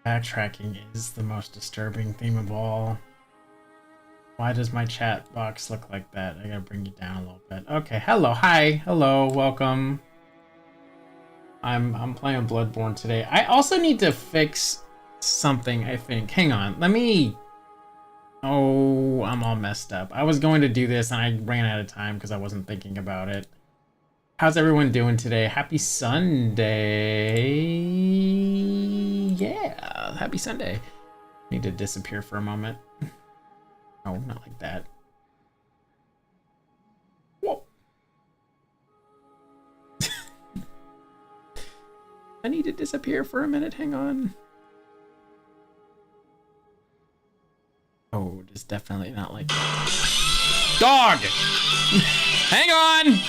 Backtracking is the most disturbing theme of all. Why does my chat box look like that? I gotta bring you down a little bit. Okay, hello, hi, hello, welcome. I'm playing Bloodborne today. I also need to fix something, I think. Hang on, let me... Oh, I'm all messed up. I was going to do this and I ran out of time because I wasn't thinking about it. How's everyone doing today? Happy Sunday. Yeah, happy Sunday. Need to disappear for a moment. No, not like that. Whoa. I need to disappear for a minute. Hang on. Oh, it's definitely not like that. Dog! Hang on!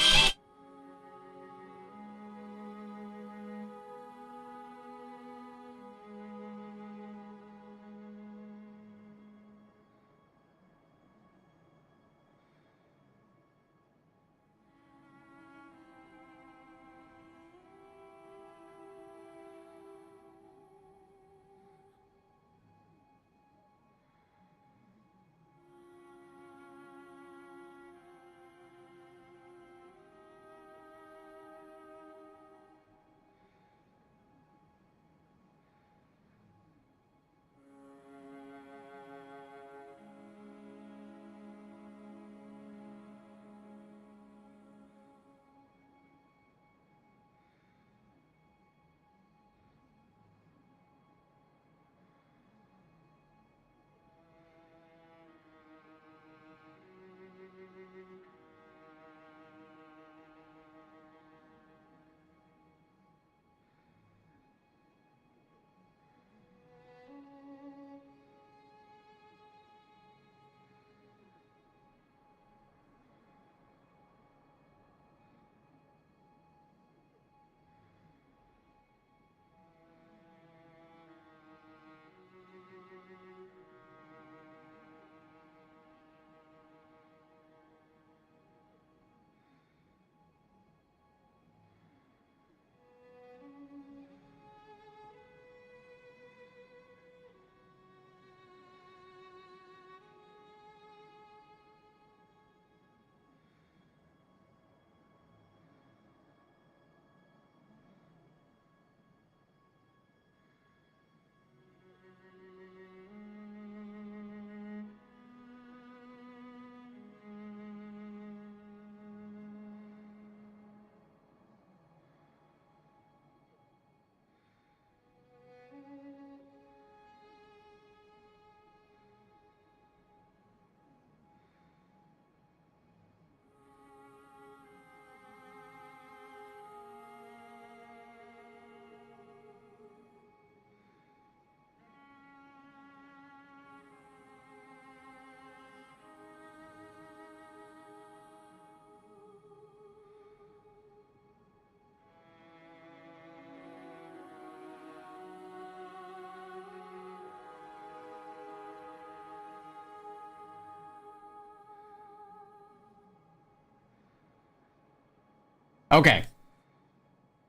Okay.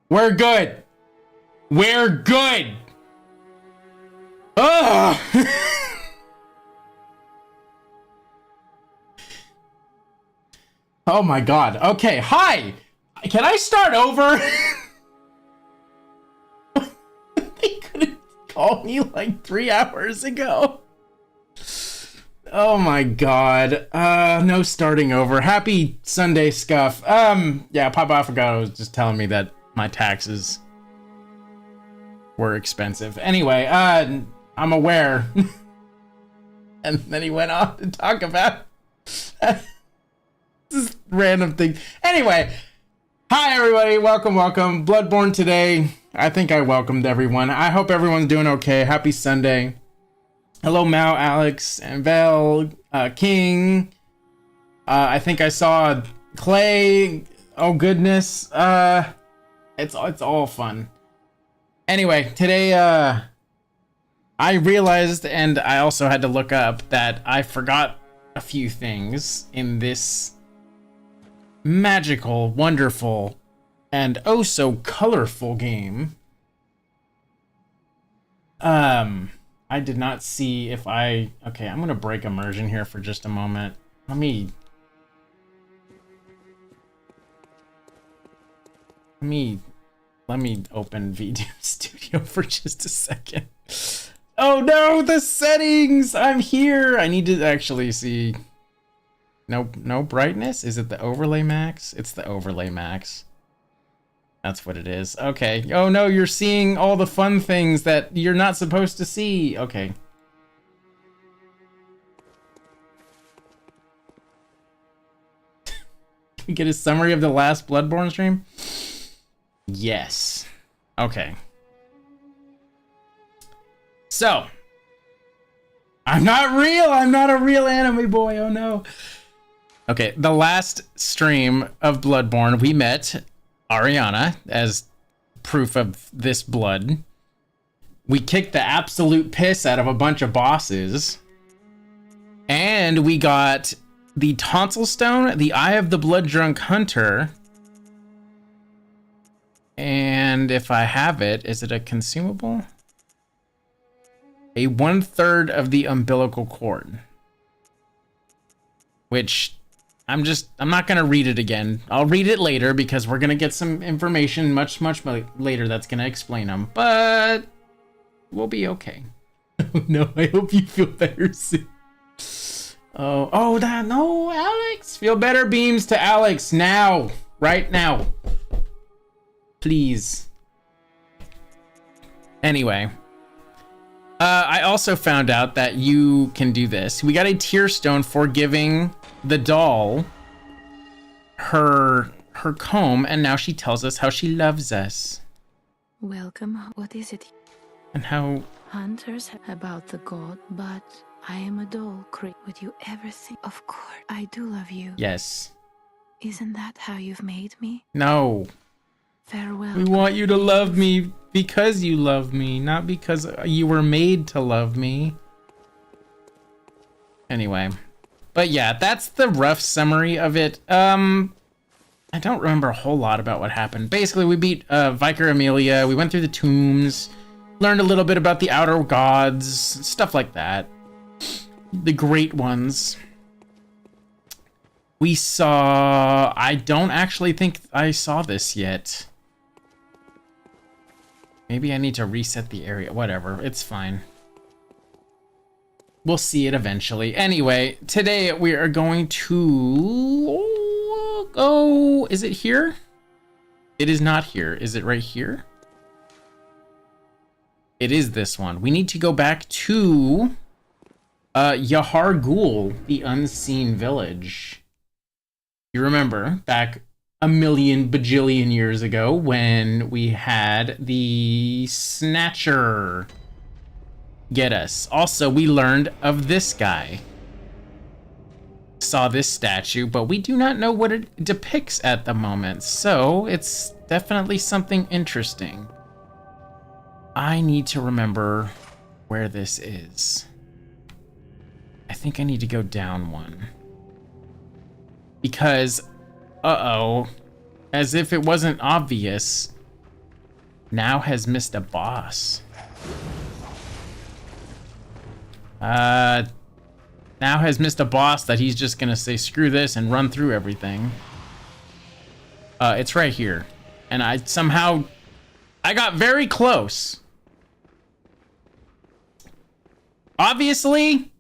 We're good. We're good. Ugh. Oh my god. Okay, hi. Can I start over? They couldn't call me like 3 hours ago. Oh my god. No starting over. Happy Sunday, Scuff. Yeah, Papa Affogato was just telling me that my taxes were expensive. Anyway, I'm aware. And then he went on to talk about this random thing. Anyway, hi everybody. Welcome, welcome. Bloodborne today. I think I welcomed everyone. I hope everyone's doing okay. Happy Sunday. Hello, Mao, Alex, and Val, King. I think I saw Clay. Oh goodness. It's all fun. Anyway, today I realized, and I also had to look up, that I forgot a few things in this magical, wonderful, and oh so colorful game I did not see if okay, I'm gonna break immersion here for just a moment. Let me open VDM Studio for just a second. Oh no, the settings! I'm here! I need to actually see. No brightness? Is it the overlay max? It's the overlay max. That's what it is. Okay. Oh no, you're seeing all the fun things that you're not supposed to see. Okay. Can we get a summary of the last Bloodborne stream? Yes. Okay. So. I'm not real! I'm not a real anime boy, oh no. Okay, the last stream of Bloodborne, we met Ariana as proof of this blood. We kicked the absolute piss out of a bunch of bosses. And we got the Tonsil Stone, the Eye of the Blood Drunk Hunter. And if I have it, is it a consumable? A 1/3 of the umbilical cord. Which I'm not gonna read it again. I'll read it later because we're gonna get some information much later that's gonna explain them, but we'll be okay. No, I hope you feel better soon. No, Alex, feel better beams to Alex now, right now, please. Anyway, I also found out that you can do this. We got a tear stone for giving the doll her comb, and now she tells us how she loves us. Welcome. What is it? And how Hunters about the god, but I am a doll. Would you ever think? Of course, I do love you. Yes. Isn't that how you've made me? No. Farewell. We want you to love me because you love me, not because you were made to love me. Anyway. But yeah, that's the rough summary of it. I don't remember a whole lot about what happened. Basically, we beat Vicar Amelia. We went through the tombs, learned a little bit about the outer gods, stuff like that. The great ones. We saw... I don't actually think I saw this yet. Maybe I need to reset the area. Whatever, it's fine. We'll see it eventually. Anyway, today we are going to... Oh, is it here? It is not here. Is it right here? It is this one. We need to go back to Yahar Ghul, the Unseen Village. You remember back a million bajillion years ago when we had the Snatcher get us. Also, we learned of this guy. Saw this statue, but we do not know what it depicts at the moment, so it's definitely something interesting. I need to remember where this is. I think I need to go down one. Because, uh-oh, as if it wasn't obvious, now has missed a boss. Now has missed a boss that he's just gonna say screw this and run through everything. It's right here. And I got very close. Obviously,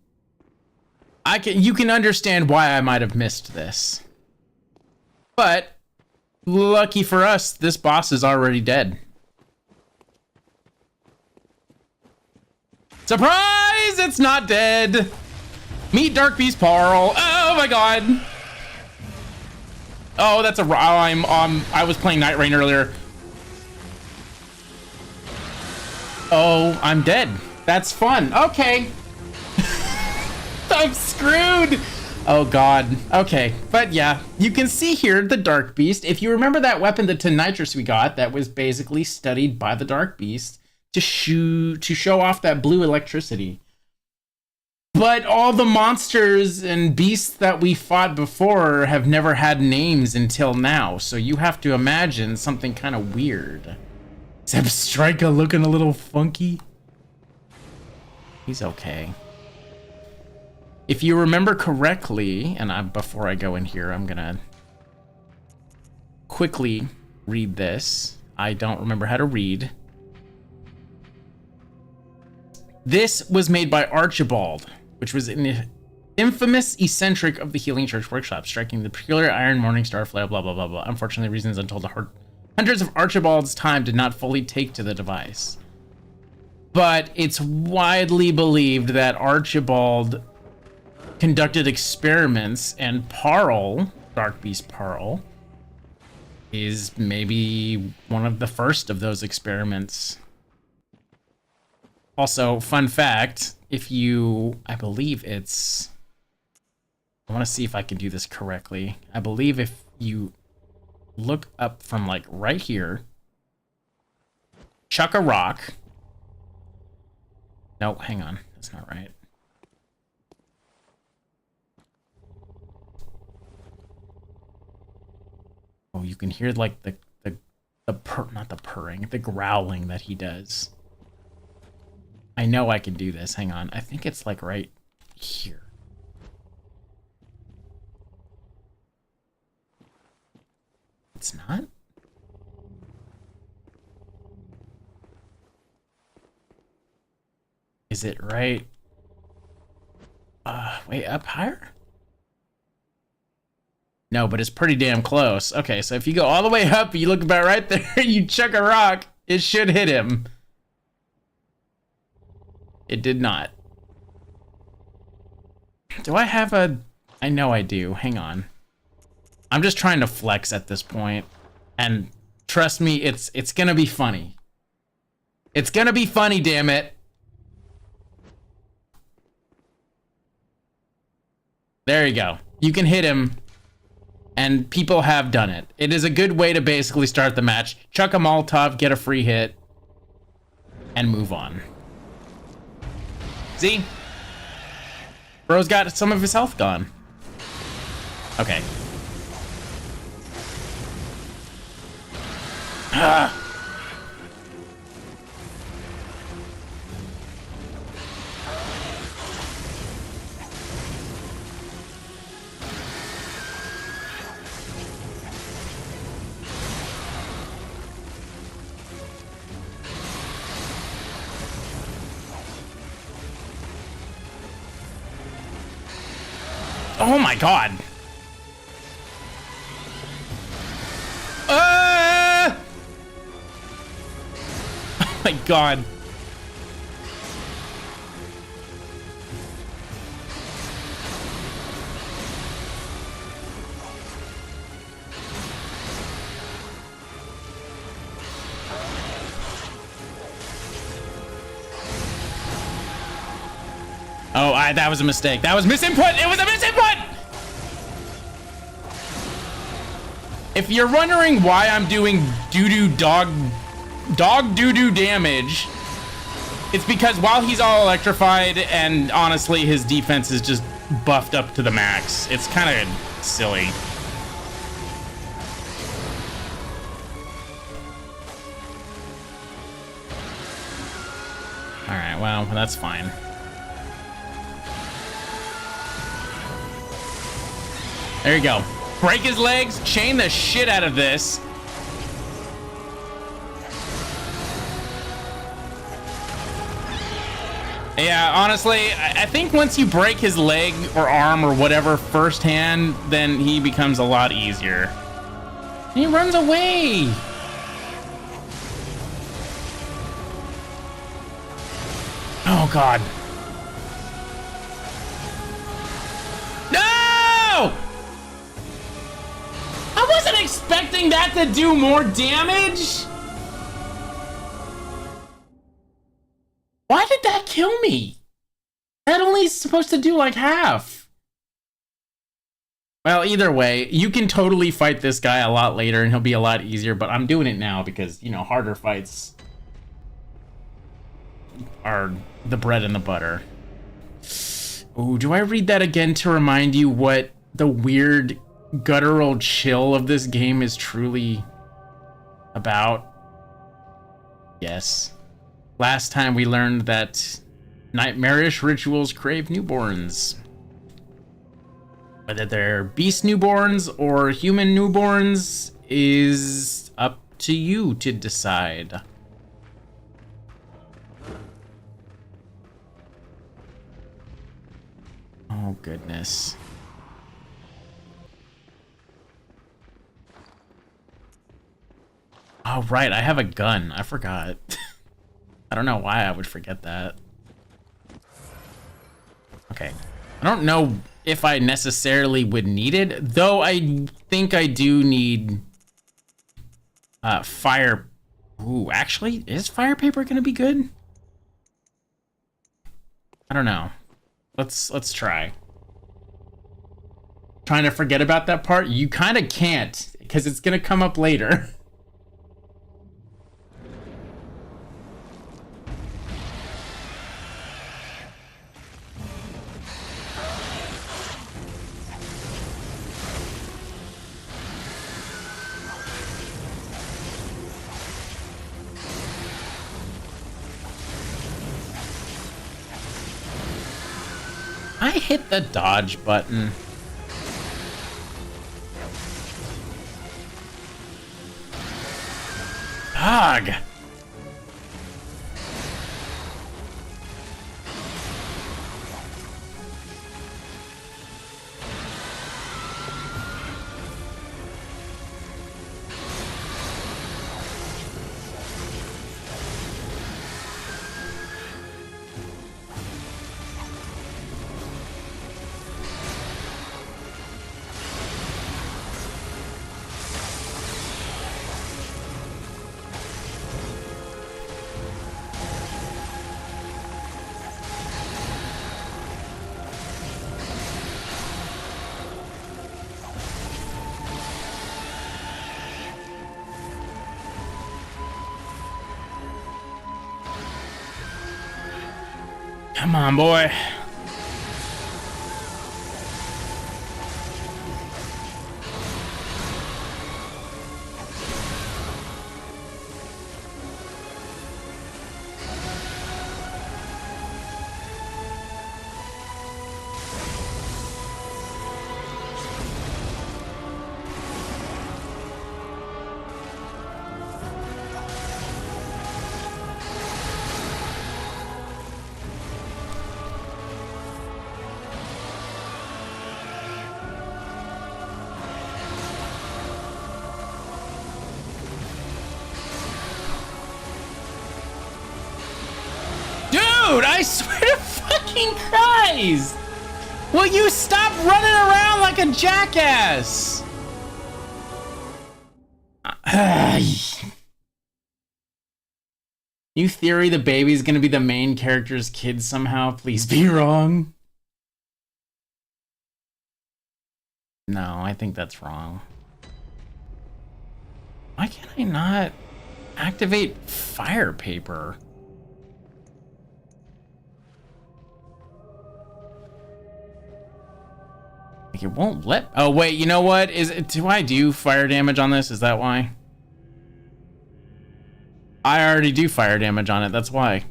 you can understand why I might have missed this. But, lucky for us, this boss is already dead. Surprise! It's not dead! Meet Dark Beast Parl. Oh my god! Oh, that's I was playing Night Rain earlier. Oh, I'm dead. That's fun. Okay. I'm screwed. Oh god. Okay. But yeah, you can see here the Dark Beast. If you remember that weapon, the Tonitrus we got, that was basically studied by the Dark Beast to show off that blue electricity. But all the monsters and beasts that we fought before have never had names until now, so you have to imagine something kind of weird. Except Strika looking a little funky. He's okay. If you remember correctly, and before I go in here, I'm gonna quickly read this. I don't remember how to read. This was made by Archibald, which was an infamous eccentric of the Healing Church workshop, striking the peculiar iron morning star flare, blah, blah, blah, blah. Unfortunately, reasons untold to hundreds of Archibald's time did not fully take to the device. But it's widely believed that Archibald conducted experiments, and Parl, Dark Beast Parl, is maybe one of the first of those experiments. Also, fun fact, I believe it's, I want to see if I can do this correctly. I believe if you look up from like right here, chuck a rock. No, hang on, that's not right. Oh, you can hear like the growling that he does. I know I can do this. Hang on. I think it's like right here. It's not? Is it right? Wait, up higher? No, but it's pretty damn close. Okay, so if you go all the way up, you look about right there, you chuck a rock, it should hit him. It did not. Do I have a... I know I do. Hang on. I'm just trying to flex at this point. And trust me, it's gonna be funny. It's gonna be funny, damn it. There you go. You can hit him. And people have done it. It is a good way to basically start the match. Chuck a Molotov, get a free hit, and move on. See? Bro's got some of his health gone. Okay. Ah. Oh my god. Oh my god. Oh, that was a mistake. That was misinput. It was a misinput. If you're wondering why I'm doing dog doo-doo damage, it's because while he's all electrified and honestly his defense is just buffed up to the max, it's kind of silly. All right, well, that's fine. There you go. Break his legs, chain the shit out of this. Yeah, honestly, I think once you break his leg or arm or whatever firsthand, then he becomes a lot easier. He runs away. Oh, God. No! I wasn't expecting that to do more damage. Why did that kill me? That only is supposed to do like half. Well, either way, you can totally fight this guy a lot later and he'll be a lot easier, but I'm doing it now because, you know, harder fights are the bread and the butter. Ooh, do I read that again to remind you what the weird guttural chill of this game is truly about? Yes. Last time we learned that Nightmarish rituals crave newborns. Whether they're beast newborns or human newborns is up to you to decide. Oh, goodness. Oh, right, I have a gun. I forgot. I don't know why I would forget that. Okay. I don't know if I necessarily would need it, though I think I do need fire. Ooh, actually, is fire paper gonna be good? I don't know. Let's try. Trying to forget about that part. You kind of can't, because it's gonna come up later. I hit the dodge button. Dog. Come on, boy. Dude, I swear to fucking Christ! Will you stop running around like a jackass? New theory, the baby's gonna be the main character's kid somehow. Please be wrong. No, I think that's wrong. Why can't I not activate fire paper? Like, it won't let. Oh wait, you know what? Do I do fire damage on this? Is that why? I already do fire damage on it. That's why.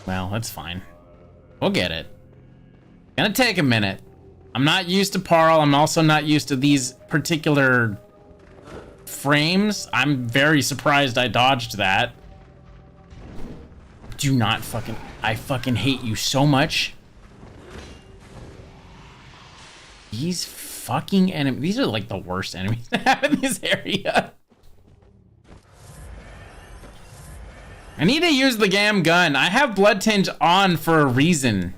Well, that's fine. We'll get it. Gonna take a minute. I'm not used to Parl. I'm also not used to these particular frames. I'm very surprised I dodged that. Do not fucking... I fucking hate you so much. These fucking enemies... These are like the worst enemies to have in this area. I need to use the damn gun. I have Blood Tinge on for a reason.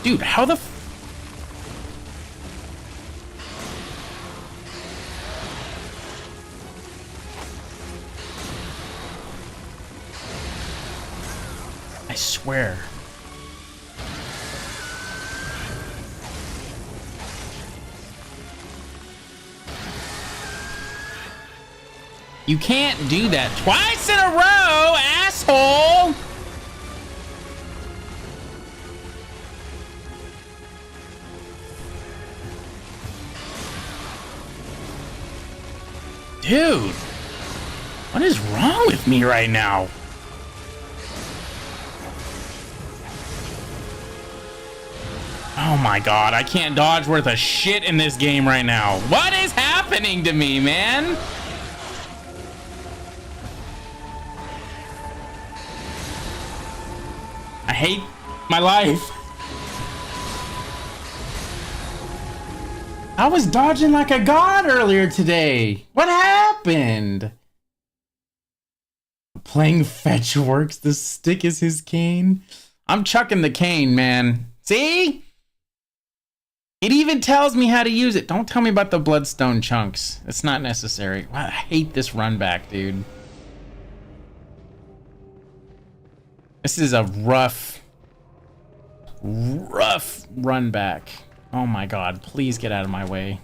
Dude, how the I swear. You can't do that twice in a row, asshole! Dude, what is wrong with me right now? Oh my god, I can't dodge worth a shit in this game right now. What is happening to me, man? I hate my life. I was dodging like a god earlier today. What happened? Playing fetch works. The stick is his cane. I'm chucking the cane, man. See? It even tells me how to use it. Don't tell me about the bloodstone chunks. It's not necessary. I hate this run back, dude. This is a rough run back. Oh my god, please get out of my way.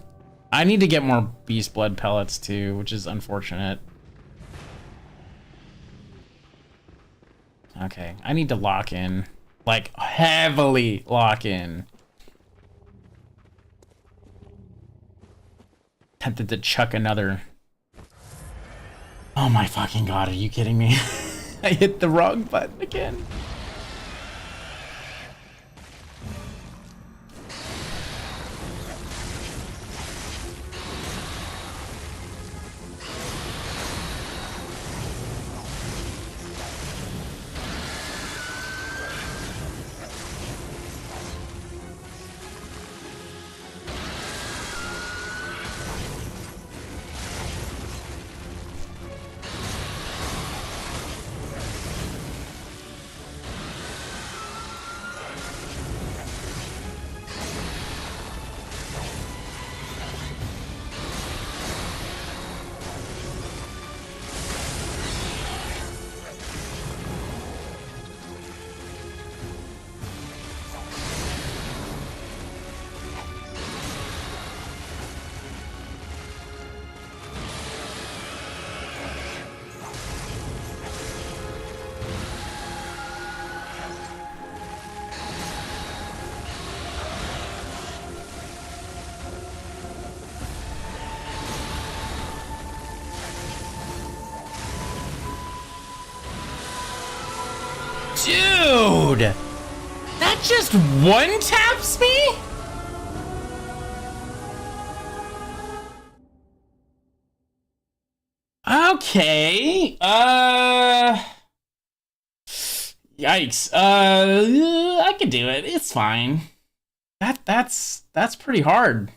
I need to get more beast blood pellets too, which is unfortunate. Okay, I need to lock in. Like, heavily lock in. Tempted to chuck another. Oh my fucking god, are you kidding me? I hit the wrong button again. Dude! That just one taps me? Okay. Yikes. I can do it. It's fine. That's pretty hard.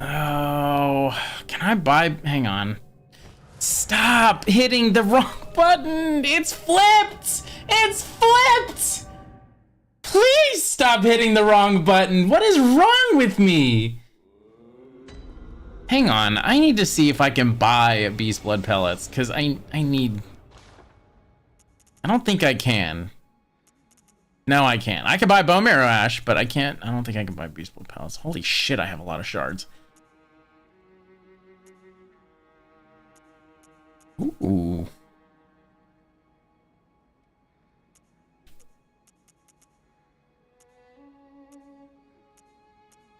Oh, can I buy? Hang on. Stop hitting the wrong button. It's flipped. It's flipped. Please stop hitting the wrong button. What is wrong with me? Hang on. I need to see if I can buy beast blood pellets because I need. I don't think I can. No, I can't. I can buy bone marrow ash, but I can't. I don't think I can buy beast blood pellets. Holy shit, I have a lot of shards. Ooh.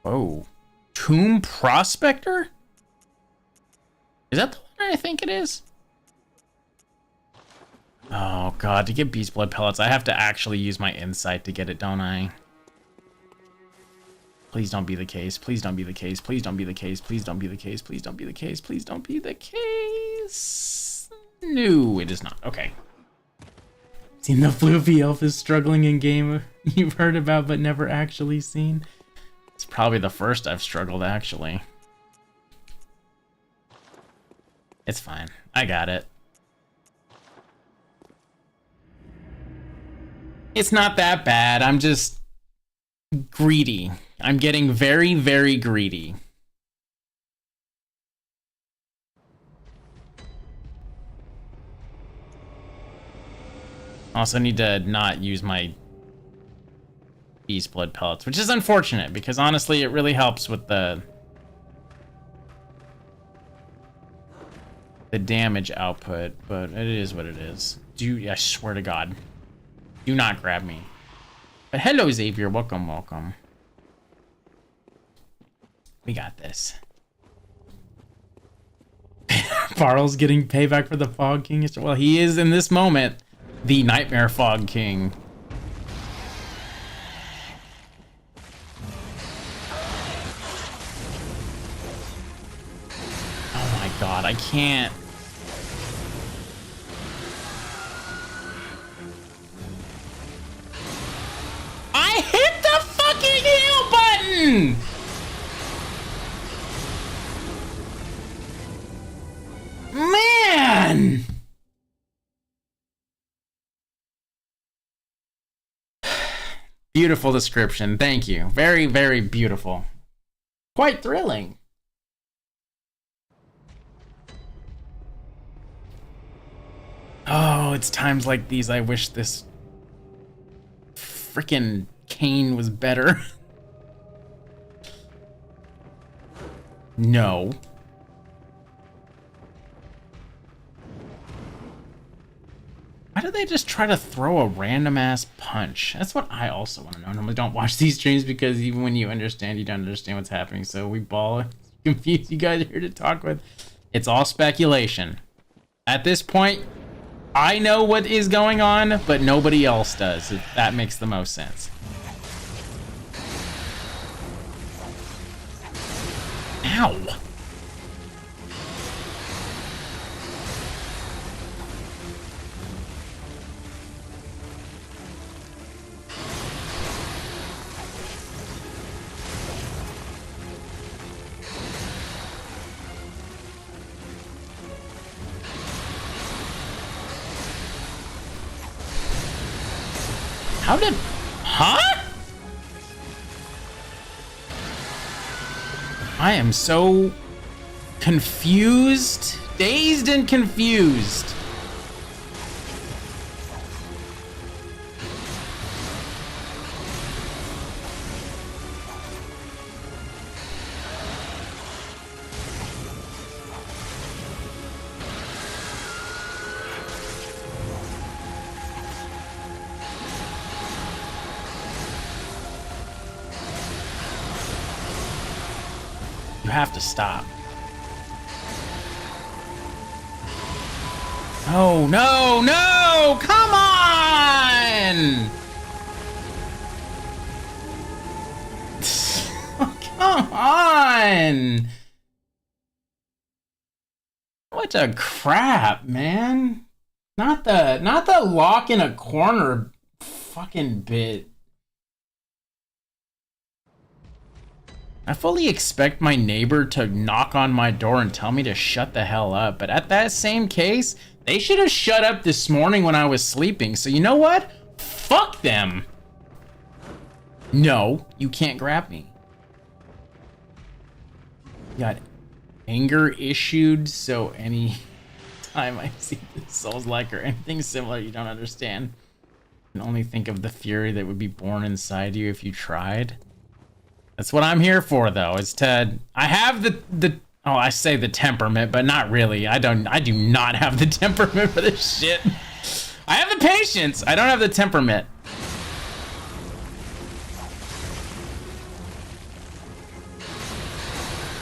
Oh. Tomb Prospector? Is that the one I think it is? Oh god, to get beast blood pellets, I have to actually use my insight to get it, don't I? Please don't be the case. Please don't be the case. Please don't be the case. Please don't be the case. Please don't be the case. Please don't be the case. No, it is not. Okay. Seen the floofy elf is struggling in game you've heard about but never actually seen. It's probably the first I've struggled, actually. It's fine. I got it. It's not that bad. I'm just greedy. I'm getting very, very greedy. Also need to not use my beast blood pellets, which is unfortunate because honestly it really helps with the the damage output, but it is what it is. I swear to God, do not grab me. But hello, Xavier. Welcome, welcome. We got this. Bartle's getting payback for the Fog King. Well, he is in this moment the Nightmare Fog King. Oh my God, I can't. I hit the fucking heal button! Man! Beautiful description. Thank you. Very, very beautiful. Quite thrilling. Oh, it's times like these I wish this freaking cane was better. No. Why do they just try to throw a random ass punch? That's what I also want to know. Normally don't watch these streams because even when you understand, you don't understand what's happening. So we ball confused you guys are here to talk with. It's all speculation. At this point, I know what is going on, but nobody else does. If that makes the most sense. Ow. How did... Huh? I am so confused, dazed and confused. You have to stop. Oh, no, no! Come on! Come on! What a crap, man. Not the lock in a corner fucking bit. I fully expect my neighbor to knock on my door and tell me to shut the hell up, but at that same case, they should have shut up this morning when I was sleeping, so you know what? Fuck them! No, you can't grab me. You got anger issued, so any time I see the Souls-like or anything similar you don't understand, you can only think of the fury that would be born inside you if you tried. That's what I'm here for, though, is to... I have the oh, I say the temperament, but not really. I do not have the temperament for this shit. I have the patience. I don't have the temperament.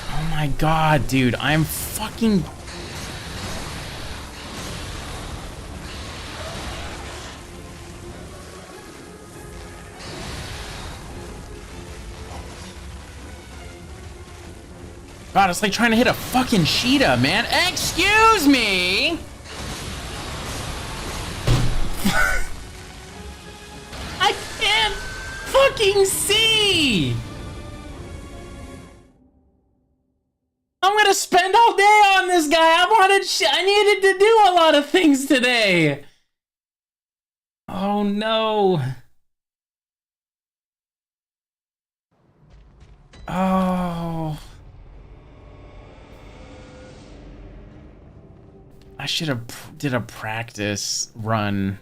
Oh my God, dude. I'm fucking... God, it's like trying to hit a fucking cheetah, man. Excuse me! I can't fucking see! I'm gonna spend all day on this guy. I needed to do a lot of things today. Oh no. Oh. I should have did a practice run.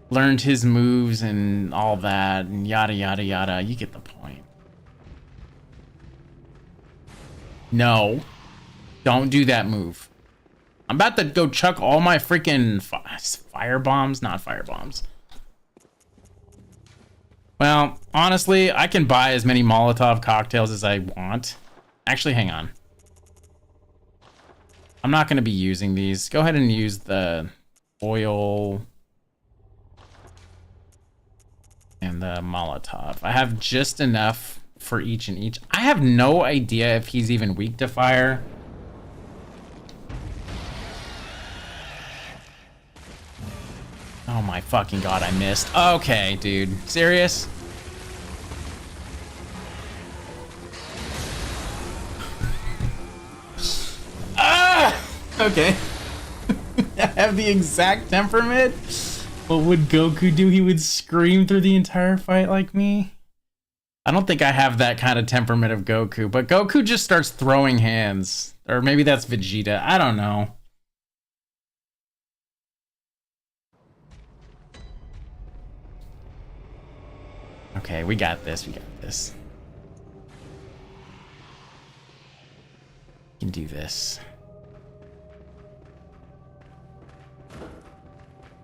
Learned his moves and all that and yada yada yada. You get the point. No. Don't do that move. I'm about to go chuck all my freaking fire bombs. Not fire bombs. Well, honestly, I can buy as many Molotov cocktails as I want. Actually, hang on. I'm not going to be using these. Go ahead and use the oil and the Molotov. I have just enough for each and each. I have no idea if he's even weak to fire. Oh my fucking god, I missed. Okay, dude. Serious? Ah! Okay. I have the exact temperament. What would Goku do? He would scream through the entire fight like me. I don't think I have that kind of temperament of Goku, but Goku just starts throwing hands. Or maybe that's Vegeta. I don't know. Okay, we got this. We got this. We can do this.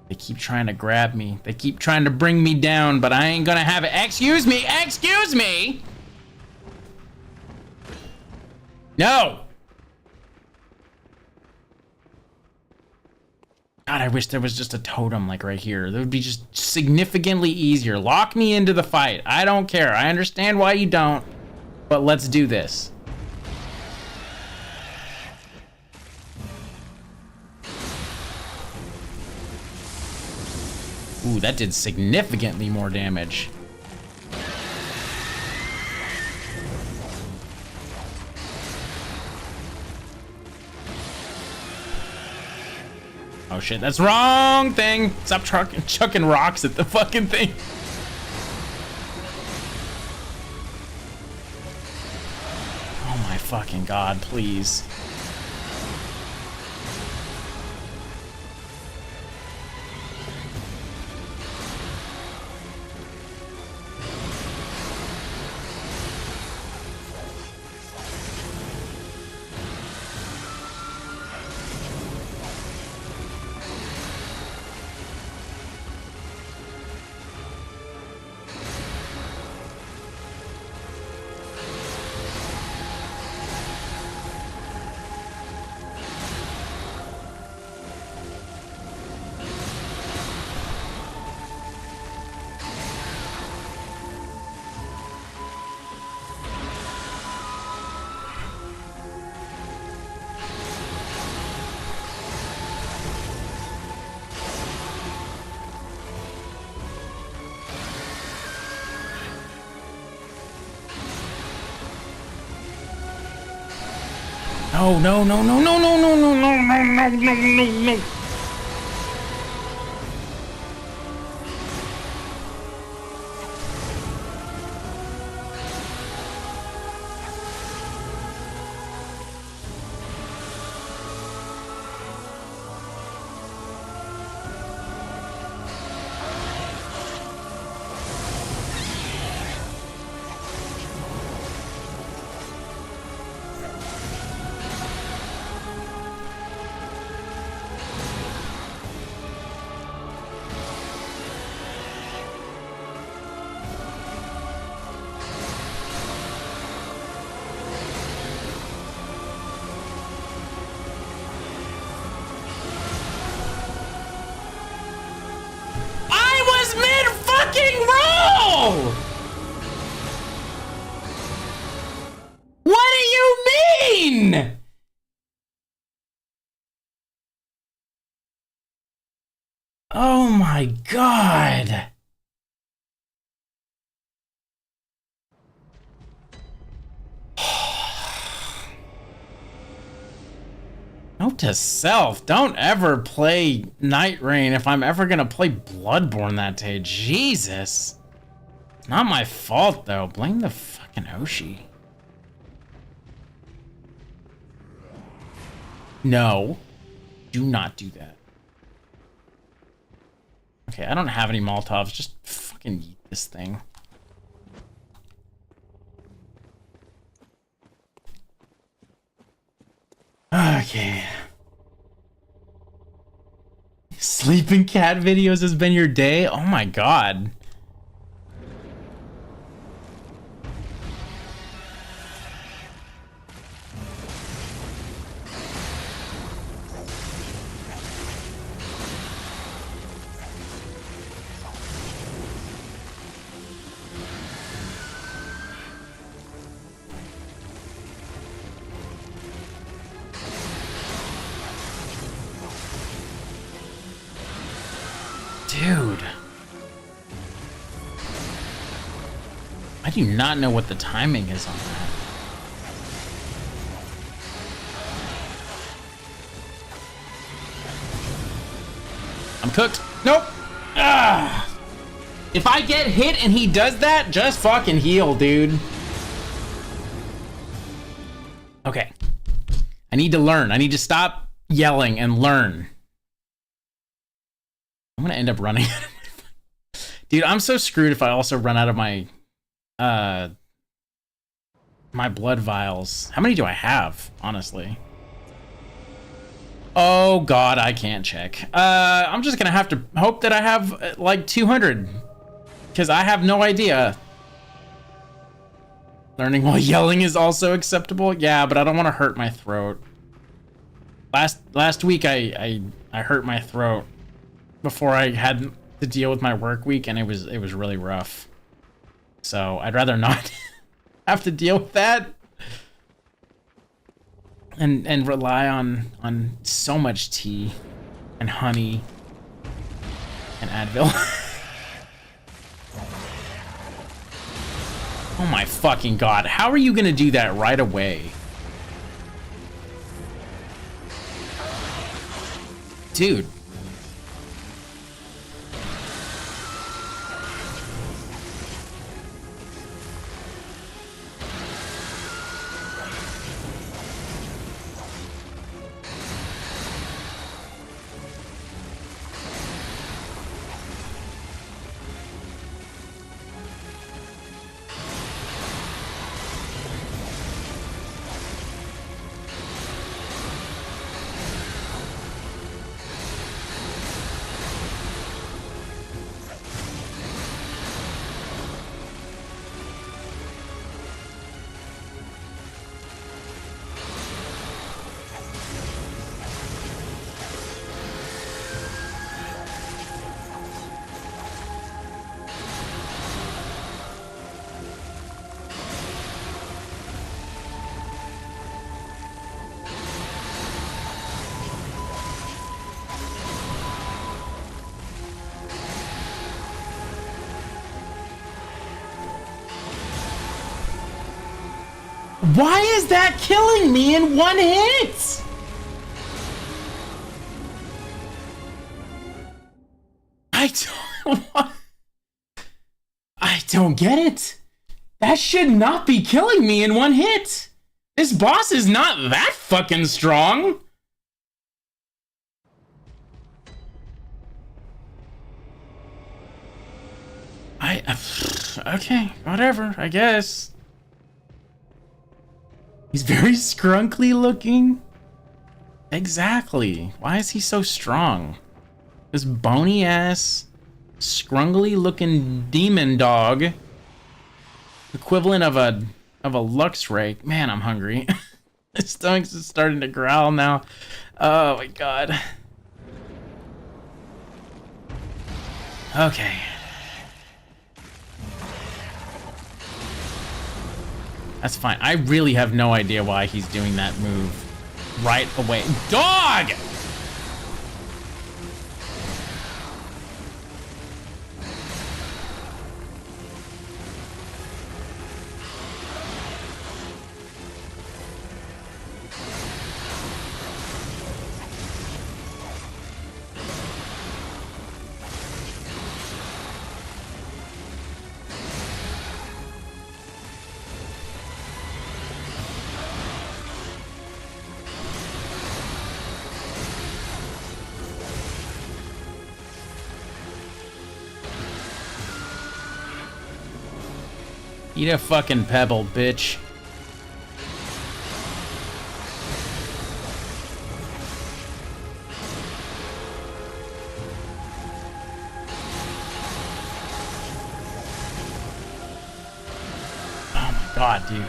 They keep trying to grab me. They keep trying to bring me down, but I ain't gonna have it. Excuse me! Excuse me! No! God, I wish there was just a totem like right here. That would be just significantly easier. Lock me into the fight. I don't care. I understand why you don't, but let's do this. Ooh, that did significantly more damage. Oh shit, that's wrong thing. Stop chucking rocks at the fucking thing. Oh my fucking god, please. No, no, no, no, no, no, no, no, no, no, no, no, no, no. What do you mean? Oh my god. Note to self, don't ever play Night Rain if I'm ever gonna play Bloodborne that day. Jesus. It's not my fault though. Blame the fucking Oshi. No. Do not do that. Okay, I don't have any Molotovs. Just fucking eat this thing. Okay. Sleeping cat videos has been your day? Oh my god. Dude. I do not know what the timing is on that. I'm cooked. Nope. Ah. If I get hit and he does that, just fucking heal, dude. Okay. I need to learn. I need to stop yelling and learn. I'm gonna end up running out of my... Dude, I'm so screwed if I also run out of my my blood vials. How many do I have, honestly? Oh god, I can't check. I'm just gonna have to hope that I have like 200, because I have no idea. Learning while yelling is also acceptable. Yeah, but I don't want to hurt my throat. Last week I hurt my throat before I had to deal with my work week, and it was really rough. So I'd rather not have to deal with that and rely on so much tea and honey and Advil. Oh my fucking god, how are you gonna do that right away? Dude. Why is that killing me in one hit? I don't get it. That should not be killing me in one hit. This boss is not that fucking strong. Okay, whatever, I guess. He's very scrunkly looking. Exactly. Why is he so strong? This bony ass, scrungly looking demon dog. Equivalent of a Lux Ray. Man, I'm hungry. My stomach's just starting to growl now. Oh my god. Okay. That's fine. I really have no idea why he's doing that move right away. Dog! Eat a fucking pebble, bitch. God, dude.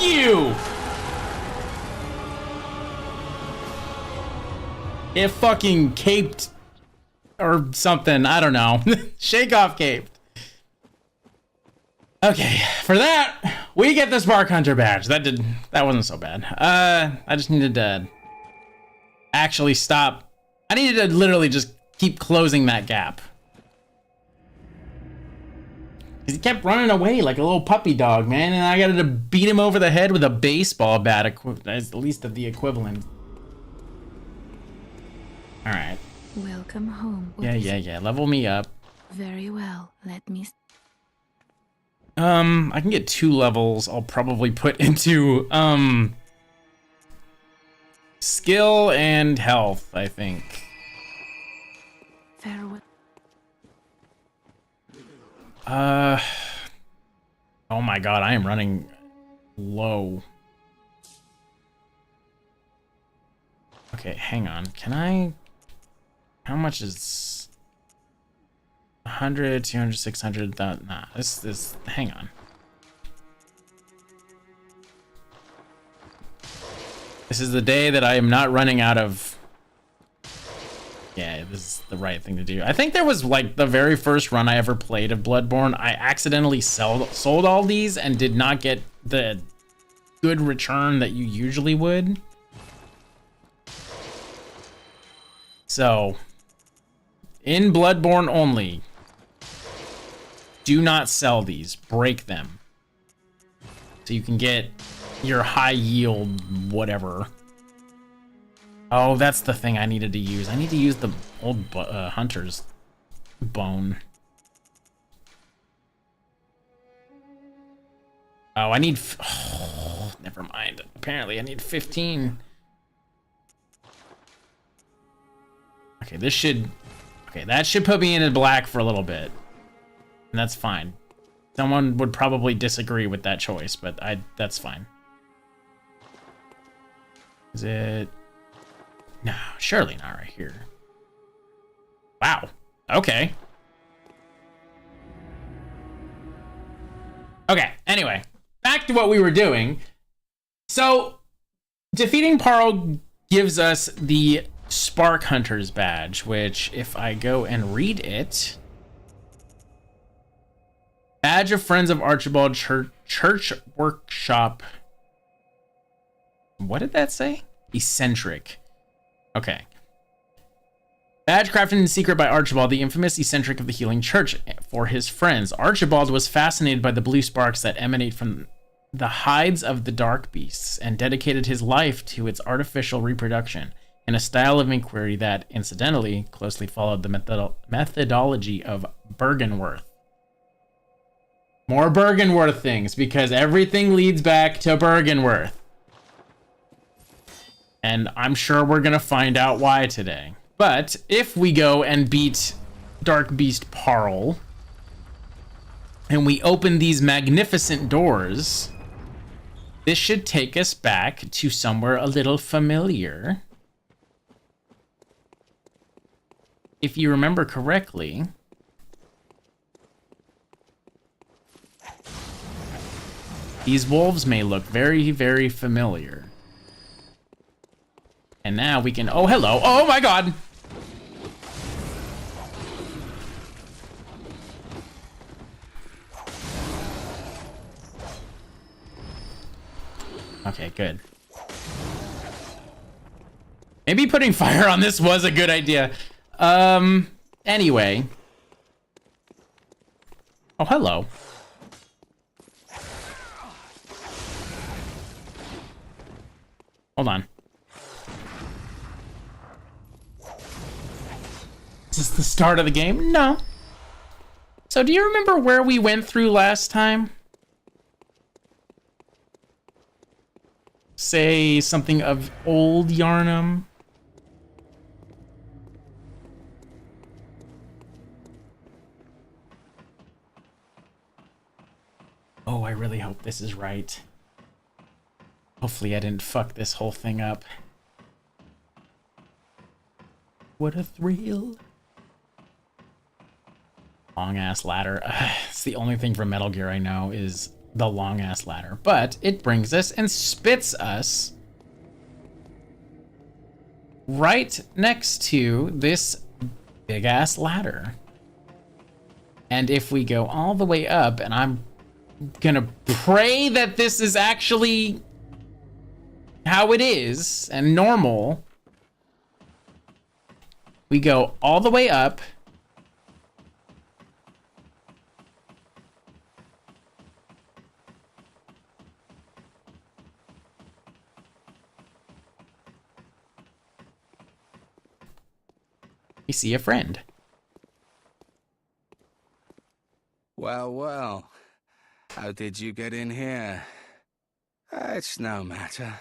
You! It fucking caped or something. I don't know. Shake off caped. Okay, for that, we get this Bark Hunter badge. That wasn't so bad. I just needed to actually stop. I needed to literally just keep closing that gap. He kept running away like a little puppy dog, man, and I got to beat him over the head with a baseball bat, at least of the equivalent. All right. Welcome home. Yeah. Level me up. Very well. Let me. I can get 2 levels. I'll probably put into skill and health, I think. Farewell. Oh my god, I am running low. Okay, hang on. Can I... How much is... 100, 200, 600... Nah, this... Hang on. This is the day that I am not running out of... Yeah, this is the right thing to do. I think there was like the very first run I ever played of Bloodborne, I accidentally sold all these and did not get the good return that you usually would. So, in Bloodborne only, do not sell these. Break them. So you can get your high yield whatever. Oh, that's the thing I needed to use. I need to use the old hunter's bone. Oh, I need... Oh, never mind. Apparently, I need 15. Okay, this should... Okay, that should put me into black for a little bit. And that's fine. Someone would probably disagree with that choice, but that's fine. Is it... No, surely not right here. Wow. Okay. Okay, anyway, back to what we were doing. So, defeating Parl gives us the Spark Hunter's badge, which, if I go and read it... Badge of Friends of Archibald Church Workshop. What did that say? Eccentric. Okay. Badge crafted in secret by Archibald, the infamous eccentric of the Healing Church, for his friends. Archibald was fascinated by the blue sparks that emanate from the hides of the dark beasts and dedicated his life to its artificial reproduction in a style of inquiry that, incidentally, closely followed the methodology of Bergenworth. More Bergenworth things, because everything leads back to Bergenworth. And I'm sure we're going to find out why today. But if we go and beat Dark Beast Parl, and we open these magnificent doors, this should take us back to somewhere a little familiar. If you remember correctly, these wolves may look very, very familiar. And now we can... Oh, hello. Oh, my God. Okay, good. Maybe putting fire on this was a good idea. Anyway. Oh, hello. Hold on. Is this the start of the game? No. So do you remember where we went through last time? Say something of Old Yarnum. Oh, I really hope this is right. Hopefully I didn't fuck this whole thing up. What a thrill. Long-ass ladder. It's the only thing from Metal Gear I know is the long-ass ladder. But it brings us and spits us right next to this big-ass ladder. And if we go all the way up, and I'm gonna pray that this is actually how it is and normal, we go all the way up. We see a friend. Well, well. How did you get in here? It's no matter.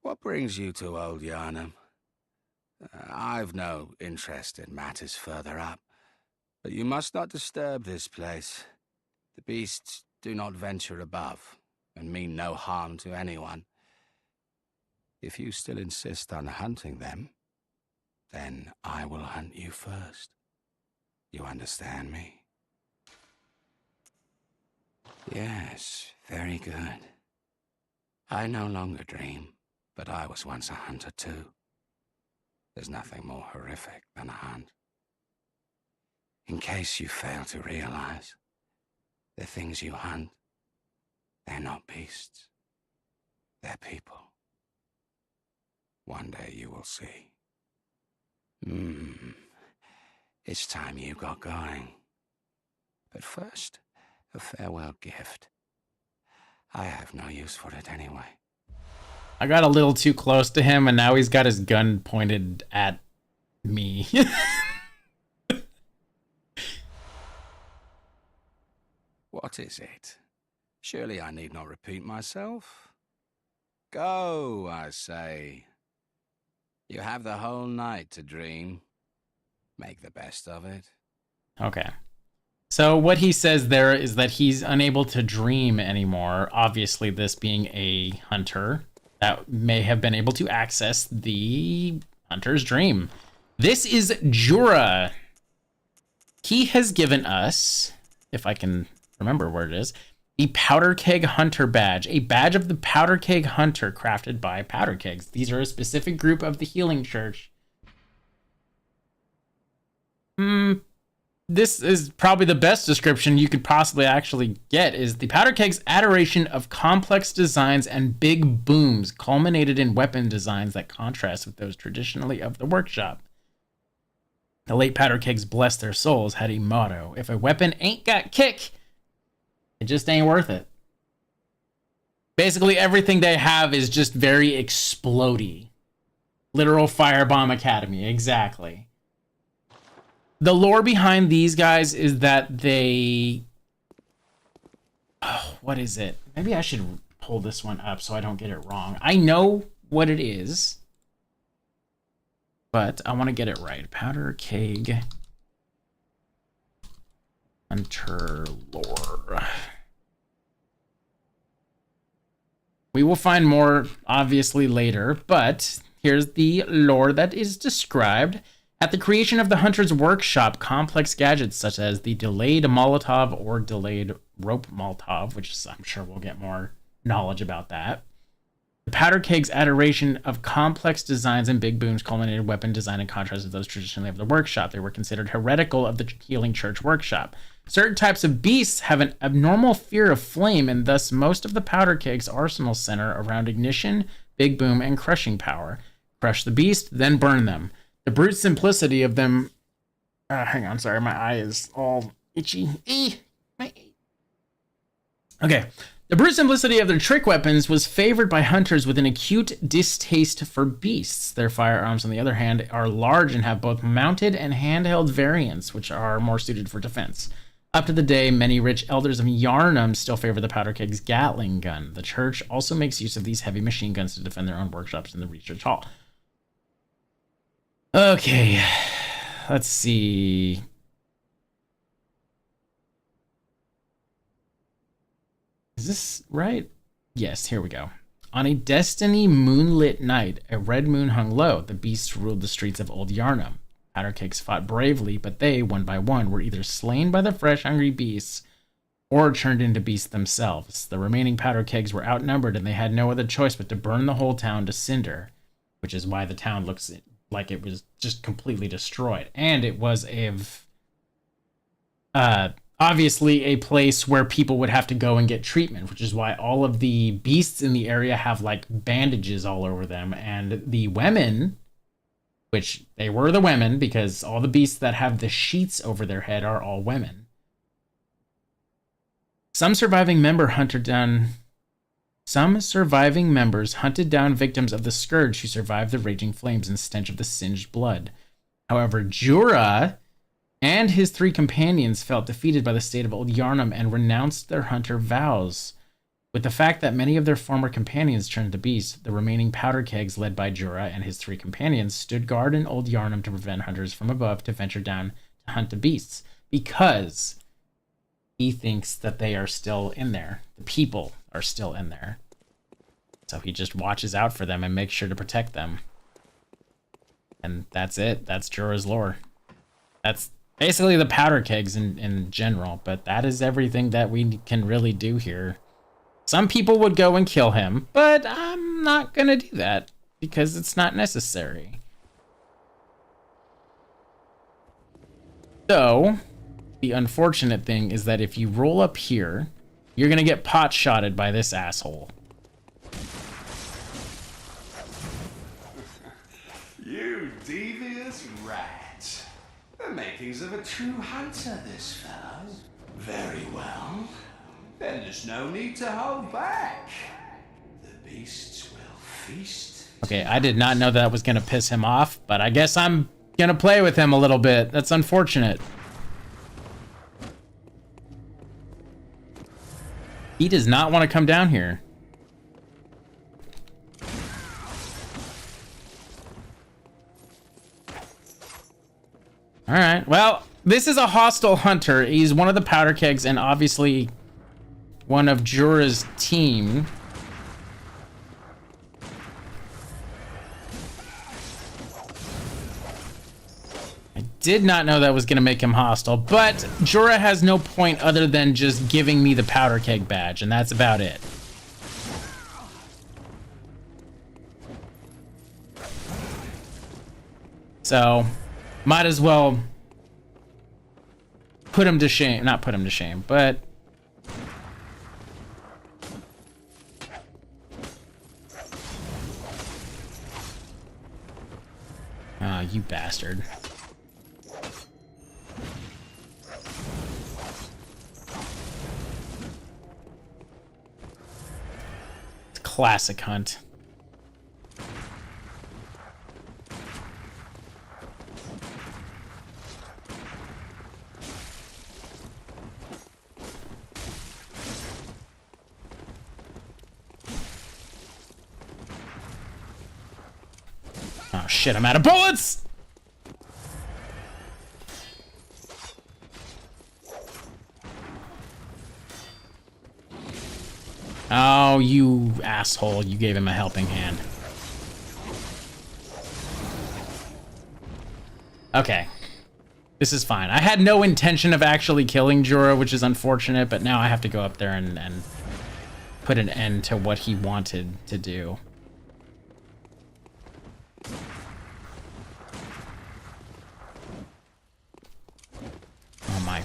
What brings you to Old Yarnum? I've no interest in matters further up, but you must not disturb this place. The beasts do not venture above, and mean no harm to anyone. If you still insist on hunting them, then I will hunt you first. You understand me? Yes, very good. I no longer dream, but I was once a hunter too. There's nothing more horrific than a hunt. In case you fail to realize, the things you hunt, they're not beasts. They're people. One day you will see. It's time you got going. But first, a farewell gift. I have no use for it anyway. I got a little too close to him, and now he's got his gun pointed at me. What is it? Surely I need not repeat myself. Go, I say. You have the whole night to dream. Make the best of it. Okay. So what he says there is that he's unable to dream anymore. Obviously, this being a hunter that may have been able to access the hunter's dream. This is Jura. he has given us, if I can remember where it is, the Powder Keg Hunter badge, a badge of the Powder Keg Hunter crafted by Powder Kegs. These are a specific group of the Healing Church. This is probably the best description you could possibly actually get, is the Powder Keg's adoration of complex designs and big booms culminated in weapon designs that contrast with those traditionally of the workshop. The late Powder Kegs, bless their souls, had a motto: if a weapon ain't got kick, it just ain't worth it. Basically, everything they have is just very explodey. Literal Firebomb Academy, exactly. The lore behind these guys is that they... Oh, what is it? Maybe I should pull this one up so I don't get it wrong. I know what it is, but I want to get it right. Powder Keg Hunter lore. We will find more, obviously, later, but here's the lore that is described. At the creation of the Hunter's Workshop, complex gadgets such as the delayed Molotov or delayed rope Molotov, which is, I'm sure we'll get more knowledge about that. The Powder Keg's adoration of complex designs and big booms culminated weapon design in contrast to those traditionally of the workshop. They were considered heretical of the Healing Church workshop. Certain types of beasts have an abnormal fear of flame, and thus most of the Powder Keg's arsenal center around ignition, big boom, and crushing power. Crush the beast, then burn them. The brute simplicity of them... hang on, sorry, my eye is all itchy. Okay. The brute simplicity of their trick weapons was favored by hunters with an acute distaste for beasts. Their firearms, on the other hand, are large and have both mounted and handheld variants, which are more suited for defense. Up to the day, many rich elders of Yharnam still favor the Powder Keg's Gatling gun. The church also makes use of these heavy machine guns to defend their own workshops in the research hall. Okay, let's see. Is this right? Yes, here we go. On a destiny moonlit night, a red moon hung low. The beasts ruled the streets of Old Yharnam. Powder Kegs fought bravely, but they, one by one, were either slain by the fresh, hungry beasts or turned into beasts themselves. The remaining Powder Kegs were outnumbered, and they had no other choice but to burn the whole town to cinder, which is why the town looks like it was just completely destroyed. And it was obviously a place where people would have to go and get treatment, which is why all of the beasts in the area have like bandages all over them. And the women, which they were the women, because all the beasts that have the sheets over their head are all women. Some surviving members hunted down victims of the scourge who survived the raging flames and stench of the singed blood. However, Jura and his 3 companions felt defeated by the state of Old Yharnam and renounced their hunter vows. With the fact that many of their former companions turned to beasts, the remaining Powder Kegs, led by Jura and his 3 companions, stood guard in Old Yharnam to prevent hunters from above to venture down to hunt the beasts, because he thinks that they are still in there. The people are still in there. So he just watches out for them and makes sure to protect them. And that's it. That's Jura's lore. That's basically the Powder Kegs in general, but that is everything that we can really do here. Some people would go and kill him, but I'm not gonna do that because it's not necessary. So, the unfortunate thing is that if you roll up here, you're gonna get pot-shotted by this asshole. You devious rat. The makings of a true hunter, this fellow. Very well. Then there's no need to hold back. The beasts will feast. Okay, I did not know that was gonna piss him off, but I guess I'm gonna play with him a little bit. That's unfortunate. He does not want to come down here. All right, well, this is a hostile hunter. He's one of the Powder Kegs and obviously one of Jura's team. I did not know that was going to make him hostile, but Jorah has no point other than just giving me the powder keg badge, and that's about it. So, might as well put him to shame. Not put him to shame, but... Ah, you bastard. It's classic hunt. Oh shit, I'm out of bullets! Oh, you asshole. You gave him a helping hand. Okay. This is fine. I had no intention of actually killing Jorah, which is unfortunate, but now I have to go up there and put an end to what he wanted to do. Oh my.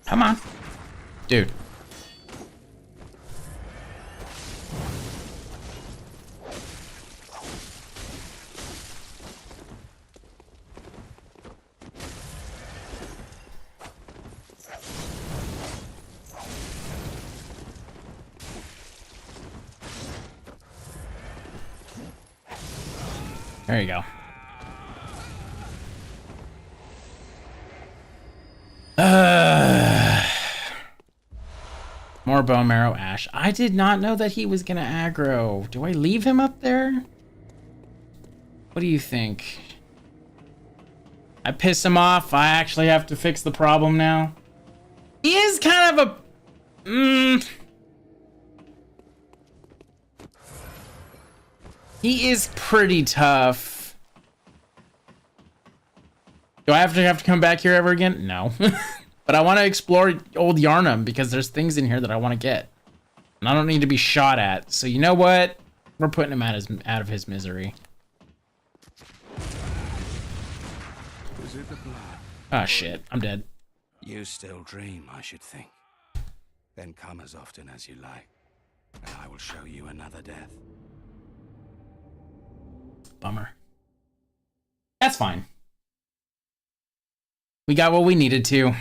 Come on. Dude. There you go. More bone marrow ash. I did not know that he was gonna aggro. Do I leave him up there? What do you think? I piss him off. I actually have to fix the problem now. He is kind of a... He is pretty tough. Do I have to come back here ever again? No. But I want to explore Old Yarnum because there's things in here that I want to get. And I don't need to be shot at. So you know what? We're putting him out of his misery. Was it the blood? Ah, shit. I'm dead. You still dream, I should think. Then come as often as you like, and I will show you another death. Bummer. That's fine. We got what we needed to.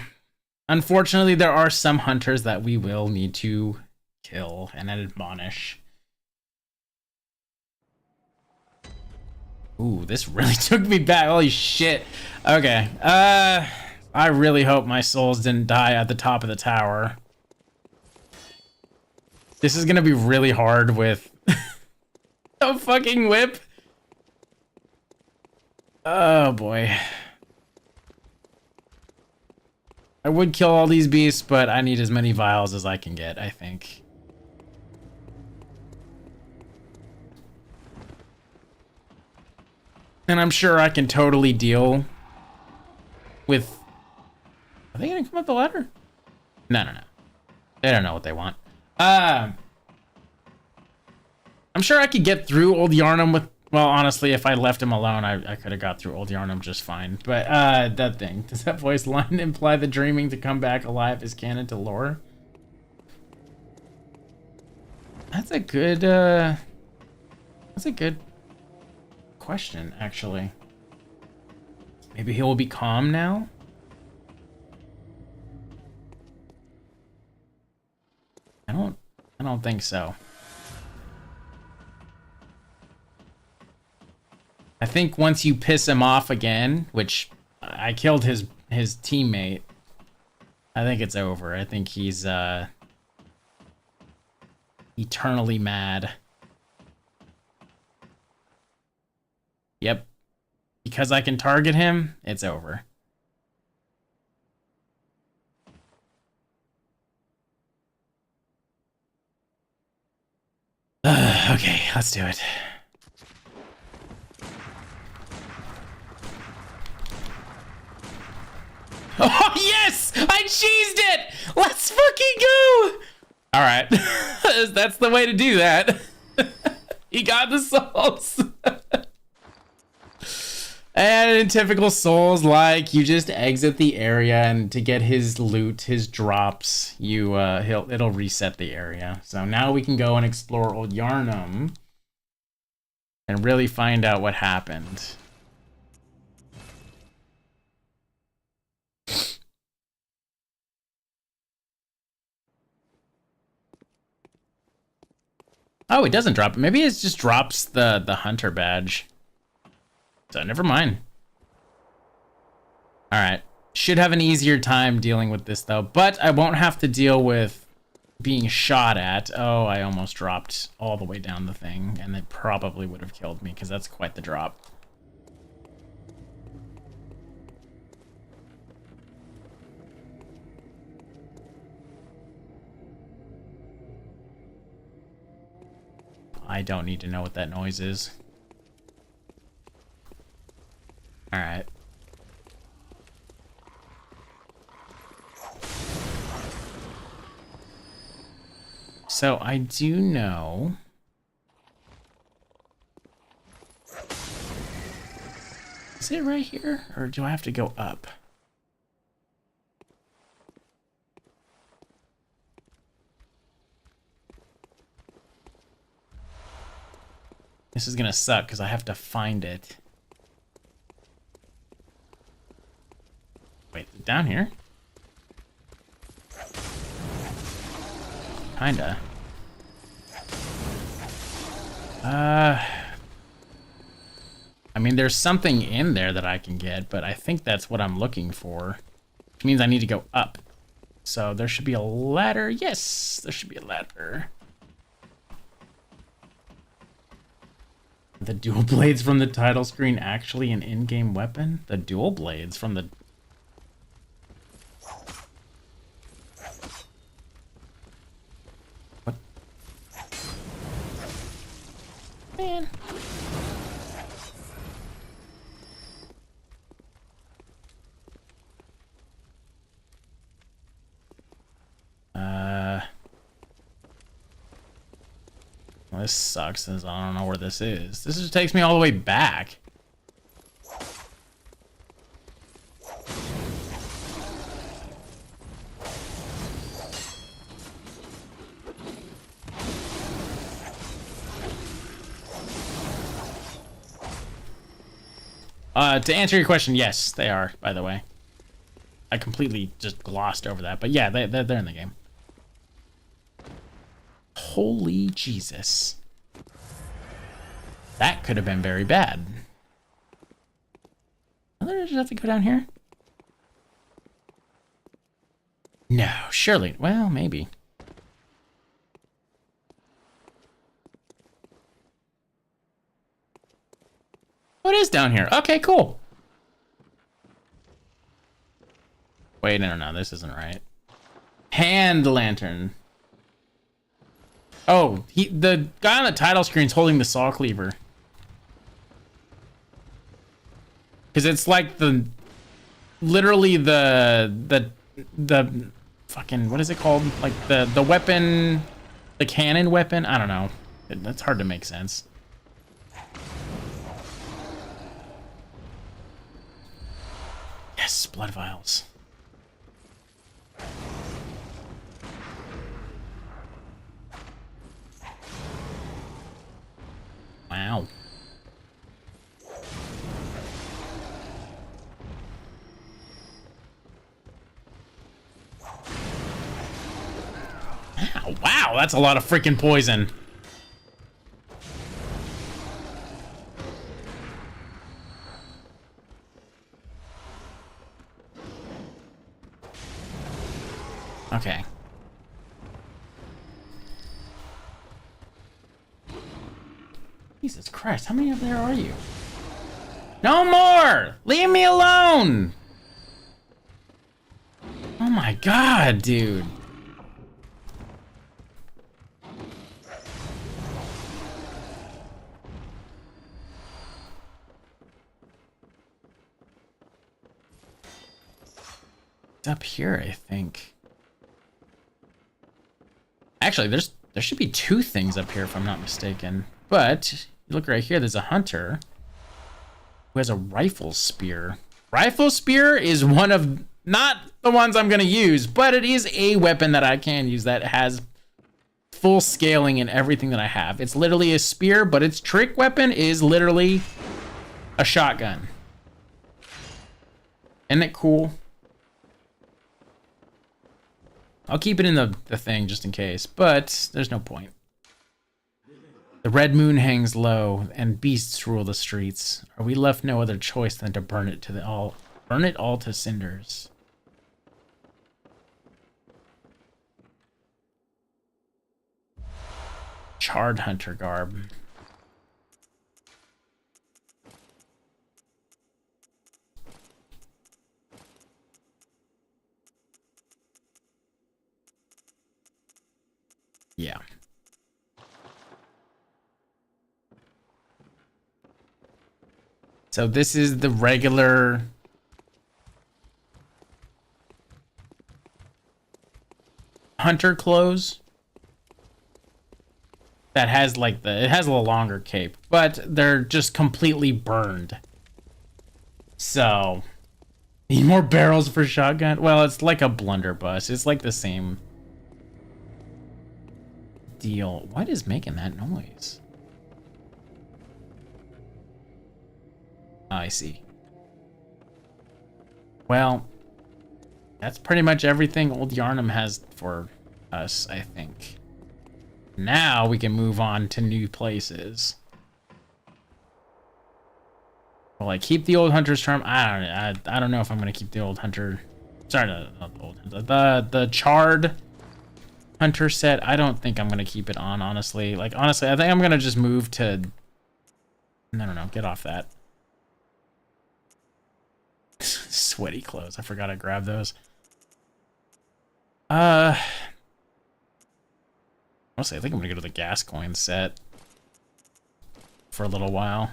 Unfortunately, there are some hunters that we will need to kill and admonish. Ooh, this really took me back. Holy shit. Okay. I really hope my souls didn't die at the top of the tower. This is gonna be really hard with a fucking whip. Oh boy. I would kill all these beasts, but I need as many vials as I can get, I think. And I'm sure I can totally deal with... Are they gonna come up the ladder? No. They don't know what they want. I'm sure I could get through Old Yarnum with... Well, honestly, if I left him alone, I could have got through Old Yarnum just fine. But, that thing. Does that voice line imply the dreaming to come back alive is canon to lore? That's a good question, actually. Maybe he will be calm now? I don't think so. I think once you piss him off again, which I killed his teammate, I think it's over. I think he's eternally mad. Yep. Because I can target him, it's over. Okay, let's do it. Oh, yes! I cheesed it! Let's fucking go! Alright. That's the way to do that. He got the souls. And in typical Souls, like, you just exit the area, and to get his loot, his drops, you it'll reset the area. So now we can go and explore Old Yarnum and really find out what happened. Oh, it doesn't drop it. Maybe it just drops the hunter badge. So never mind. All right. Should have an easier time dealing with this though, but I won't have to deal with being shot at. Oh, I almost dropped all the way down the thing, and it probably would have killed me because that's quite the drop. I don't need to know what that noise is. All right. So I do know. Is it right here, or do I have to go up? This is gonna suck because I have to find it. Wait, down here? Kinda. I mean, there's something in there that I can get, but I think that's what I'm looking for. Which means I need to go up. So there should be a ladder. Yes, there should be a ladder. The dual blades from the title screen actually an in-game weapon? The dual blades from the... What? Man. Well, this sucks, since I don't know where this is. This just takes me all the way back. To answer your question, yes, they are, by the way. I completely just glossed over that, but yeah, they're in the game. Holy Jesus. That could have been very bad. Does it have to go down here? No, surely. Well, maybe. Oh, it is down here. Okay, cool. Wait, no, this isn't right. Hand lantern. Oh, the guy on the title screen's holding the saw cleaver. Because it's like literally the fucking, what is it called? Like the weapon, the cannon weapon? I don't know. That's hard to make sense. Yes, blood vials. Wow. Wow, that's a lot of freaking poison. Okay. Jesus Christ, how many of there are you? No more! Leave me alone! Oh my god, dude. It's up here, I think. Actually, there should be 2 things up here if I'm not mistaken. But you look right here, there's a hunter who has a rifle spear. Rifle spear is one of, not the ones I'm gonna use, but it is a weapon that I can use that has full scaling in everything that I have. It's literally a spear, but its trick weapon is literally a shotgun. Isn't it cool? I'll keep it in the thing just in case, but there's no point. The red moon hangs low, and beasts rule the streets. Are we left no other choice than to burn it all to cinders? Charred hunter garb. Yeah. So this is the regular hunter clothes that has like it has a little longer cape, but they're just completely burned. So need more barrels for shotgun. Well, it's like a blunderbuss. It's like the same deal. What is making that noise? Oh, I see. Well, that's pretty much everything Old Yarnum has for us, I think. Now we can move on to new places. Will I keep the old hunter's charm? I don't know if I'm gonna keep the old hunter. Sorry, not the old hunter. The charred hunter set. I don't think I'm gonna keep it on, honestly. Like, honestly, I think I'm gonna just move to. No, get off that. Sweaty clothes. I forgot I grabbed those. Honestly, I think I'm gonna go to the gas coin set for a little while.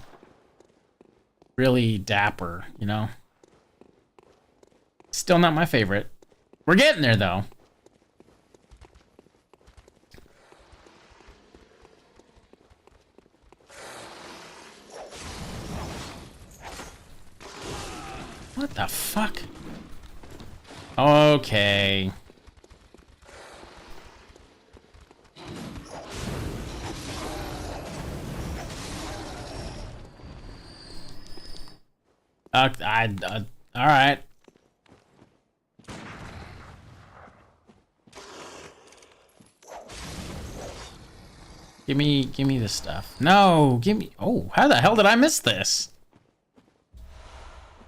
Really dapper, you know? Still not my favorite. We're getting there, though. What the fuck? Okay. All right. Give me this stuff. No, give me. Oh, how the hell did I miss this?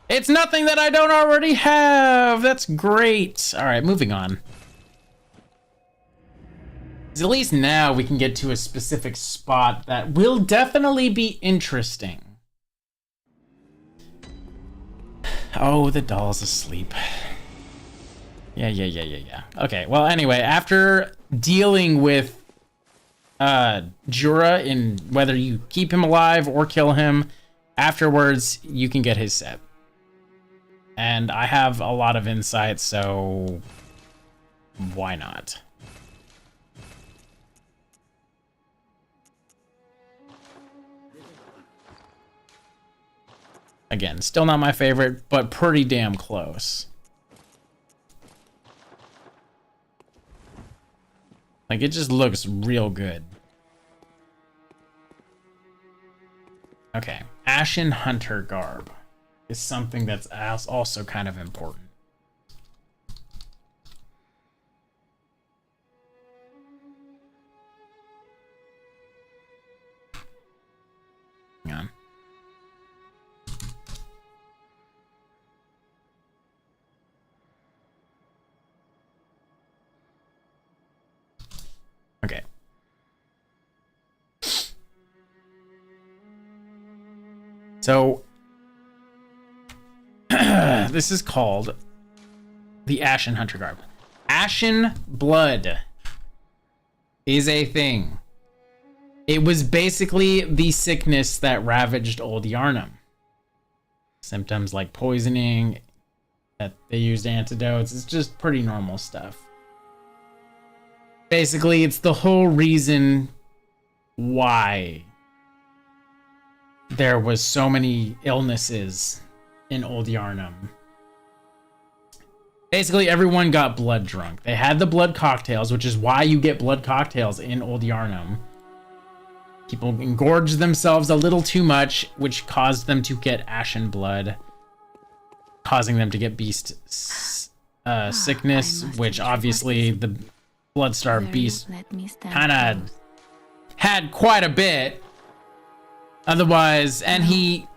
It's nothing that I don't already have. That's great. All right, moving on. 'Cause at least now we can get to a specific spot that will definitely be interesting. Oh, the doll's asleep. Yeah. Okay, well, anyway, after dealing with Jura in whether you keep him alive or kill him, afterwards you can get his set. And I have a lot of insight, so why not? Again, still not my favorite, but pretty damn close. Like, it just looks real good. Okay, Ashen Hunter Garb is something that's also kind of important. Hang on. Okay. So, this is called the Ashen Hunter Garb. Ashen blood is a thing. It was basically the sickness that ravaged Old Yarnum. Symptoms like poisoning, that they used antidotes. It's just pretty normal stuff. Basically, it's the whole reason why there was so many illnesses in Old Yarnum. Basically, everyone got blood drunk. They had the blood cocktails, which is why you get blood cocktails in Old Yarnum. People engorged themselves a little too much, which caused them to get ashen blood, causing them to get beast sickness, which obviously the blood-starved beast kind of had quite a bit. Otherwise, and he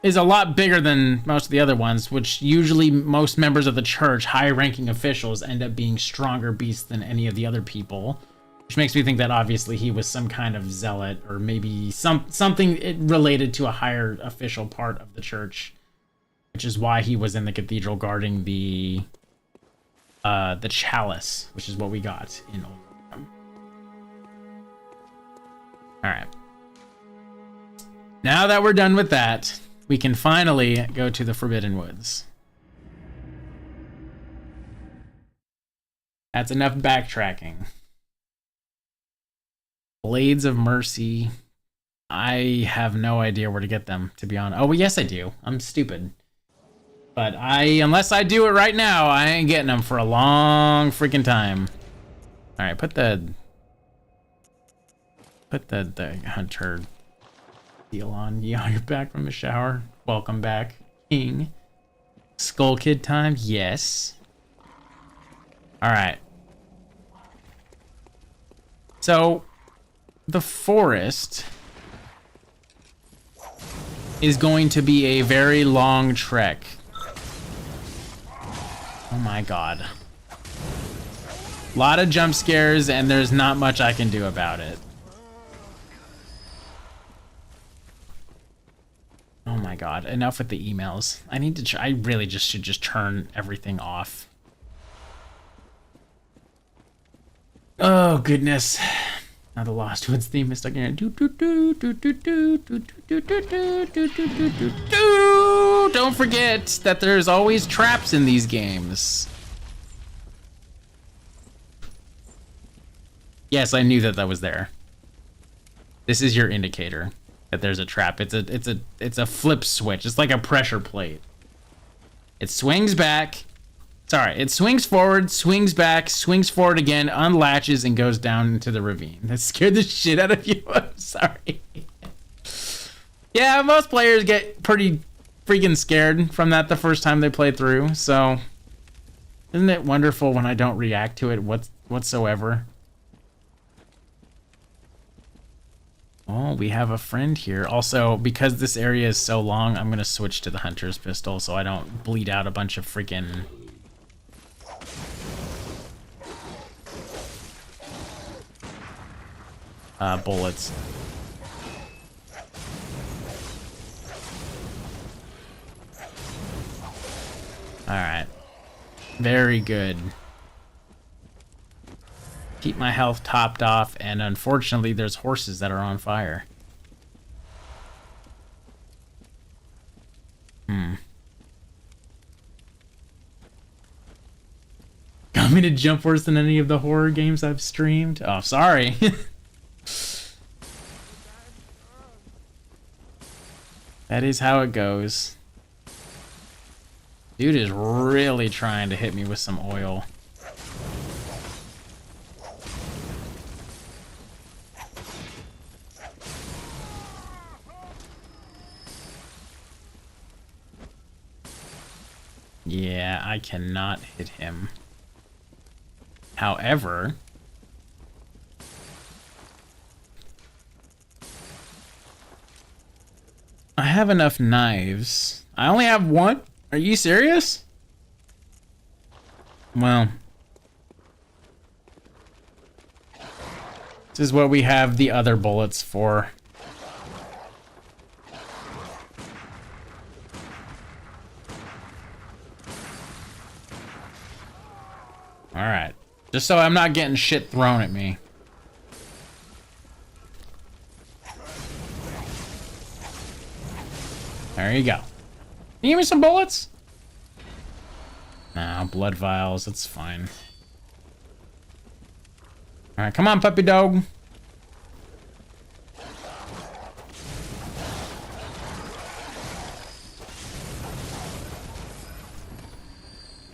is a lot bigger than most of the other ones, which usually most members of the church, high-ranking officials, end up being stronger beasts than any of the other people. Which makes me think that obviously he was some kind of zealot, or maybe something related to a higher official part of the church, which is why he was in the cathedral guarding the chalice, which is what we got in Old Yarnum. All right. Now that we're done with that, we can finally go to the Forbidden Woods. That's enough backtracking. Blades of Mercy. I have no idea where to get them, to be honest. Oh, well, yes, I do. I'm stupid. But unless I do it right now, I ain't getting them for a long freaking time. All right, put the hunter deal on. Yeah, you're back from the shower. Welcome back, King. Skull Kid time? Yes. All right. So, the forest is going to be a very long trek. Oh my god. A lot of jump scares, and there's not much I can do about it. Oh my god, enough with the emails. I need to I really just should just turn everything off. Oh goodness. Now the Lost Woods theme is stuck in here. Don't forget that there's always traps in these games. Yes, I knew that was there. This is your indicator that there's a trap. It's a flip switch. It's like a pressure plate. It swings back. Sorry, it swings forward, swings back, swings forward again, unlatches, and goes down into the ravine. That scared the shit out of you. I'm sorry. Yeah, most players get pretty freaking scared from that the first time they play through, so isn't it wonderful when I don't react to it whatsoever? Oh, we have a friend here. Also, because this area is so long, I'm going to switch to the Hunter's Pistol so I don't bleed out a bunch of freaking... bullets. Alright. Very good. Keep my health topped off, and unfortunately there's horses that are on fire. Got me to jump worse than any of the horror games I've streamed? Oh, sorry. That is how it goes. Dude is really trying to hit me with some oil. Yeah, I cannot hit him. However, I have enough knives. I only have one? Are you serious? Well, this is what we have the other bullets for. Alright. Just so I'm not getting shit thrown at me. There you go. Can you give me some bullets? Nah, blood vials, it's fine. Alright, come on, puppy dog.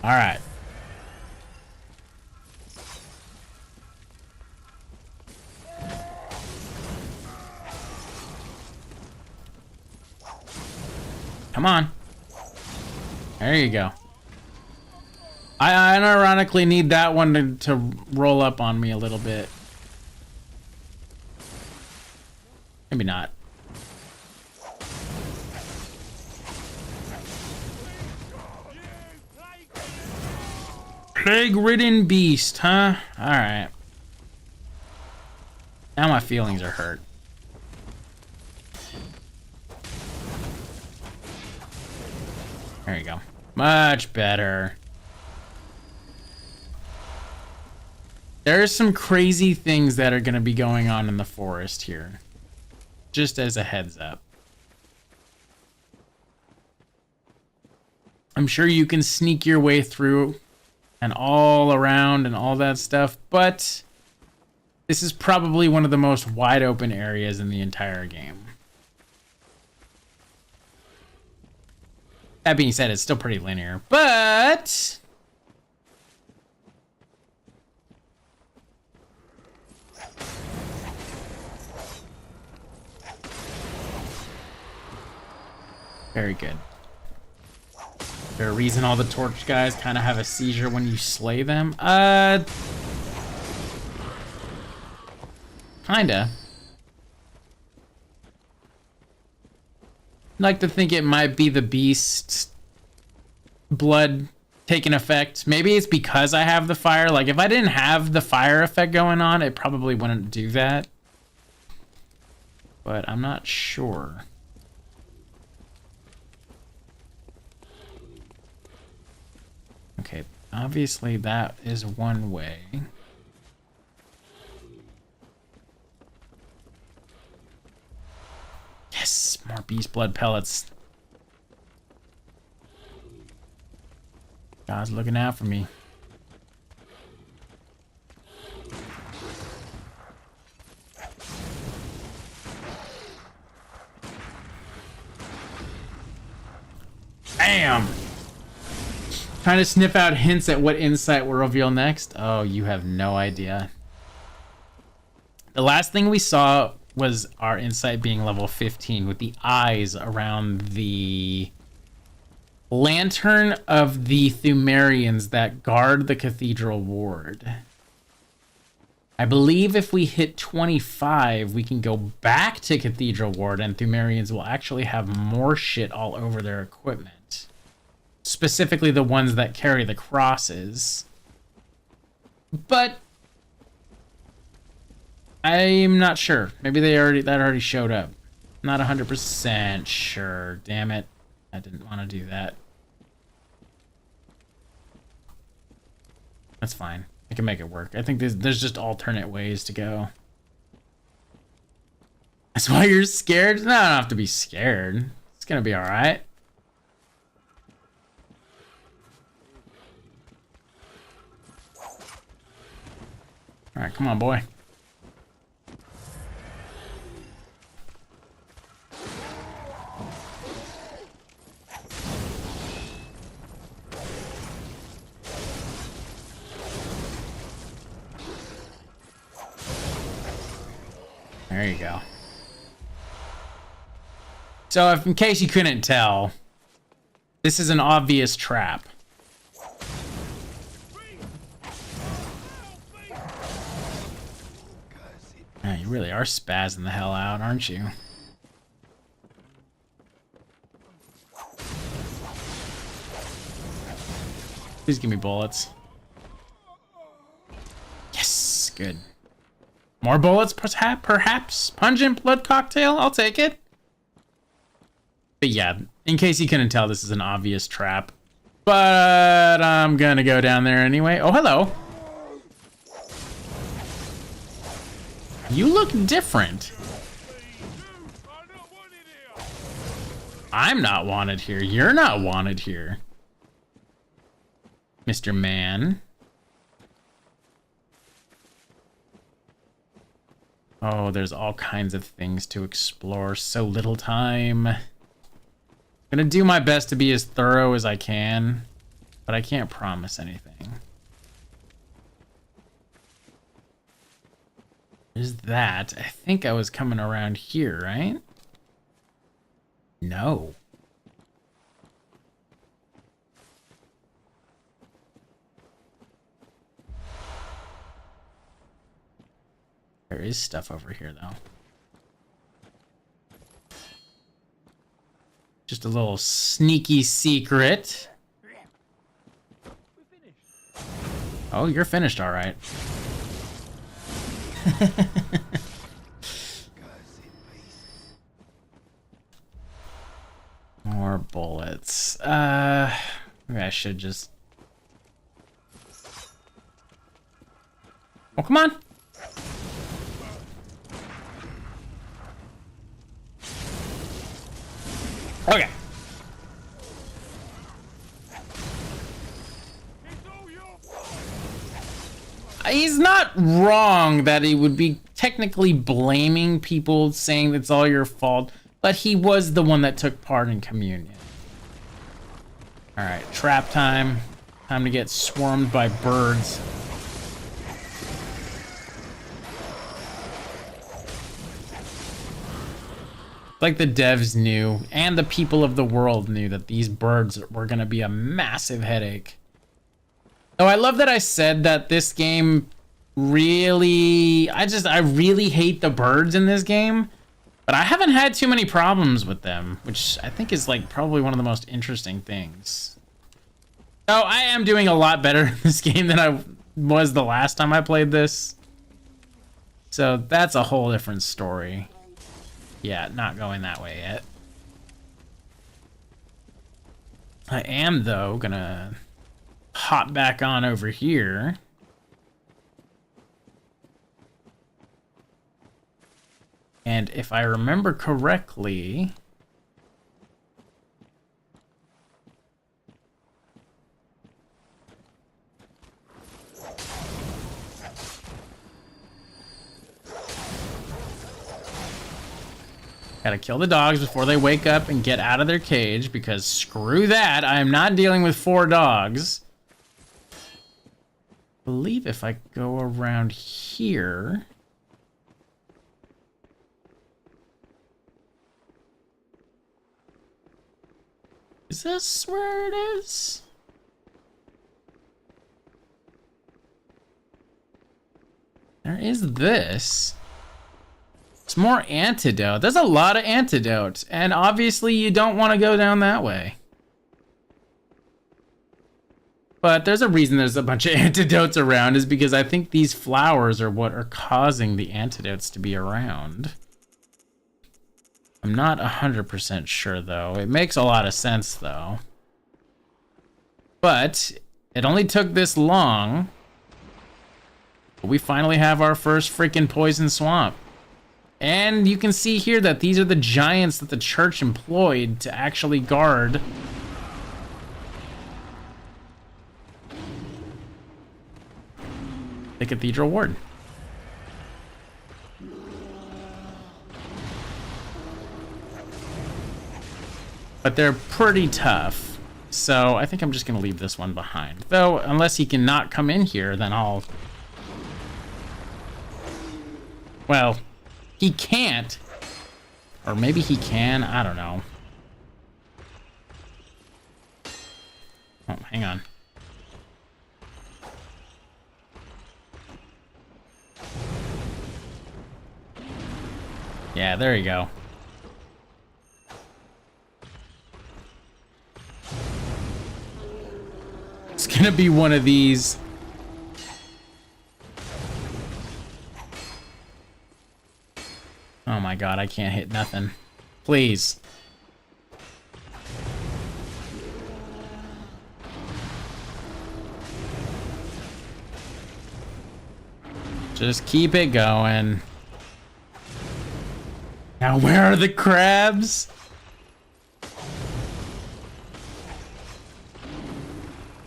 Alright. Come on. There you go. I unironically need that one to roll up on me a little bit. Maybe not. Plague-ridden beast, huh? Alright. Now my feelings are hurt. There you go. Much better. There's some crazy things that are going to be going on in the forest here. Just as a heads up. I'm sure you can sneak your way through and all around and all that stuff, but this is probably one of the most wide open areas in the entire game. That being said, it's still pretty linear, but very good. Is there a reason all the torch guys kind of have a seizure when you slay them? Kinda. I'd like to think it might be the beast's blood taking effect. Maybe it's because I have the fire. Like, if I didn't have the fire effect going on, it probably wouldn't do that. But I'm not sure. Okay, obviously that is one way. Yes, more beast blood pellets. God's looking out for me. Bam! Trying to sniff out hints at what insight will reveal next. Oh, you have no idea. The last thing we saw was our insight being level 15 with the eyes around the lantern of the Thumerians that guard the cathedral ward. I believe if we hit 25, we can go back to cathedral ward and Thumerians will actually have more shit all over their equipment. Specifically the ones that carry the crosses. But I'm not sure. Maybe that already showed up. Not 100% sure. Damn it. I didn't want to do that. That's fine. I can make it work. I think there's just alternate ways to go. That's why you're scared? No, I don't have to be scared. It's gonna be alright. Alright, come on, boy. There you go. So if in case you couldn't tell, this is an obvious trap. Man, you really are spazzing the hell out, aren't you? Please give me bullets. Yes, good. More bullets, perhaps? Pungent blood cocktail? I'll take it. But yeah, in case you couldn't tell, this is an obvious trap. But I'm gonna go down there anyway. Oh, hello. You look different. I'm not wanted here. You're not wanted here. Mr. Man. Oh, there's all kinds of things to explore. So little time. I'm gonna do my best to be as thorough as I can, but I can't promise anything. There's that. I think I was coming around here, right? No. There is stuff over here, though. Just a little sneaky secret. Oh, you're finished, all right. More bullets. Maybe I should just... Oh, come on. Okay. He's not wrong that he would be technically blaming people, saying it's all your fault, but he was the one that took part in communion. All right, trap time. Time to get swarmed by birds. Like the devs knew, and the people of the world knew, that these birds were gonna be a massive headache. Oh, I love that I said that this game really... I really hate the birds in this game, but I haven't had too many problems with them, which I think is like probably one of the most interesting things. Oh, I am doing a lot better in this game than I was the last time I played this. So that's a whole different story. Yeah, not going that way yet. I am, though, gonna hop back on over here. And if I remember correctly... Gotta kill the dogs before they wake up and get out of their cage, because screw that, I am not dealing with 4 dogs. I believe if I go around here... Is this where it is? There is this. It's more antidote. There's a lot of antidotes, and obviously you don't want to go down that way. But there's a reason there's a bunch of antidotes around, is because I think these flowers are what are causing the antidotes to be around. I'm not 100% sure, though. It makes a lot of sense, though. But it only took this long. But we finally have our first freaking poison swamp. And you can see here that these are the giants that the church employed to actually guard the cathedral ward. But they're pretty tough, so I think I'm just gonna leave this one behind. Though, unless he can not come in here, then I'll... Well, he can't. Or maybe he can, I don't know. Oh, hang on. Yeah, there you go. It's gonna be one of these. Oh my god, I can't hit nothing. Please. Just keep it going. Now where are the crabs?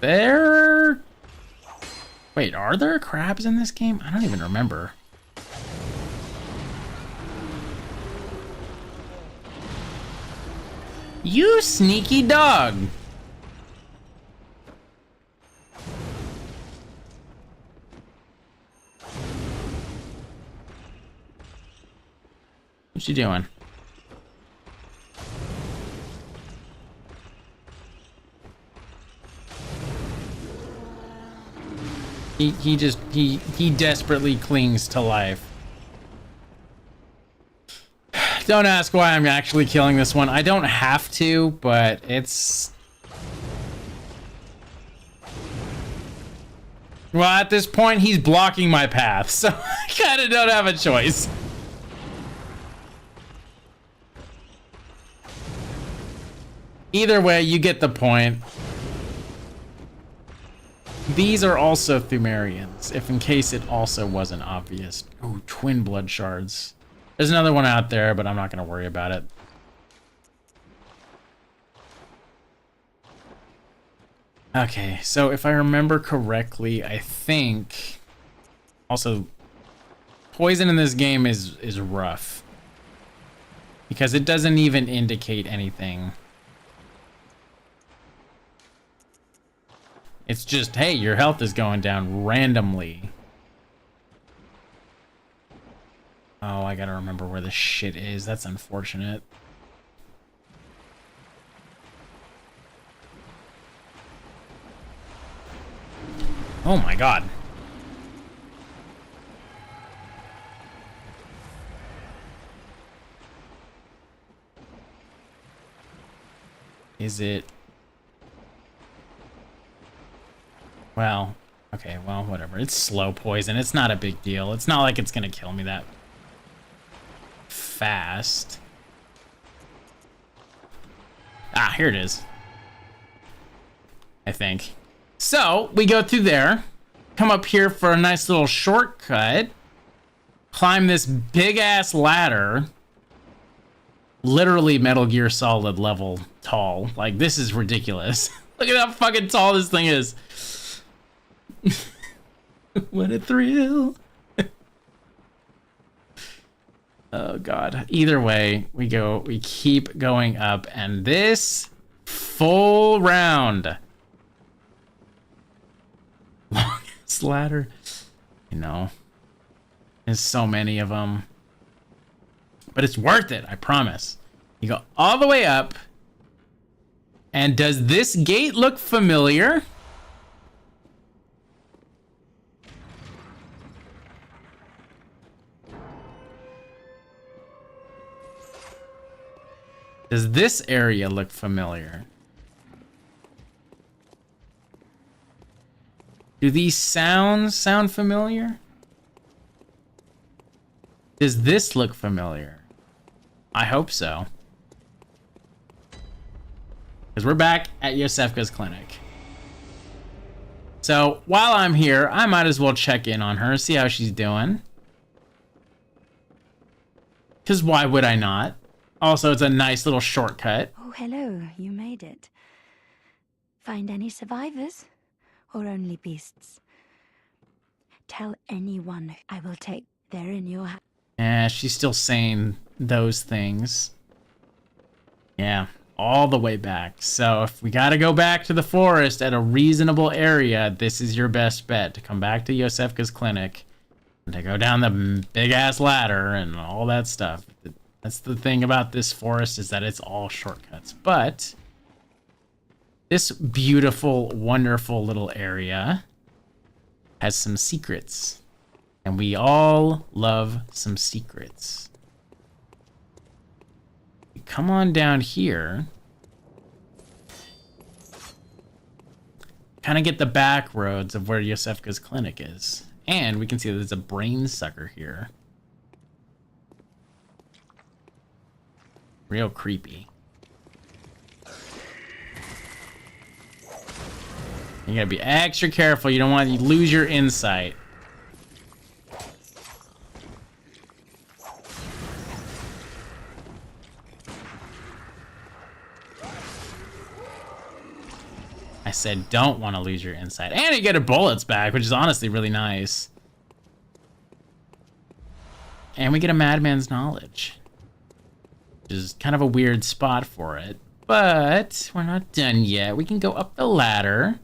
They're Wait, are there crabs in this game? I don't even remember. You sneaky dog. What you doing? He desperately clings to life. Don't ask why I'm actually killing this one. I don't have to, but it's... Well, at this point, he's blocking my path, so I kind of don't have a choice. Either way, you get the point. These are also Thumerians, if in case it also wasn't obvious. Ooh, twin blood shards. There's another one out there, but I'm not going to worry about it. Okay, so if I remember correctly, I think... Also, poison in this game is rough. Because it doesn't even indicate anything. It's just, hey, your health is going down randomly. Oh, I gotta remember where the shit is. That's unfortunate. Oh my god. Is it... Well, okay, well, whatever. It's slow poison. It's not a big deal. It's not like it's gonna kill me that fast. Ah, here it is. I think. So, we go through there. Come up here for a nice little shortcut. Climb this big-ass ladder. Literally Metal Gear Solid level tall. Like, this is ridiculous. Look at how fucking tall this thing is. What a thrill. Oh god. Either way, we keep going up, and this full round. Longest ladder. You know. There's so many of them. But it's worth it, I promise. You go all the way up. And does this gate look familiar? Does this area look familiar? Do these sounds sound familiar? Does this look familiar? I hope so. Because we're back at Yosefka's clinic. So while I'm here, I might as well check in on her, see how she's doing. Because why would I not? Also, it's a nice little shortcut. Oh, hello. You made it. Find any survivors? Or only beasts? Tell anyone I will take. They're in your house. Yeah, she's still saying those things. Yeah, all the way back. So if we gotta go back to the forest at a reasonable area, this is your best bet. To come back to Yosefka's clinic. And to go down the big-ass ladder and all that stuff. That's the thing about this forest, is that it's all shortcuts. But this beautiful, wonderful little area has some secrets. And we all love some secrets. Come on down here. Kind of get the back roads of where Yosefka's clinic is. And we can see that there's a brain sucker here. Real creepy. You gotta be extra careful. You don't want to lose your insight. I said don't want to lose your insight. And you get her bullets back, which is honestly really nice. And we get a madman's knowledge, which is kind of a weird spot for it. But we're not done yet. We can go up the ladder.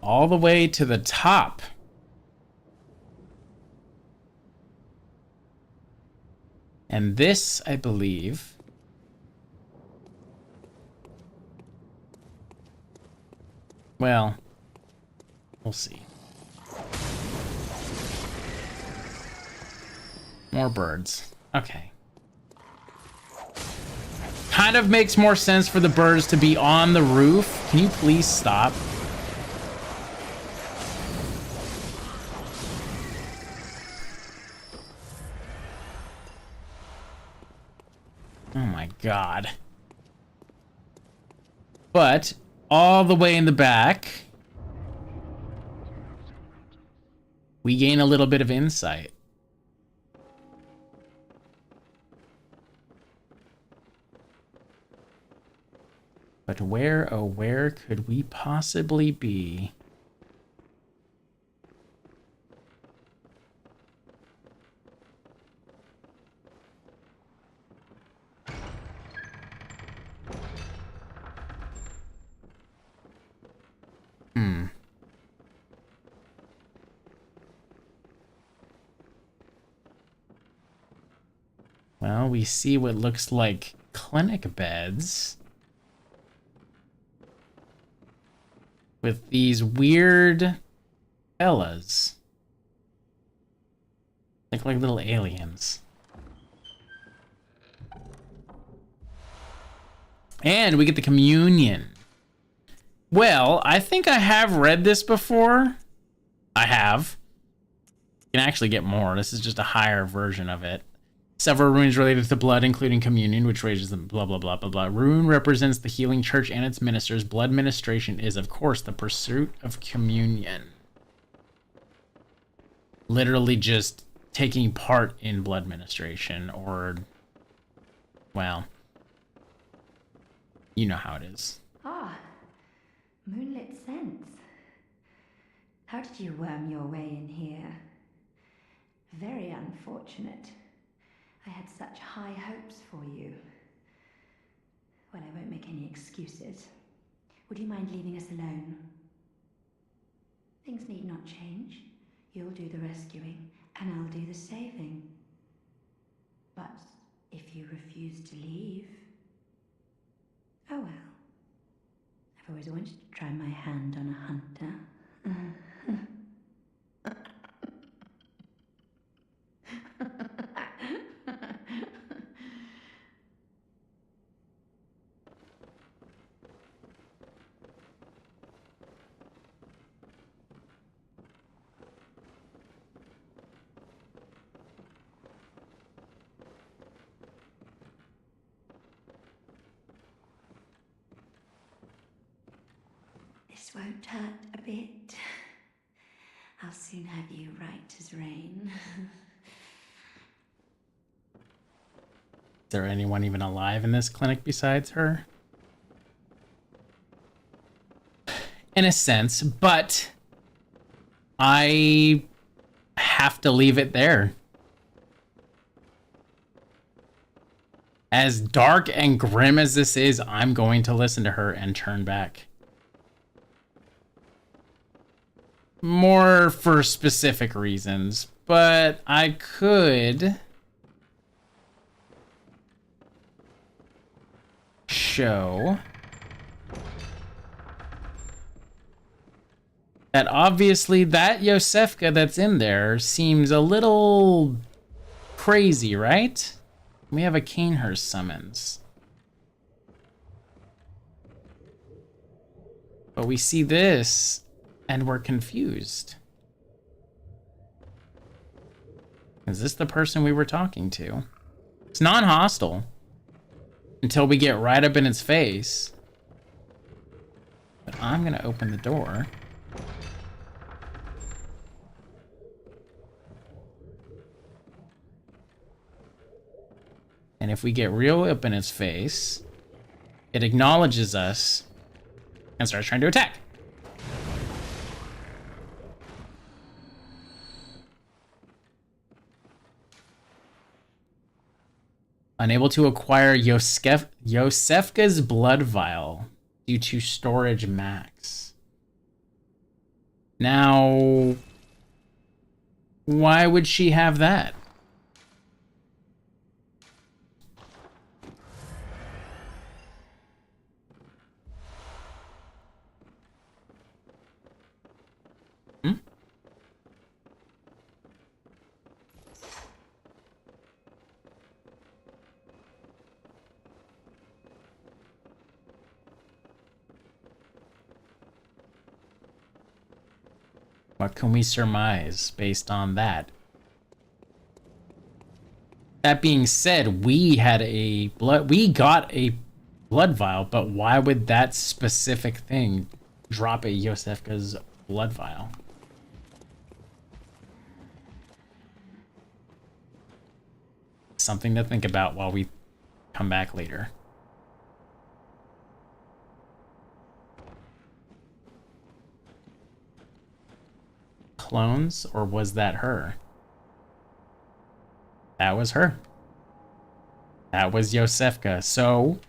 All the way to the top. And this, I believe, well, we'll see. More birds. Okay. Kind of makes more sense for the birds to be on the roof. Can you please stop? Oh my god. But all the way in the back, we gain a little bit of insight. But where, oh, where could we possibly be? Well, we see what looks like clinic beds with these weird fellas. Like little aliens. And we get the communion. Well, I think I have read this before. I have. You can actually get more. This is just a higher version of it. Several runes related to blood, including communion, which raises them, blah, blah, blah, blah, blah. Rune represents the healing church and its ministers. Blood ministration is, of course, the pursuit of communion. Literally just taking part in blood ministration, or, well, you know how it is. Ah, moonlit scents. How did you worm your way in here? Very unfortunate. I had such high hopes for you. Well, I won't make any excuses. Would you mind leaving us alone? Things need not change. You'll do the rescuing, and I'll do the saving. But if you refuse to leave... Oh well. I've always wanted to try my hand on a hunter. This won't hurt a bit. I'll soon have you right as rain. Is there anyone even alive in this clinic besides her? In a sense, but I have to leave it there. As dark and grim as this is, I'm going to listen to her and turn back. More for specific reasons, but I could show that obviously that Yosefka that's in there seems a little crazy, right? We have a Canehurst summons. But we see this and we're confused. Is this the person we were talking to? It's non-hostile until we get right up in its face. But I'm gonna open the door. And And if we get real up in its face, it acknowledges us and starts trying to attack. Unable to acquire Yosefka's blood vial due to storage max. Now, why would she have that? What can we surmise based on that? That being said, we got a blood vial, but why would that specific thing drop a Yosefka's blood vial? Something to think about while we come back later. Clones, or was that her? That was her. That was Yosefka. So,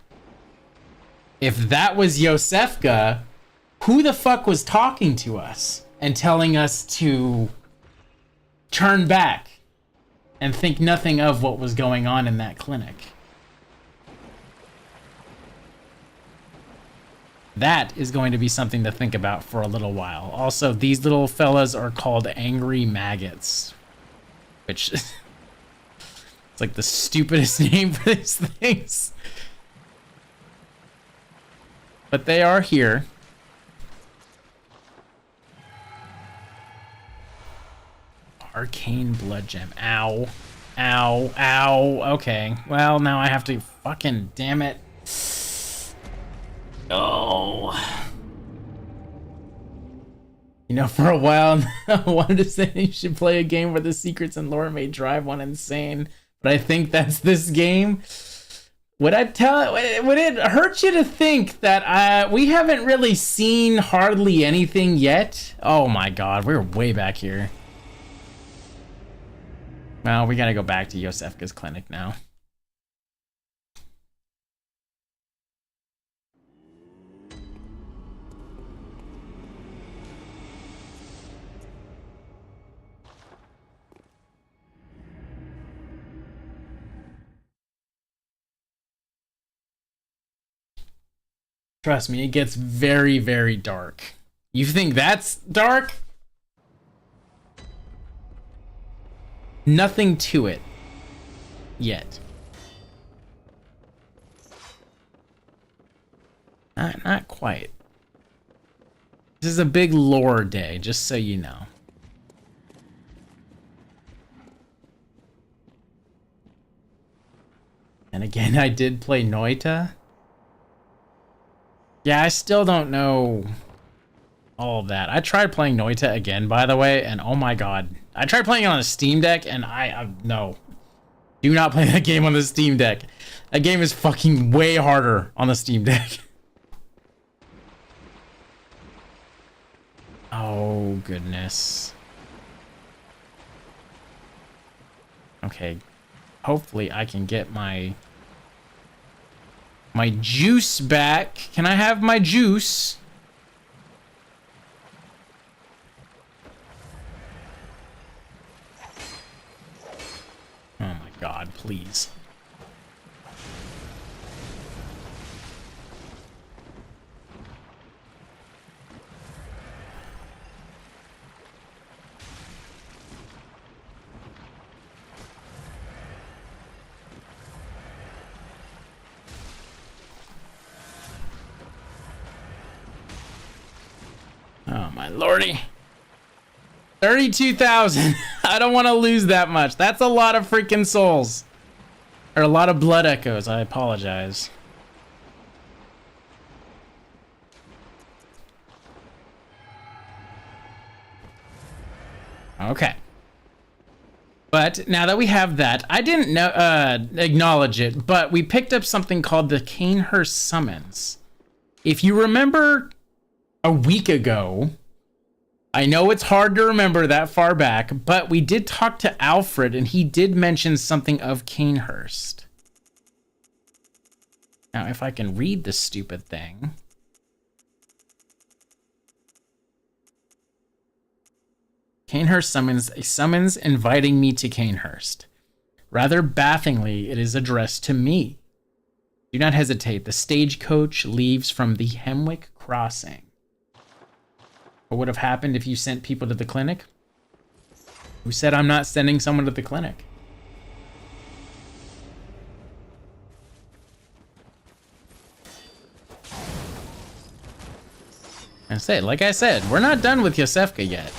if that was Yosefka, who the fuck was talking to us and telling us to turn back and think nothing of what was going on in that clinic? That is going to be something to think about for a little while. Also, these little fellas are called angry maggots, which it's like the stupidest name for these things. But they are here. Arcane blood gem. Ow. Ow. Ow. Okay. Well, now I have to fucking damn it. Oh. You know, for a while, I wanted to say you should play a game where the secrets and lore may drive one insane, but I think that's this game. Would it hurt you to think that we haven't really seen hardly anything yet? Oh my god, we're way back here. Well, we gotta go back to Yosefka's clinic now. Trust me, it gets very, very dark. You think that's dark? Nothing to it. Yet. Not quite. This is a big lore day, just so you know. And again, I did play Noita. Yeah, I still don't know all of that. I tried playing Noita again, by the way, and oh my god. I tried playing it on a Steam Deck, and no. Do not play that game on the Steam Deck. That game is fucking way harder on the Steam Deck. Oh, goodness. Okay. Hopefully I can get my juice back. Can I have my juice? Oh my god, please. Oh my lordy. 32,000. I don't want to lose that much. That's a lot of freaking souls. Or a lot of blood echoes. I apologize. Okay. But now that we have that, I didn't know, acknowledge it, but we picked up something called the Canehurst Summons. If you remember a week ago, I know it's hard to remember that far back, but we did talk to Alfred and he did mention something of Canehurst. Now, if I can read this stupid thing. Canehurst summons a summons inviting me to Canehurst. Rather bafflingly, it is addressed to me. Do not hesitate. The stagecoach leaves from the Hemwick Crossing. What would have happened if you sent people to the clinic? Who said I'm not sending someone to the clinic? Like I said, we're not done with Yosefka yet.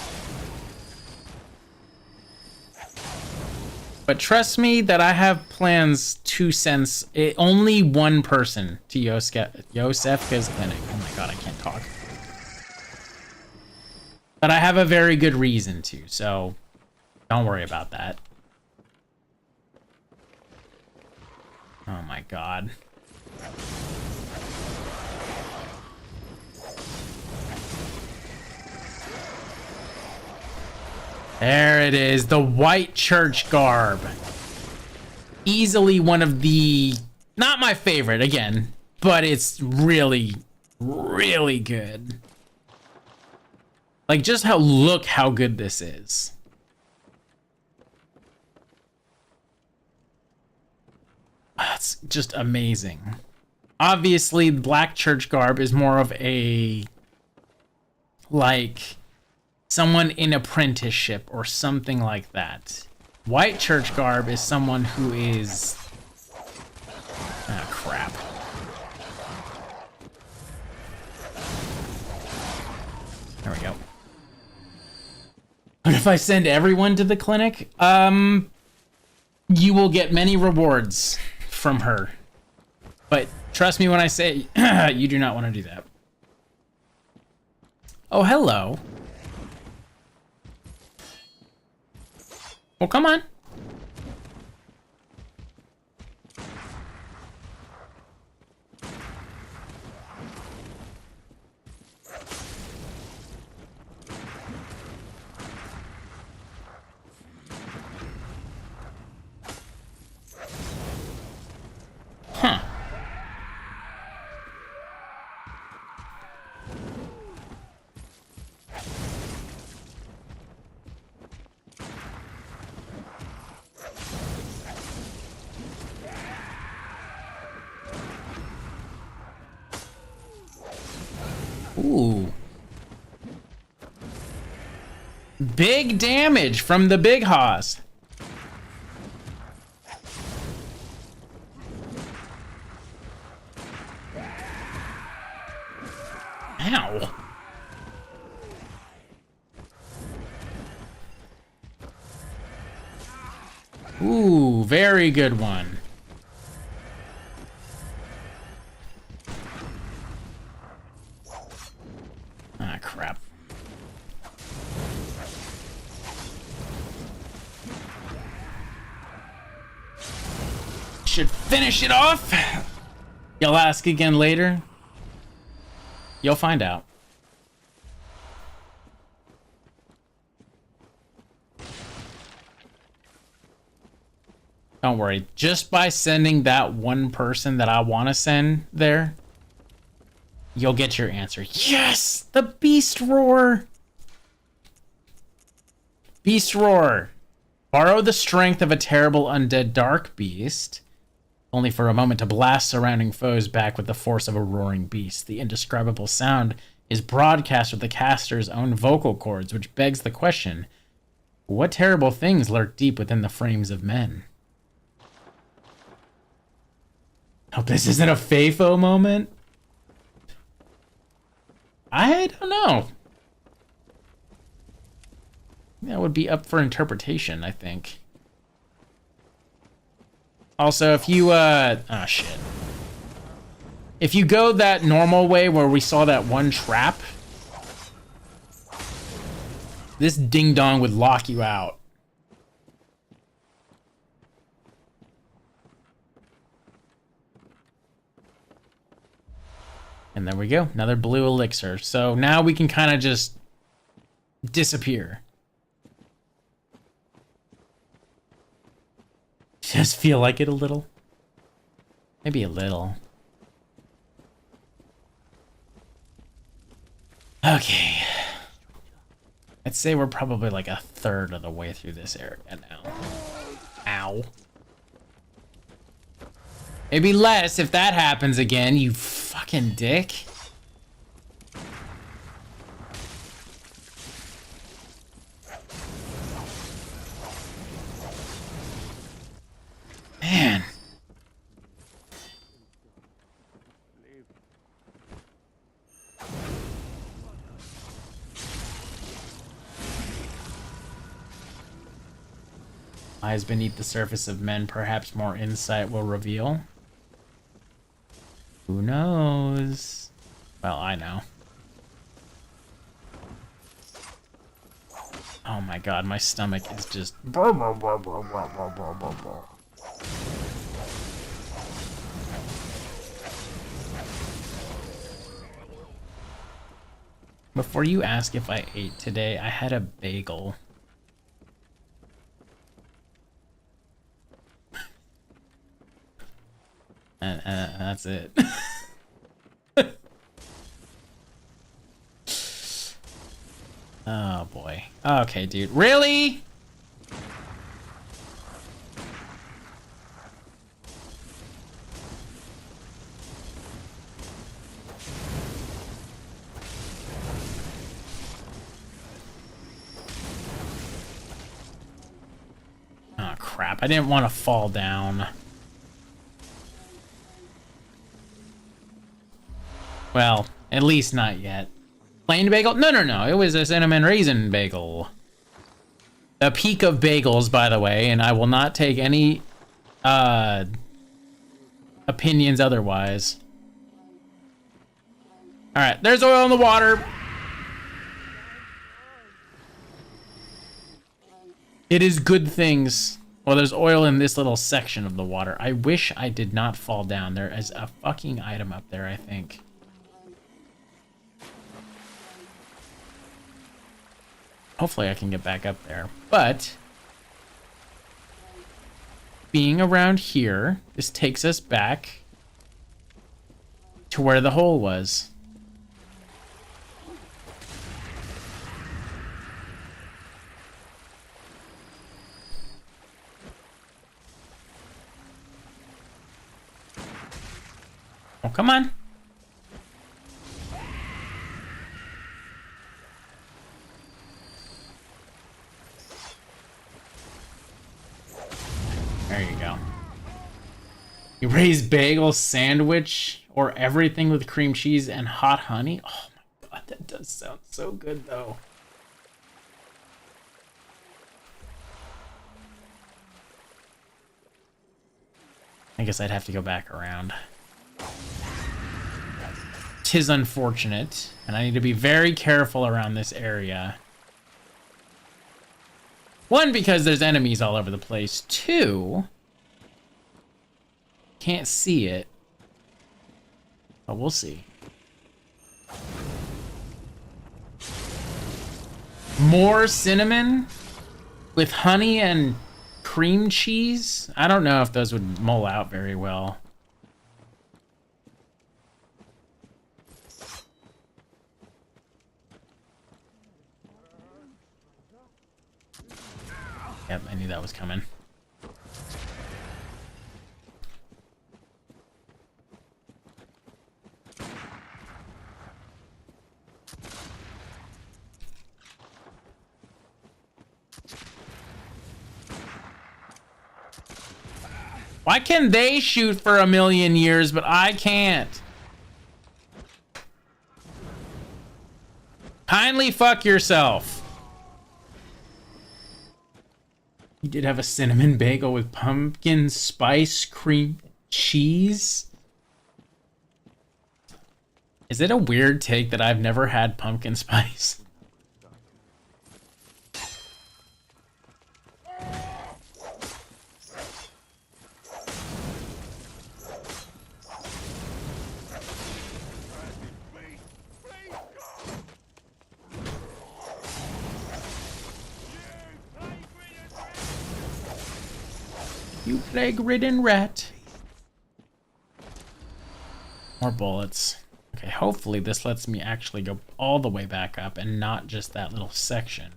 But trust me that I have plans to send only one person to Yosefka's clinic. Oh my god, I can't talk. But I have a very good reason to, so don't worry about that. Oh my god. There it is, the white church garb. Easily one of the, not my favorite again, but it's really, really good. Like just look how good this is. That's just amazing. Obviously, black church garb is more of a, like, someone in apprenticeship or something like that. White church garb is someone who is... Ah, crap. There we go. But if I send everyone to the clinic, you will get many rewards from her. But trust me when I say you do not want to do that. Oh, hello. Well, come on. Huh. Ooh. Big damage from the big hoss. Ow. Ooh, very good one. Ah, crap. Should finish it off. You'll ask again later. You'll find out. Don't worry. Just by sending that one person that I want to send there, you'll get your answer. Yes! The Beast Roar! Beast Roar. Borrow the strength of a terrible undead dark beast, only for a moment to blast surrounding foes back with the force of a roaring beast. The indescribable sound is broadcast with the caster's own vocal cords, which begs the question, what terrible things lurk deep within the frames of men? Hope this isn't a FAFO moment. I don't know. That would be up for interpretation, I think. Also, if you, oh shit. If you go that normal way where we saw that one trap, this ding-dong would lock you out. And there we go. Another blue elixir. So now we can kind of just disappear. Just feel like it a little. Maybe a little. Okay. I'd say we're probably like a third of the way through this area now. Ow. Maybe less if that happens again, you fucking dick. Man. Lies beneath the surface of men, perhaps more insight will reveal. Who knows? Well, I know. Oh my god, my stomach is just... Before you ask if I ate today, I had a bagel. And that's it. Oh boy. Okay, dude. Really? Oh crap. I didn't want to fall down. Well, at least not yet. Plain bagel? No, no, no. It was a cinnamon raisin bagel. The peak of bagels, by the way, and I will not take any opinions otherwise. Alright, there's oil in the water. It is good things. Well, there's oil in this little section of the water. I wish I did not fall down. There is a fucking item up there, I think. Hopefully I can get back up there. But being around here, this takes us back to where the hole was. Oh, come on. There you go. You raise bagel sandwich or everything with cream cheese and hot honey. Oh my god, that does sound so good though. I guess I'd have to go back around. 'Tis unfortunate, and I need to be very careful around this area. One, because there's enemies all over the place. Two, can't see it. But we'll see. More cinnamon with honey and cream cheese? I don't know if those would mull out very well. Yep, I knew that was coming. Why can they shoot for 1,000,000 years, but I can't? Kindly fuck yourself. You did have a cinnamon bagel with pumpkin spice cream cheese? Is it a weird take that I've never had pumpkin spice? You plague-ridden rat. More bullets. Okay, hopefully this lets me actually go all the way back up and not just that little section.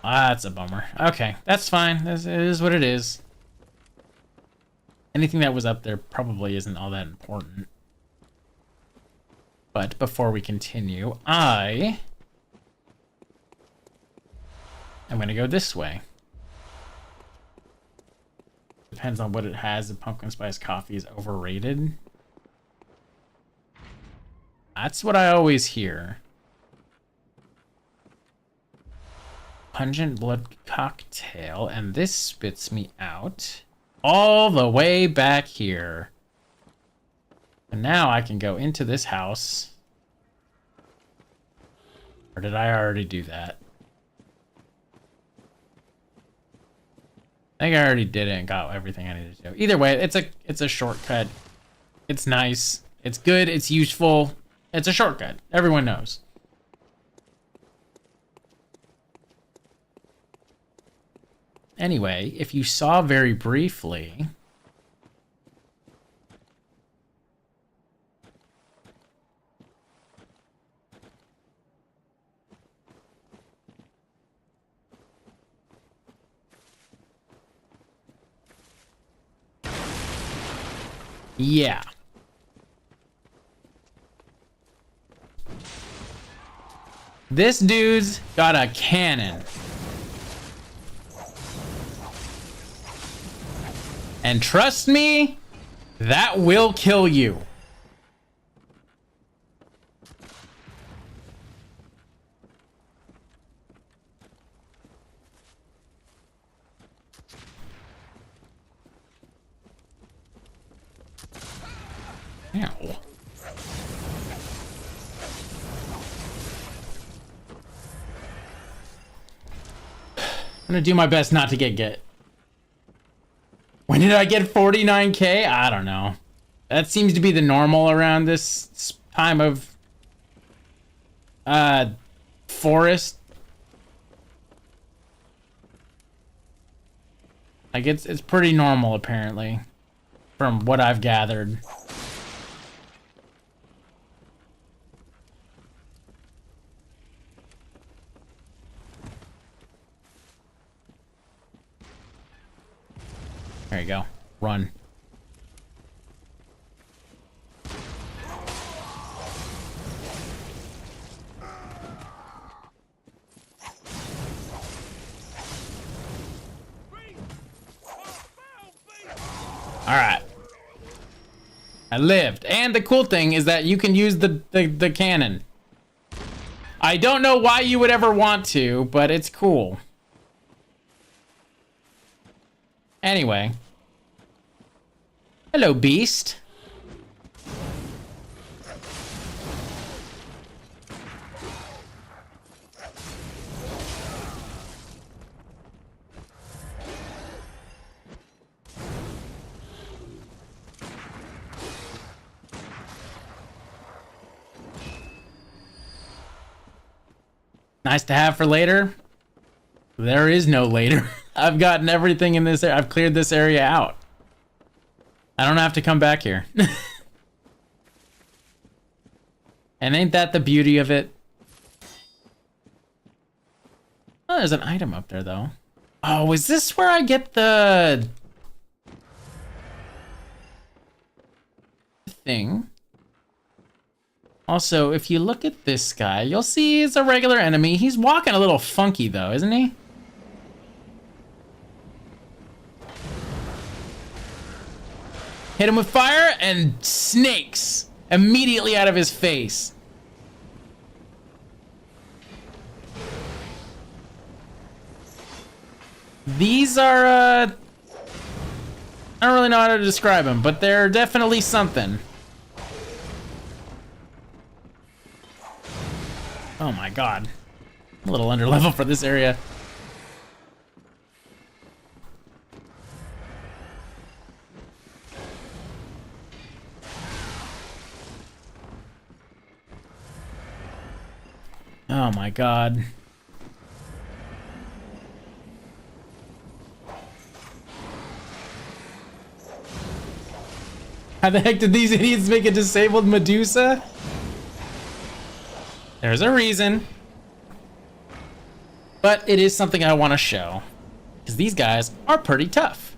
Ah, that's a bummer. Okay, that's fine. It is what it is. Anything that was up there probably isn't all that important. But before we continue, I'm going to go this way. Depends on what it has. The pumpkin spice coffee is overrated. That's what I always hear. Pungent blood cocktail, and this spits me out all the way back here. And now I can go into this house. Or did I already do that? I think I already did it and got everything I needed to do. Either way, it's a shortcut. It's nice. It's good. It's useful. It's a shortcut. Everyone knows. Anyway, if you saw very briefly, yeah. This dude's got a cannon. And trust me, that will kill you. Ow. I'm gonna do my best not to get. When did I get 49k? I don't know. That seems to be the normal around this time of forest. Like it's pretty normal apparently, from what I've gathered. There you go. Run. Alright. I lived. And the cool thing is that you can use the cannon. I don't know why you would ever want to, but it's cool. Anyway. Hello, beast. Nice to have for later. There is no later. I've gotten everything in this area. I've cleared this area out. I don't have to come back here. And ain't that the beauty of it? Oh, there's an item up there, though. Oh, is this where I get the thing? Also, if you look at this guy, you'll see he's a regular enemy. He's walking a little funky, though, isn't he? Hit him with fire and snakes immediately out of his face. These are, I don't really know how to describe them, but they're definitely something. Oh my god. I'm a little under level for this area. Oh my god. How the heck did these idiots make a disabled Medusa? There's a reason. But it is something I want to show. Because these guys are pretty tough.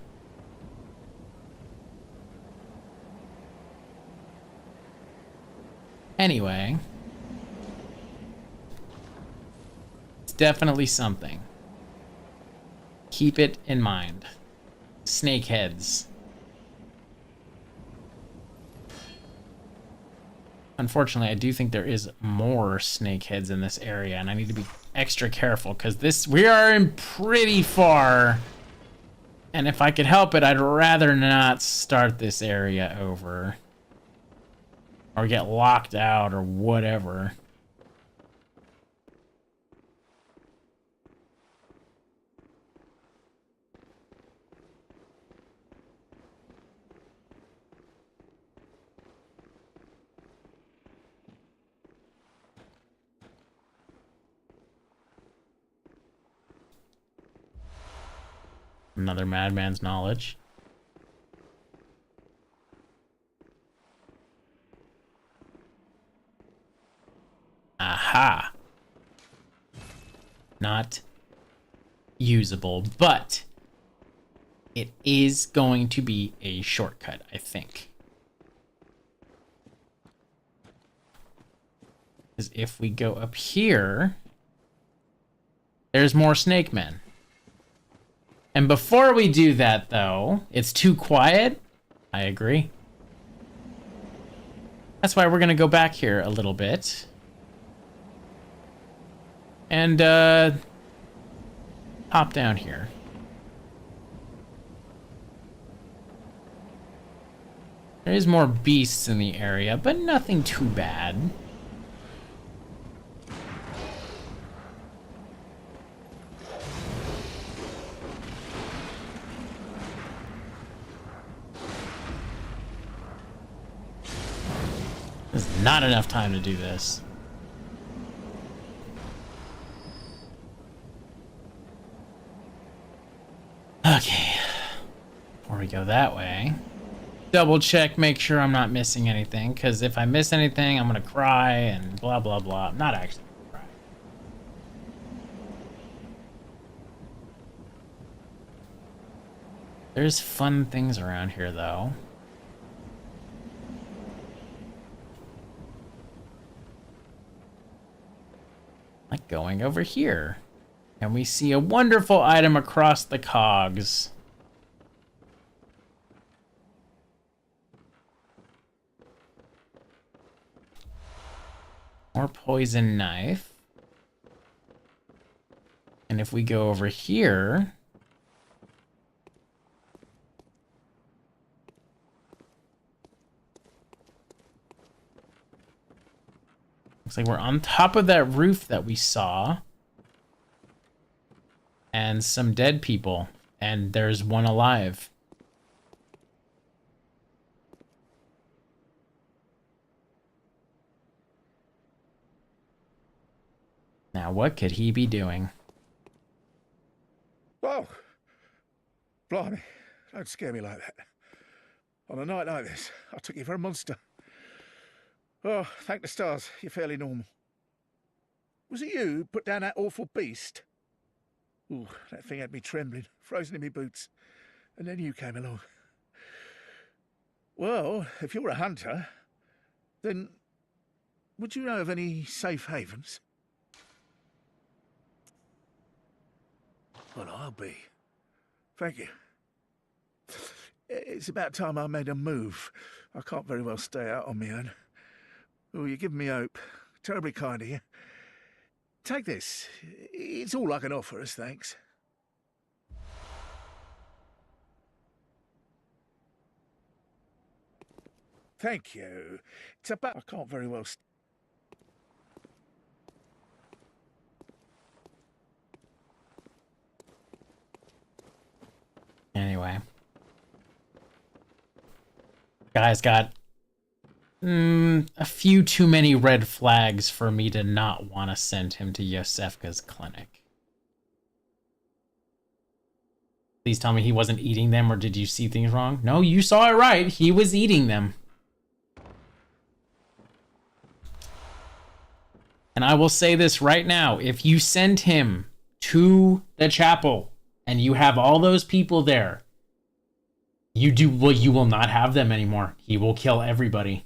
Anyway. It's definitely something. Keep it in mind. Snake heads. Unfortunately, I do think there is more snake heads in this area, and I need to be extra careful because we are in pretty far. And if I could help it, I'd rather not start this area over or get locked out or whatever. Another madman's knowledge. Aha. Not usable, but it is going to be a shortcut, I think. Because if we go up here, there's more snake men. And before we do that, though, it's too quiet. I agree. That's why we're going to go back here a little bit. And, hop down here. There is more beasts in the area, but nothing too bad. There's not enough time to do this. Okay. Before we go that way, double check, make sure I'm not missing anything, because if I miss anything, I'm gonna cry and blah blah blah. I'm not actually gonna cry. There's fun things around here, though. Like going over here. And we see a wonderful item across the cogs. More poison knife. And if we go over here, looks like we're on top of that roof that we saw. And some dead people. And there's one alive. Now, what could he be doing? Whoa! Blimey, don't scare me like that. On a night like this, I took you for a monster. Oh, thank the stars, you're fairly normal. Was it you who put down that awful beast? Ooh, that thing had me trembling, frozen in my boots. And then you came along. Well, if you're a hunter, then would you know of any safe havens? Well, I'll be. Thank you. It's about time I made a move. I can't very well stay out on my own. Oh, you're giving me hope. Terribly kind of you. Take this. It's all I can offer us, thanks. Thank you. It's about... I can't very well... Anyway. Guy's got a few too many red flags for me to not want to send him to Yosefka's clinic. Please tell me he wasn't eating them, or did you see things wrong? No, you saw it right. He was eating them. And I will say this right now. If you send him to the chapel and you have all those people there, you will not have them anymore. He will kill everybody.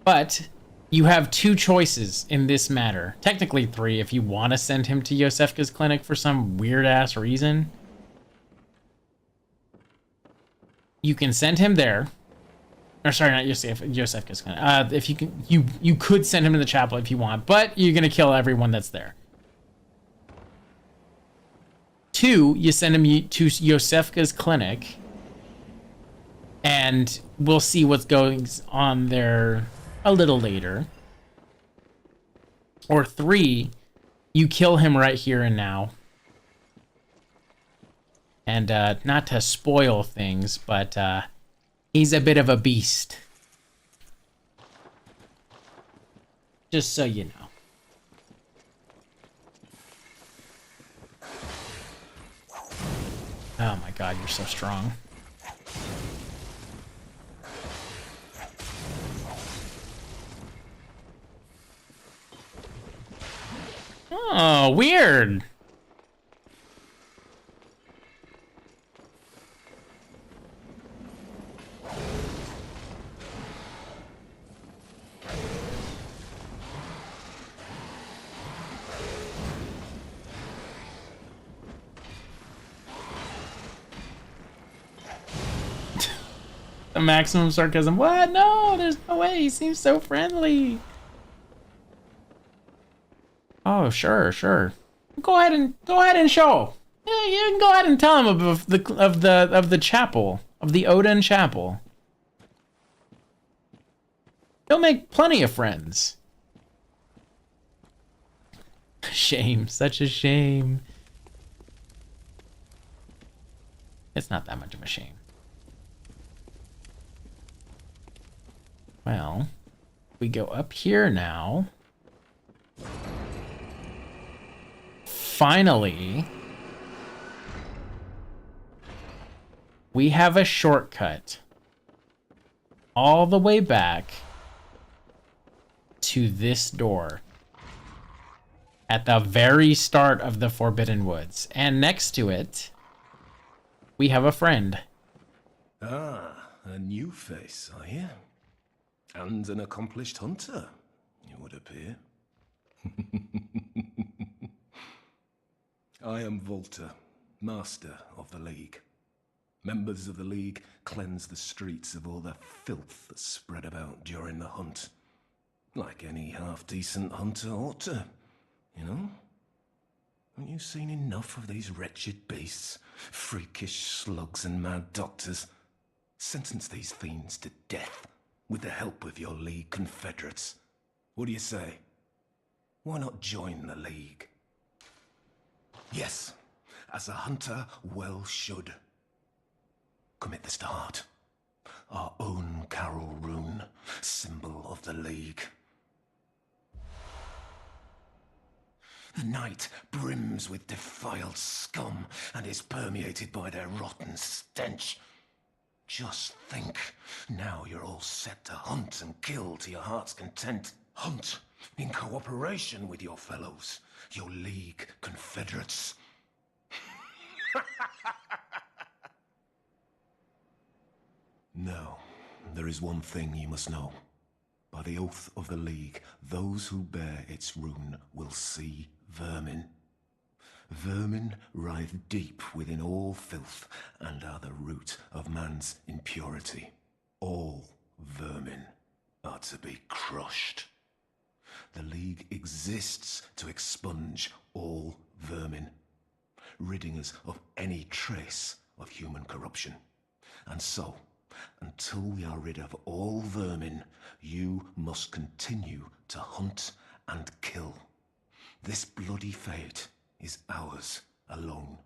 But you have two choices in this matter. Technically three if you want to send him to Yosefka's clinic for some weird ass reason. You can send him there. Or sorry, not Yosefka's clinic. If you can, you could send him to the chapel if you want, but you're gonna kill everyone that's there. Two, you send him to Yosefka's clinic, and we'll see what's going on there a little later. Or three, you kill him right here and now. And not to spoil things, but he's a bit of a beast. Just so you know. Oh my god, you're so strong. Oh, weird. The maximum sarcasm. What? No, there's no way. He seems so friendly. Oh, sure. Go ahead and show. Yeah, you can go ahead and tell him of the chapel, of the Odin Chapel. He'll make plenty of friends. Shame, such a shame. It's not that much of a shame. Well, we go up here now. Finally, we have a shortcut all the way back to this door at the very start of the Forbidden Woods. And next to it, we have a friend. Ah, a new face, are you? And an accomplished hunter, it would appear. I am Volta, master of the League. Members of the League cleanse the streets of all the filth that's spread about during the hunt. Like any half-decent hunter ought to, you know? Haven't you seen enough of these wretched beasts? Freakish slugs and mad doctors. Sentence these fiends to death with the help of your League confederates. What do you say? Why not join the League? Yes, as a hunter well should. Commit this to heart. Our own Carol rune, symbol of the League. The night brims with defiled scum and is permeated by their rotten stench. Just think, now you're all set to hunt and kill to your heart's content. Hunt in cooperation with your fellows, your League confederates. Now, there is one thing you must know. By the oath of the League, those who bear its rune will see vermin. Vermin writhe deep within all filth and are the root of man's impurity. All vermin are to be crushed. The League exists to expunge all vermin, ridding us of any trace of human corruption. And so, until we are rid of all vermin, you must continue to hunt and kill. This bloody fate is ours alone.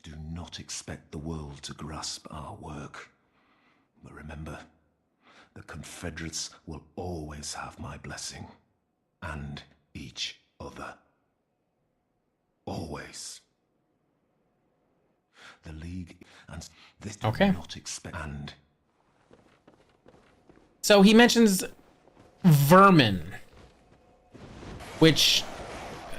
Do not expect the world to grasp our work. But remember, the Confederates will always have my blessing. And each other. Always. The League and this did Okay. not expand. So he mentions vermin, which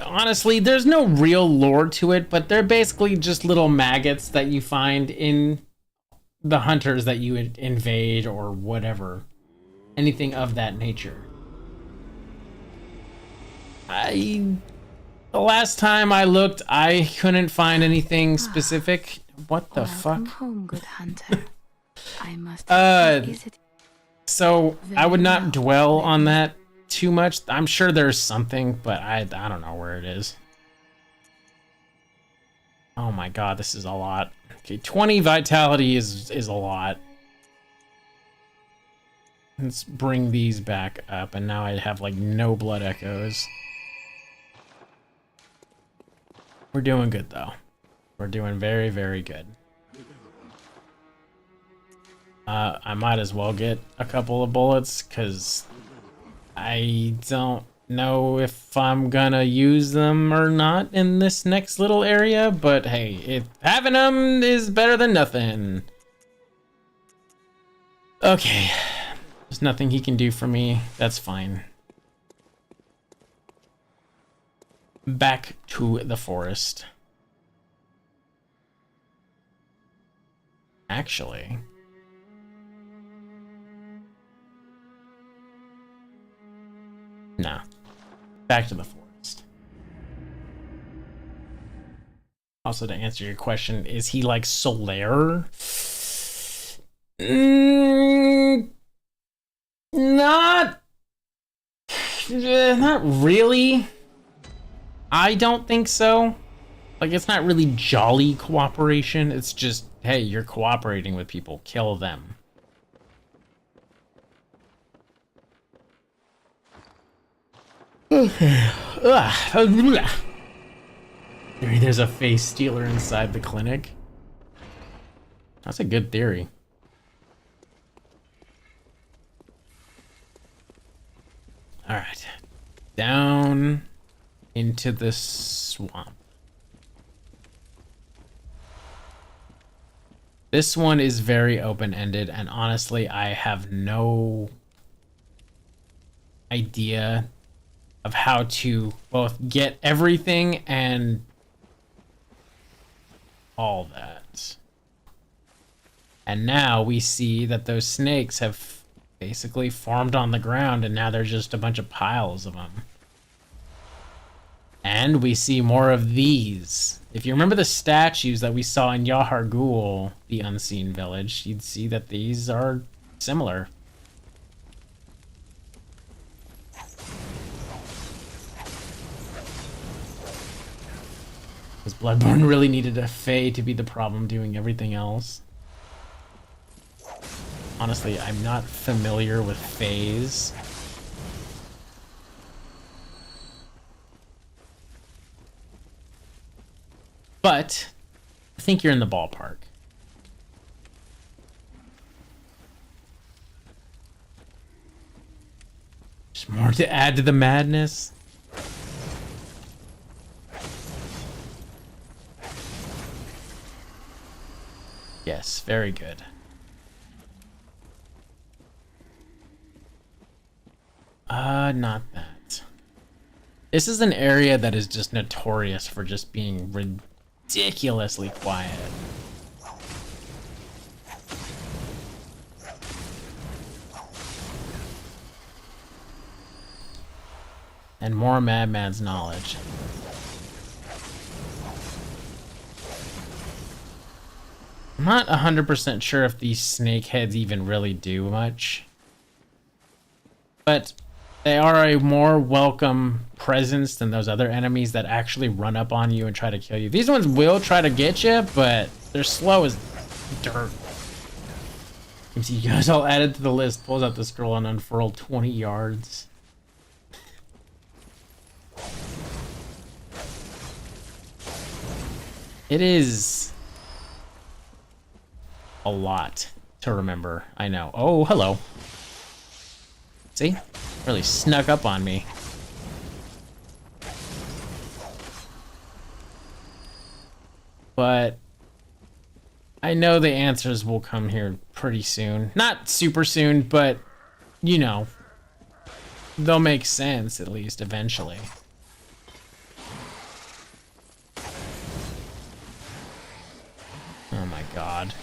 honestly, there's no real lore to it, but they're basically just little maggots that you find in the hunters that you invade or whatever. Anything of that nature. The last time I looked, I couldn't find anything specific. What the Welcome fuck? home, good hunter. I must So I would not well. dwell on that too much. I'm sure there's something, but I don't know where it is. Oh my god, this is a lot. Okay, 20 vitality is a lot. Let's bring these back up, and now I have like no blood echoes. We're doing good though. We're doing very, very good. I might as well get a couple of bullets because I don't know if I'm gonna use them or not in this next little area, but hey, if having them is better than nothing. Okay, there's nothing he can do for me. That's fine. Back to the forest. Actually, nah. Back to the forest. Also, to answer your question, is he like Solaire? Not really. I don't think so. Like, it's not really jolly cooperation. It's just, hey, you're cooperating with people. Kill them. Okay. Maybe there's a face stealer inside the clinic. That's a good theory. All right. Down into the swamp. This one is very open-ended, and honestly, I have no idea of how to both get everything and all that. And now we see that those snakes have basically formed on the ground, and now they're just a bunch of piles of them. And we see more of these. If you remember the statues that we saw in Yahar Ghul, the Unseen Village, you'd see that these are similar. Because Bloodborne really needed a Fae to be the problem doing everything else. Honestly, I'm not familiar with Faes. But I think you're in the ballpark. There's more to add to the madness. Yes, very good. Not that. This is an area that is just notorious for just being ridiculously quiet. And more Madman's knowledge. I'm not 100% sure if these snakeheads even really do much. But they are a more welcome presence than those other enemies that actually run up on you and try to kill you. These ones will try to get you, but they're slow as dirt. You see, you guys all added to the list. Pulls out the scroll and unfurled 20 yards. It is a lot to remember. I know. Oh, hello. See? Really snuck up on me. but I know the answers will come here pretty soon. Not super soon, but you know, they'll make sense at least eventually. Oh my god.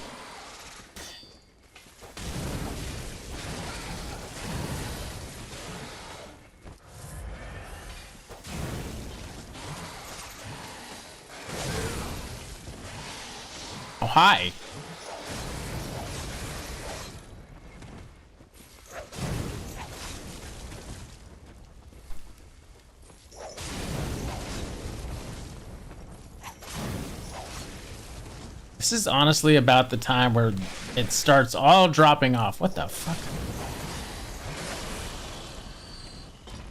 Oh, hi. This is honestly about the time where it starts all dropping off. What the fuck?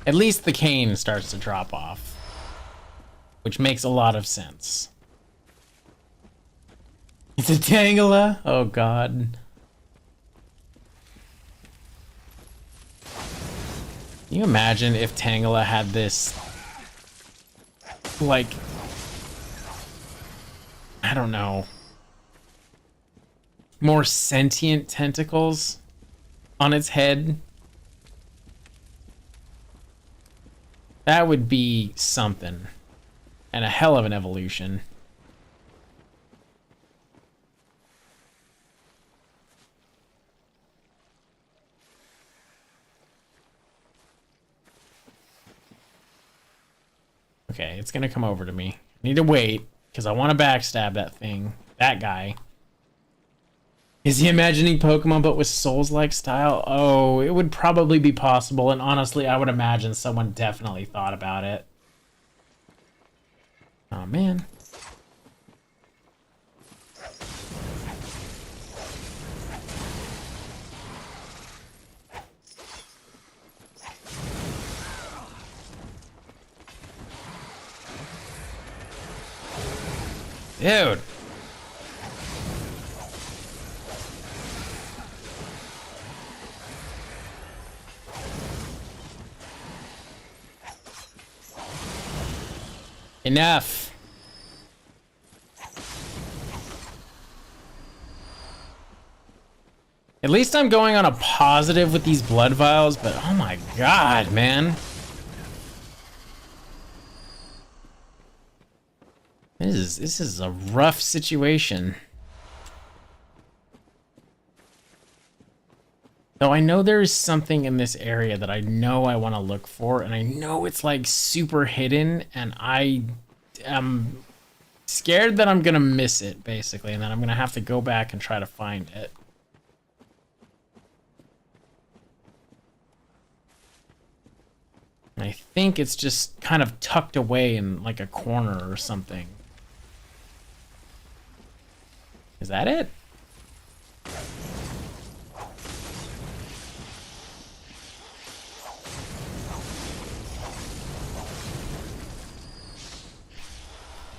At least the cane starts to drop off, which makes a lot of sense. It's a Tangela? Oh god. Can you imagine if Tangela had this, like, I don't know, more sentient tentacles on its head? That would be something. And a hell of an evolution. Okay, it's gonna come over to me. I need to wait, because I want to backstab that thing. That guy. Is he imagining Pokemon but with Souls-like style? Oh, it would probably be possible, and honestly, I would imagine someone definitely thought about it. Oh, man. Dude. Enough. At least I'm going on a positive with these blood vials, but oh my god, man. This is a rough situation. Though I know there is something in this area that I know I want to look for, and I know it's like super hidden, and I am scared that I'm gonna miss it, basically, and then I'm gonna have to go back and try to find it. I think it's just kind of tucked away in like a corner or something. Is that it?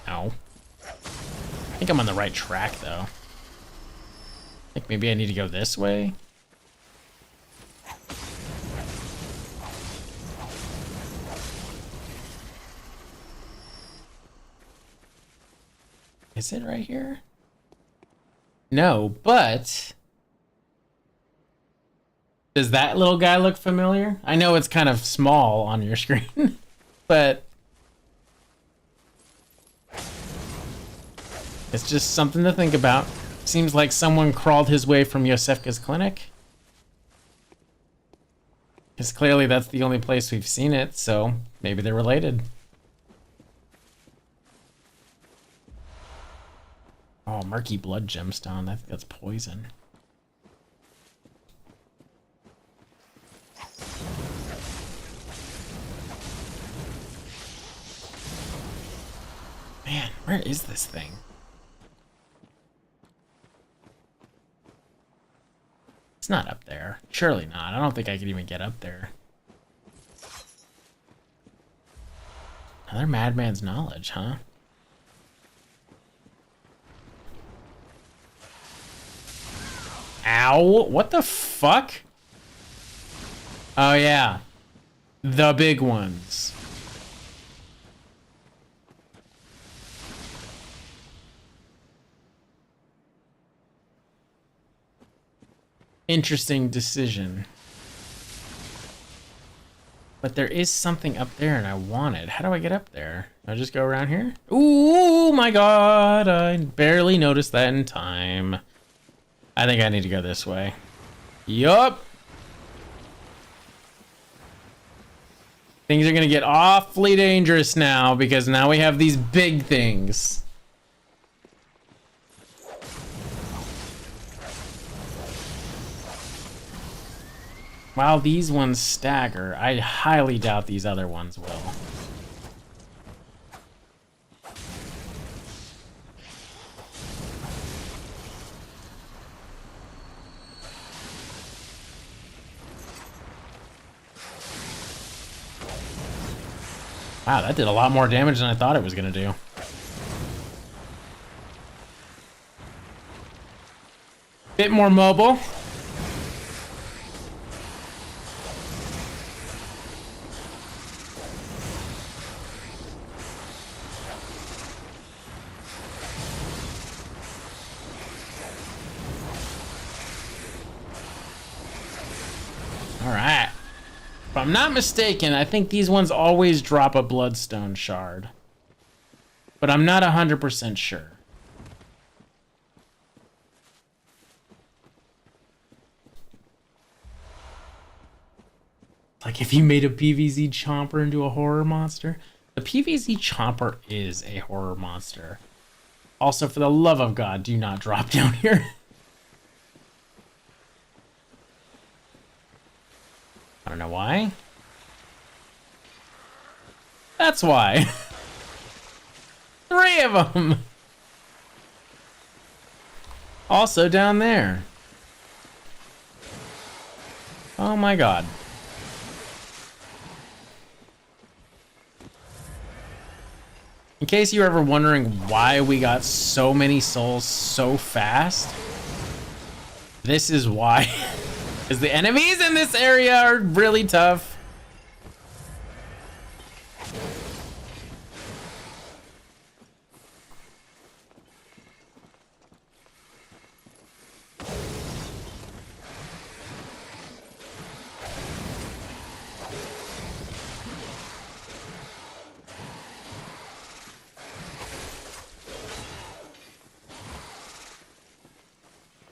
No. I think I'm on the right track though. I think maybe I need to go this way. Is it right here? No, but does that little guy look familiar? I know it's kind of small on your screen, but it's just something to think about. Seems like someone crawled his way from Yosefka's clinic. Because clearly that's the only place we've seen it, so maybe they're related. Oh, murky blood gemstone. I think that's poison. Man, where is this thing? It's not up there. Surely not. I don't think I could even get up there. Another madman's knowledge, huh? Ow! What the fuck? Oh yeah. The big ones. interesting decision. But there is something up there and I want it. How do I get up there? I just go around here? Ooh, my God. I barely noticed that in time. I think I need to go this way. Yup. Things are gonna get awfully dangerous now because now we have these big things. While these ones stagger, I highly doubt these other ones will. Wow, that did a lot more damage than I thought it was gonna do. Bit more mobile. Alright. If I'm not mistaken, I think these ones always drop a bloodstone shard. But I'm not 100% sure. Like if you made a PVZ chomper into a horror monster. The PVZ chomper is a horror monster. Also, for the love of God, do not drop down here. I don't know why. That's why. 3 of them. Also down there. Oh my God. In case you're ever wondering why we got so many souls so fast, this is why. Because the enemies in this area are really tough.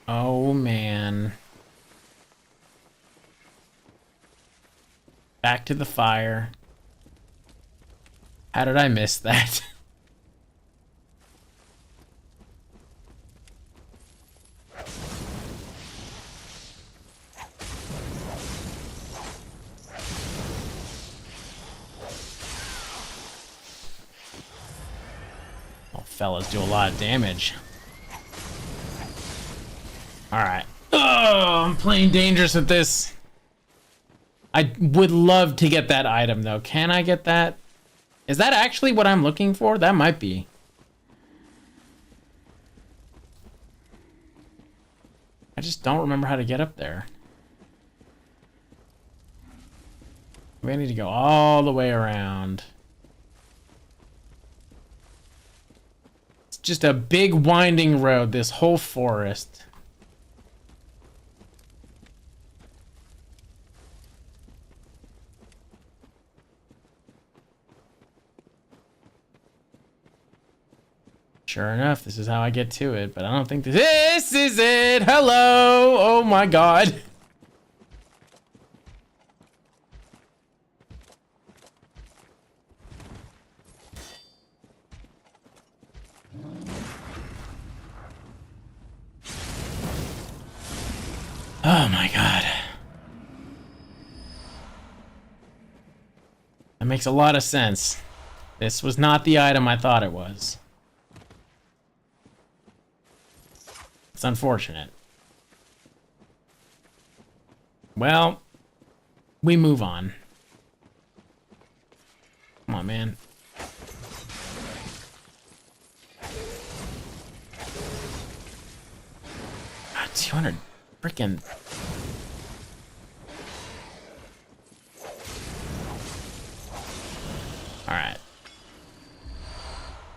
Oh man. Back to the fire. How did I miss that? Oh, fellas do a lot of damage. Alright. Oh, I'm playing dangerous with this. I would love to get that item, though. Can I get that? Is that actually what I'm looking for? That might be. I just don't remember how to get up there. We need to go all the way around. It's just a big winding road, this whole forest. Sure enough, this is how I get to it, but I don't think this is it. Hello. Oh my God. Oh my God. That makes a lot of sense. This was not the item I thought it was. It's unfortunate. Well, we move on. Come on, man. God, 200 freaking. All right.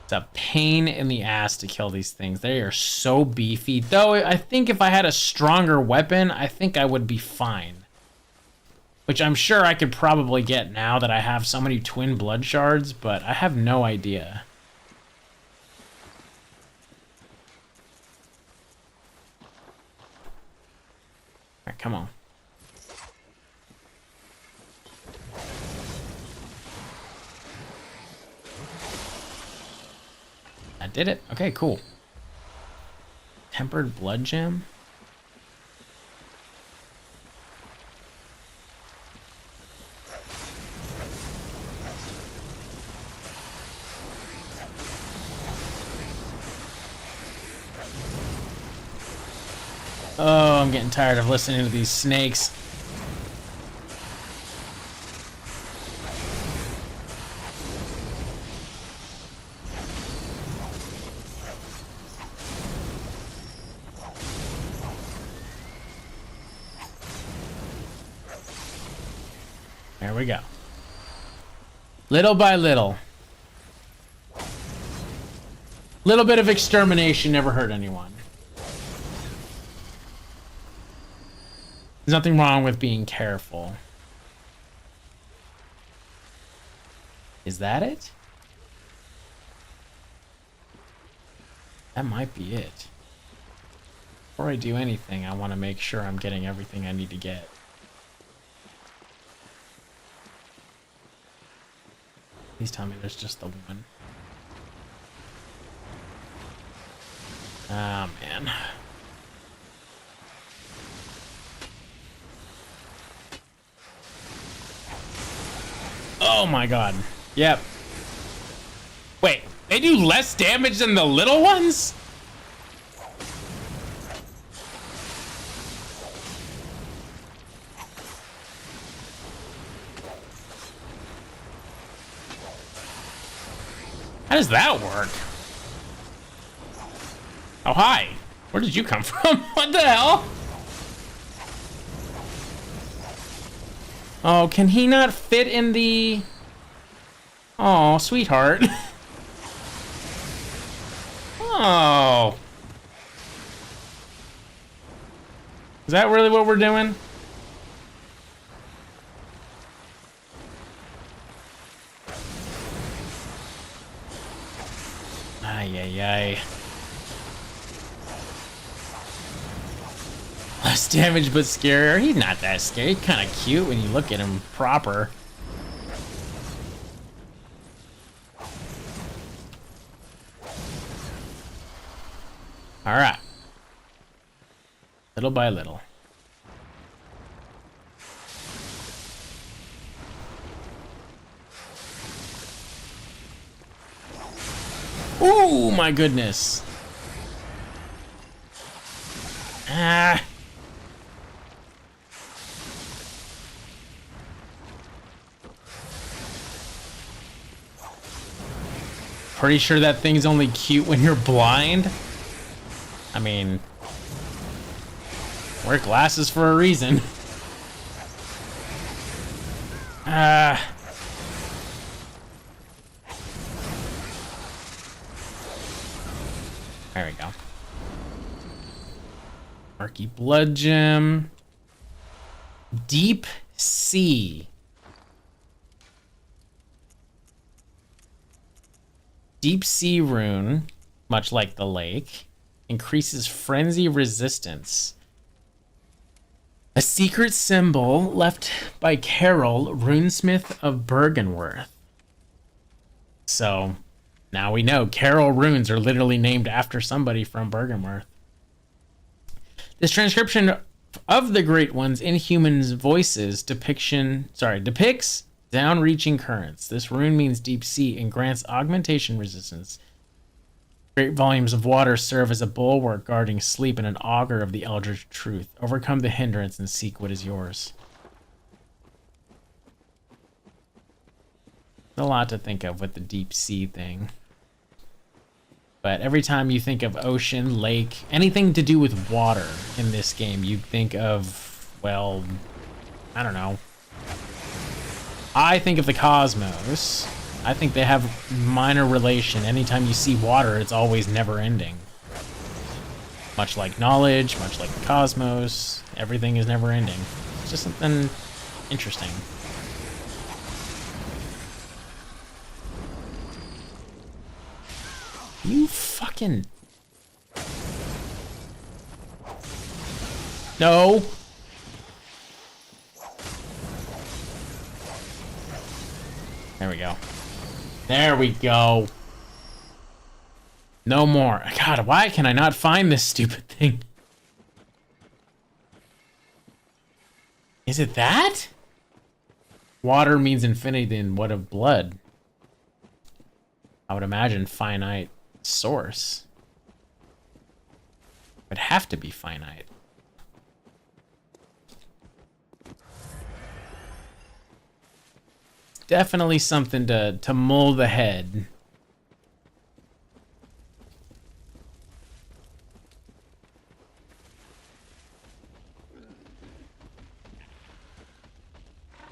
It's a pain in the ass to kill these things. They are so beefy. Though I think if I had a stronger weapon, I think I would be fine. Which I'm sure I could probably get now that I have so many twin blood shards, but I have no idea. Alright, come on. I did it. Okay, cool. Tempered blood gem. Oh, I'm getting tired of listening to these snakes. There we go. Little by little. Little bit of extermination never hurt anyone. There's nothing wrong with being careful. Is that it? That might be it. Before I do anything, I want to make sure I'm getting everything I need to get. Please tell me there's just the one. Ah, man. Oh my god. Yep. Wait, they do less damage than the little ones? How does that work? Oh, hi. Where did you come from? What the hell? Oh, can he not fit in the... Oh, sweetheart. Oh. Is that really what we're doing? Ay, ay, ay. Less damage but scarier. He's not that scary. He's kind of cute when you look at him proper. All right. Little by little. Ooh, my goodness. Ah. Pretty sure that thing's only cute when you're blind. I mean, wear glasses for a reason. There we go. Murky blood gem. Deep sea. Deep sea rune, much like the lake, increases frenzy resistance. A secret symbol left by Carol, runesmith of Bergenworth. So now we know Carol runes are literally named after somebody from Bergenworth. This transcription of the Great One's inhuman voices depicts down-reaching currents. This rune means deep sea and grants augmentation resistance. Great volumes of water serve as a bulwark guarding sleep and an augur of the eldritch truth. Overcome the hindrance and seek what is yours. A lot to think of with the deep sea thing. But every time you think of ocean, lake, anything to do with water in this game, you think of, well, I don't know. I think of the cosmos. I think they have minor relation. Anytime you see water, it's always never ending. Much like knowledge, much like the cosmos, everything is never ending. It's just something interesting. You fucking... No! There we go. There we go. No more. God, why can I not find this stupid thing? Is it that? Water means infinity, and what of blood? I would imagine finite source. Would have to be finite. Definitely something to mull the head.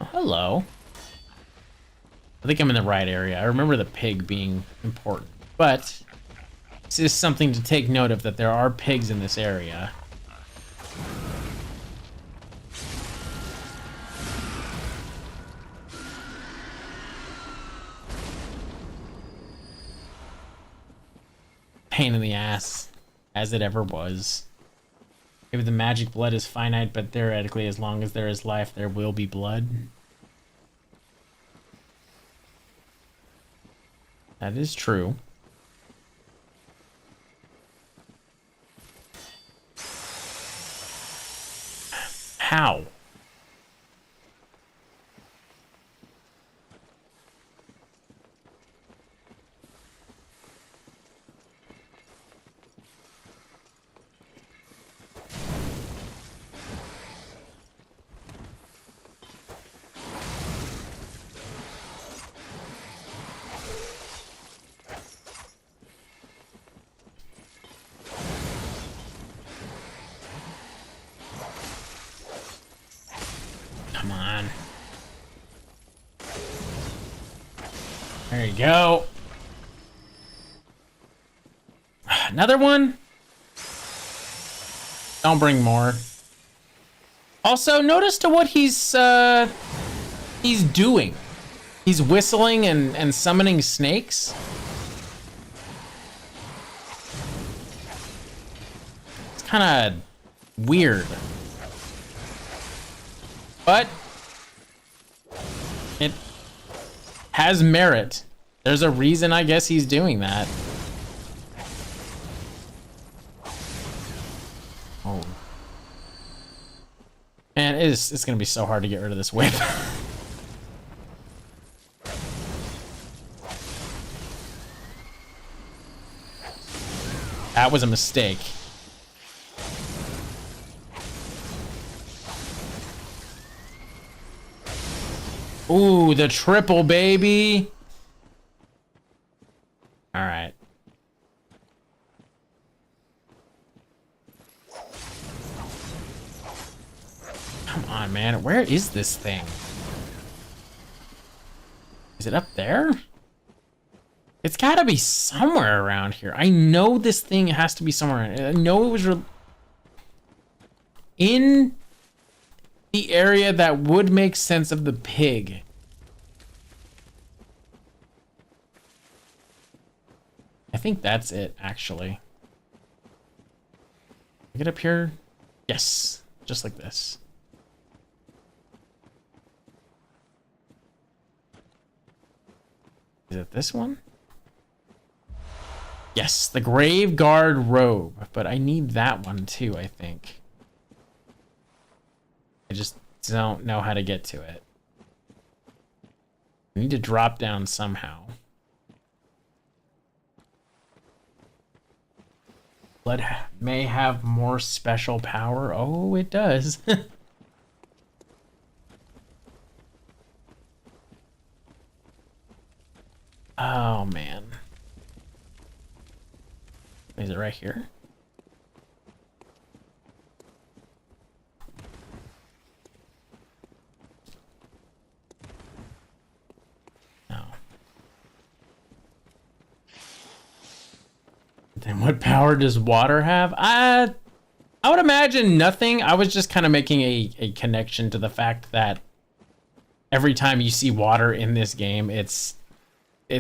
Oh, hello. I think I'm in the right area. I remember the pig being important, but this is something to take note of, that there are pigs in this area. Pain in the ass, as it ever was. Maybe the magic blood is finite, but theoretically, as long as there is life, there will be blood. That is true. How? Come on. There you go. Another one? Don't bring more. Also, notice to what he's doing. He's whistling and summoning snakes. It's kind of weird. But it has merit. There's a reason, I guess, he's doing that. Oh. Man, it's gonna be so hard to get rid of this whip. That was a mistake. Ooh, the triple, baby. All right. Come on, man. Where is this thing? Is it up there? It's gotta be somewhere around here. I know this thing has to be somewhere. I know it was in the area that would make sense of the pig. I think that's it, actually. Get up here. Yes, just like this. Is it this one? Yes, the Grave Guard robe, but I need that one too, I think. I just don't know how to get to it. I need to drop down somehow. Blood may have more special power. Oh, it does. Oh, man. Is it right here? No. Then what power does water have? I would imagine nothing. I was just kind of making a connection to the fact that every time you see water in this game, it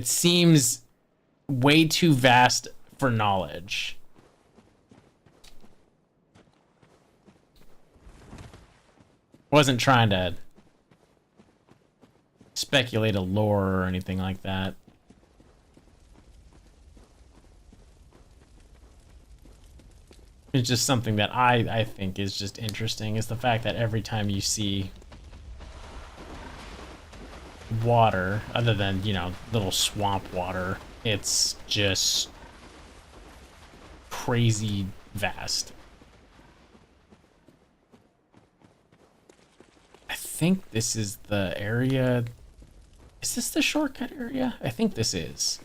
seems way too vast for knowledge. Wasn't trying to speculate a lore or anything like that. It's just something that I think is just interesting, is the fact that every time you see water, other than, you know, little swamp water, it's just crazy vast. I think this is the area. Is this the shortcut area? I think this is.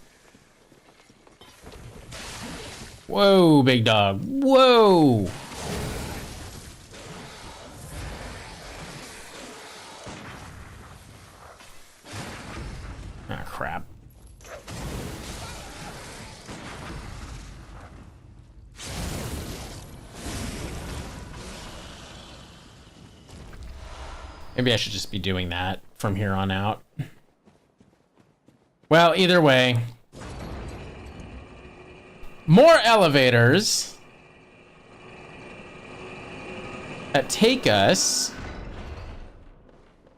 Whoa, big dog. Whoa. Ah, crap. Maybe I should just be doing that from here on out. Well, either way. More elevators that take us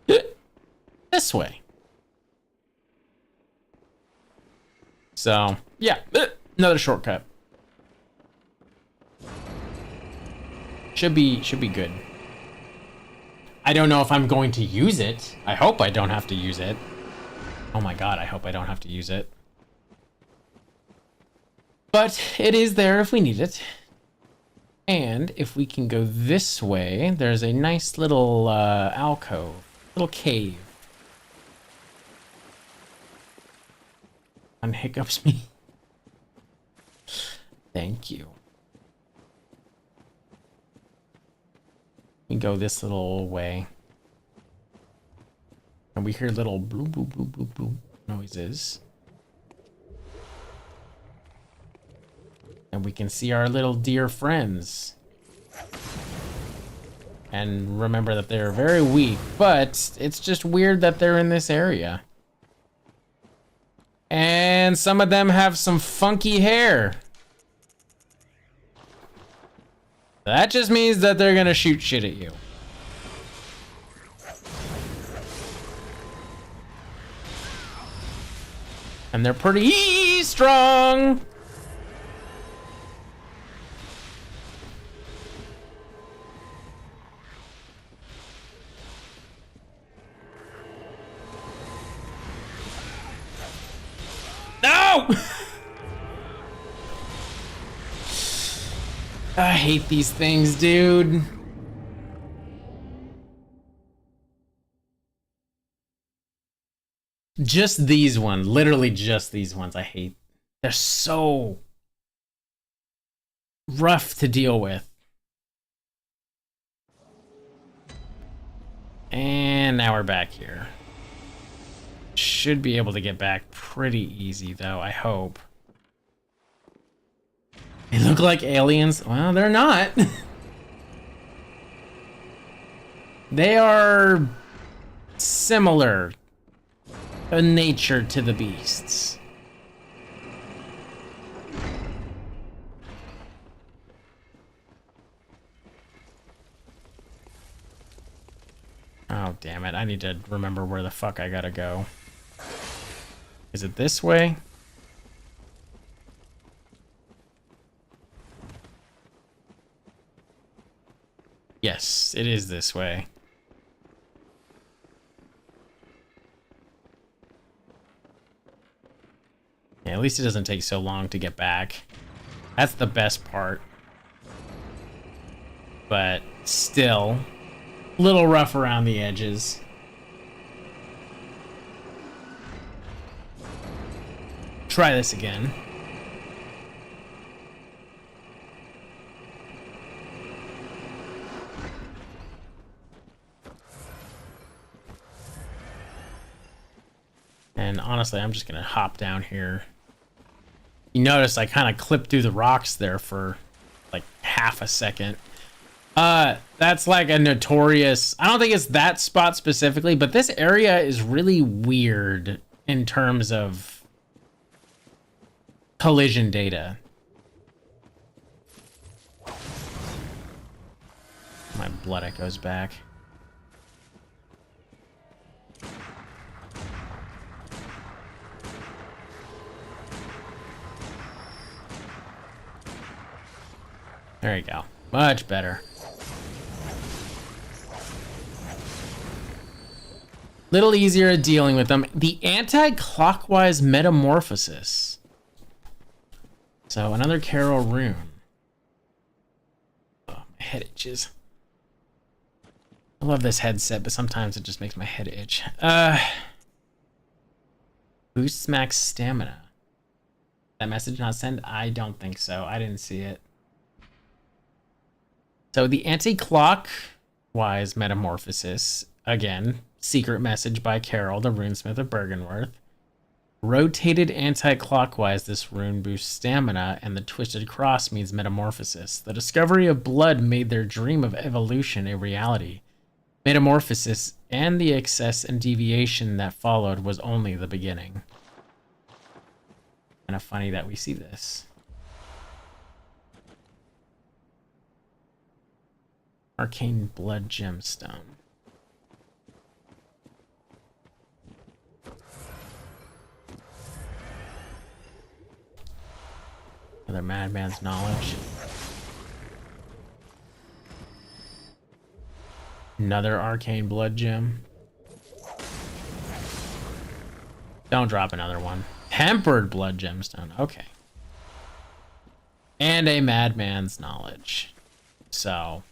this way. So, yeah, another shortcut. Should be good. I don't know if I'm going to use it. I hope I don't have to use it. Oh my god, I hope I don't have to use it. But it is there if we need it. And if we can go this way, there's a nice little alcove, little cave. Unhiccups me. Thank you. We go this little way. And we hear little bloop, bloop, bloop, bloop, bloop noises. And we can see our little dear friends. And remember that they're very weak, but it's just weird that they're in this area. And some of them have some funky hair. That just means that they're gonna shoot shit at you. And they're pretty strong. No! I hate these things, dude. Just these ones, literally just these ones I hate. They're so rough to deal with. And now we're back here. Should be able to get back pretty easy though, I hope. They look like aliens. Well, they're not. They are similar in nature to the beasts. Oh, damn it. I need to remember where the fuck I gotta go. Is it this way? Yes, it is this way. Yeah, at least it doesn't take so long to get back. That's the best part. But still, a little rough around the edges. Try this again. And honestly, I'm just gonna hop down here. You notice I kind of clipped through the rocks there for like half a second. That's like a notorious, I don't think it's that spot specifically, but this area is really weird in terms of collision data. My blood echoes back. There you go. Much better. Little easier dealing with them. The anti-clockwise metamorphosis. So another Carol rune. Oh, my head itches. I love this headset, but sometimes it just makes my head itch. Boosts max stamina. That message not sent? I don't think so. I didn't see it. So the anti-clockwise metamorphosis, again, secret message by Carol, the runesmith of Bergenworth. Rotated anti-clockwise, this rune boosts stamina, and the twisted cross means metamorphosis. The discovery of blood made their dream of evolution a reality. Metamorphosis and the excess and deviation that followed was only the beginning. Kind of funny that we see this. Arcane blood gemstone. Another madman's knowledge. Another arcane blood gem. Don't drop another one. Tempered blood gemstone. Okay. And a madman's knowledge. So,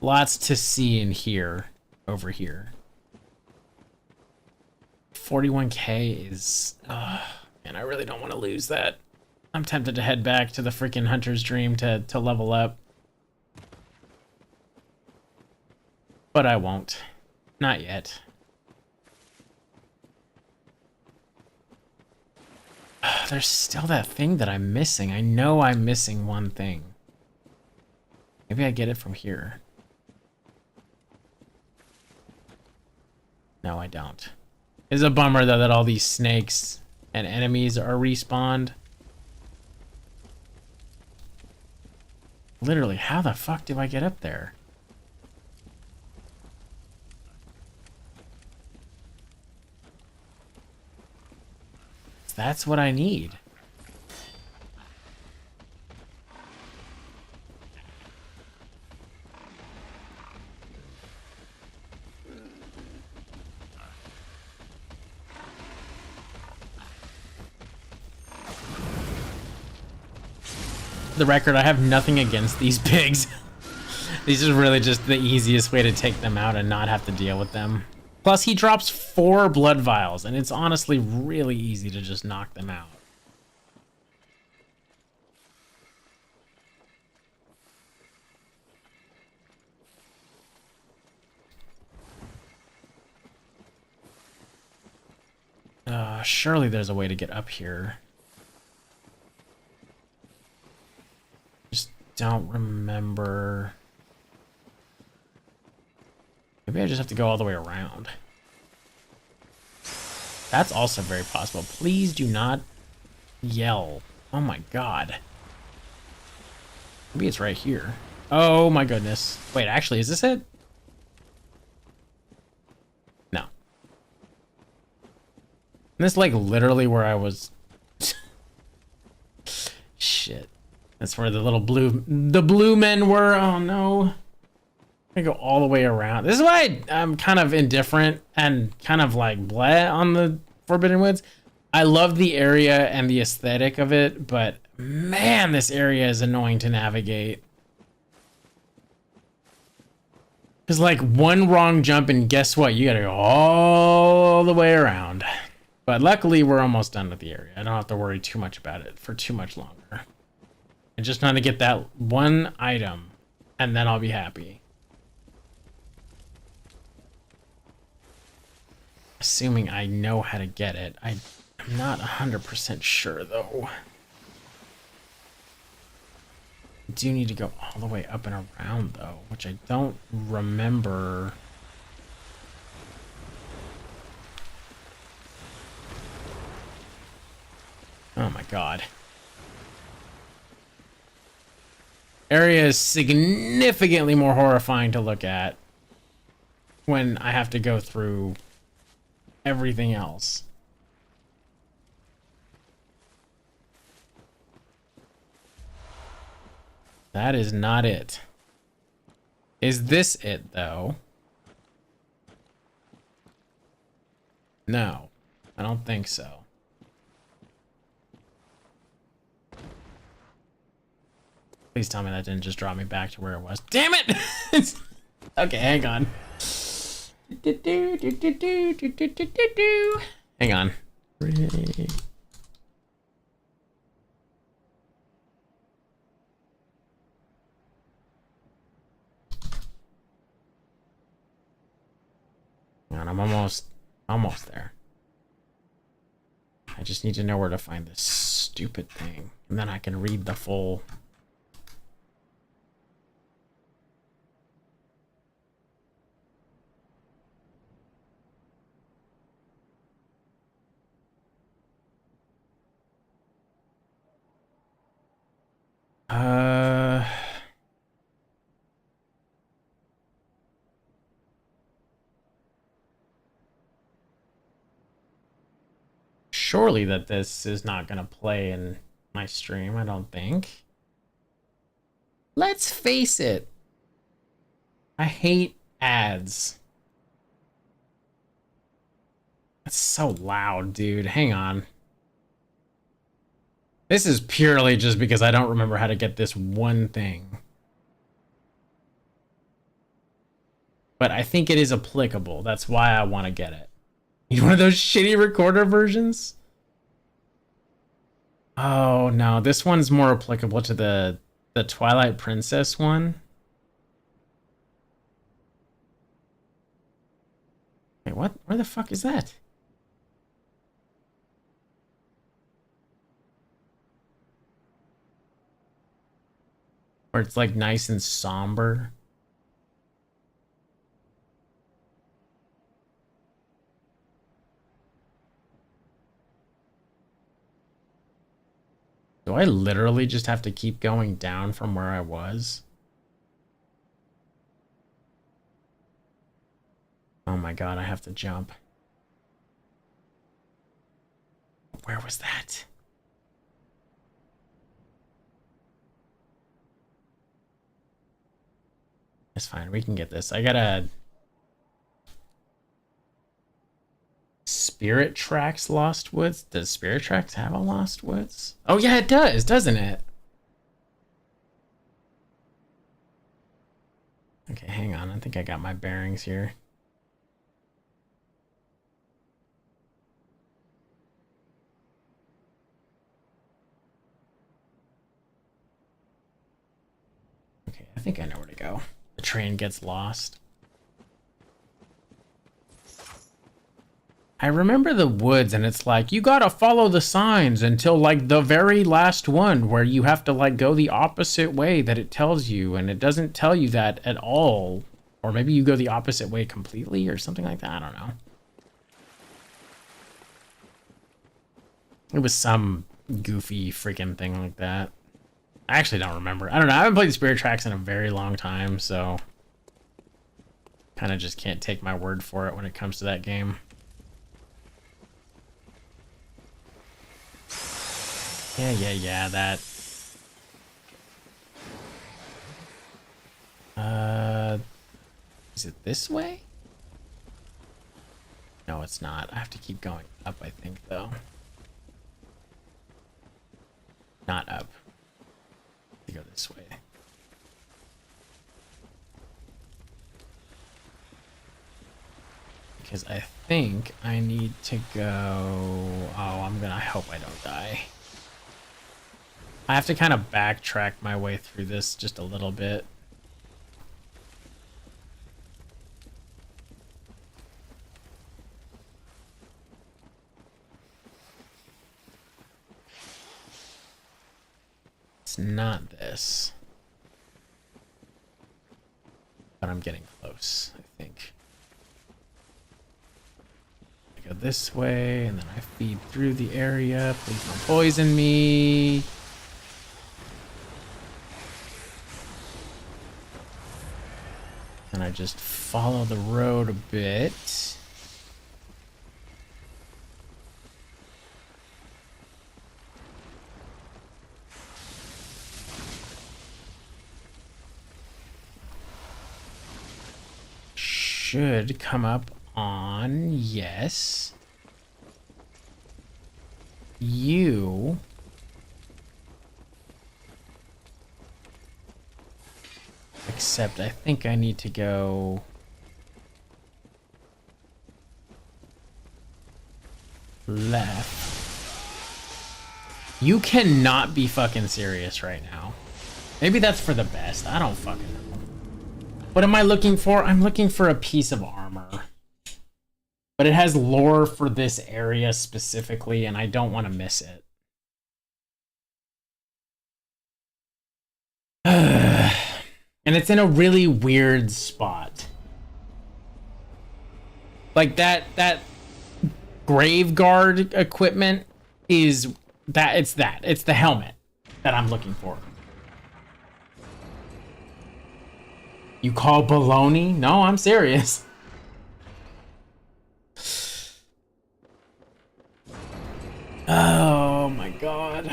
lots to see and hear over here. 41k is... man, I really don't want to lose that. I'm tempted to head back to the freaking Hunter's Dream to level up. But I won't. Not yet. There's still that thing that I'm missing. I know I'm missing one thing. Maybe I get it from here. No, I don't. It's a bummer, though, that all these snakes and enemies are respawned. Literally, how the fuck do I get up there? That's what I need. The record, I have nothing against these pigs. These are really just the easiest way to take them out and not have to deal with them. Plus, he drops 4 blood vials, and it's honestly really easy to just knock them out. Surely there's a way to get up here. Just don't remember. Maybe I just have to go all the way around. That's also very possible. Please do not yell. Oh my god. Maybe it's right here. Oh my goodness. Wait, actually, is this it? No. Isn't this like literally where I was? Shit. That's where the little blue men were. Oh no. I go all the way around. This is why I'm kind of indifferent and kind of like bleh on the Forbidden Woods. I love the area and the aesthetic of it, but man, this area is annoying to navigate. Because like one wrong jump and guess what? You gotta go all the way around. But luckily we're almost done with the area. I don't have to worry too much about it for too much longer. I just want to get that one item and then I'll be happy. Assuming I know how to get it. I'm I'm not 100% sure though. I do need to go all the way up and around though, which I don't remember. Oh my god. Area is significantly more horrifying to look at when I have to go through everything else. That is not it. Is this it, though? No, I don't think so. Please tell me that didn't just drop me back to where it was. Damn it! Okay, hang on. Hang on. And I'm almost there. I just need to know where to find this stupid thing, and then I can read the full. Surely that this is not gonna play in my stream, I don't think. Let's face it. I hate ads. That's so loud, dude. Hang on. This is purely just because I don't remember how to get this one thing. But I think it is applicable. That's why I want to get it. Need one of those shitty recorder versions? Oh, no. This one's more applicable to the Twilight Princess one. Wait, what? Where the fuck is that? Where it's like nice and somber. Do I literally just have to keep going down from where I was? Oh my god, I have to jump. Where was that? It's fine, we can get this. I gotta... Spirit Tracks Lost Woods? Does Spirit Tracks have a Lost Woods? Oh yeah, it does, doesn't it? Okay, hang on. I think I got my bearings here. Okay, I think I know where to go. The train gets lost. I remember the woods, and it's like, you gotta follow the signs until, like, the very last one, where you have to, like, go the opposite way that it tells you, and it doesn't tell you that at all. Or maybe you go the opposite way completely, or something like that, I don't know. It was some goofy freaking thing like that. I actually don't remember. I don't know, I haven't played Spirit Tracks in a very long time, so... kind of just can't take my word for it when it comes to that game. Yeah, that. Is it this way? No, it's not. I have to keep going up, I think, though. Not up. I go this way. Because I think I need to go... Oh, I hope I don't die. I have to kind of backtrack my way through this just a little bit. it's not this. But I'm getting close, I think. I go this way, and then I feed through the area. Please don't poison me. And I just follow the road a bit. Should come up on, yes. You. Except I think I need to go left. You cannot be fucking serious right now. Maybe that's for the best. I don't fucking know. What am I looking for? I'm looking for a piece of armor. But it has lore for this area specifically, and I don't want to miss it. And it's in a really weird spot. Like that grave guard equipment is that. It's the helmet that I'm looking for. You call baloney? No, I'm serious. Oh my god.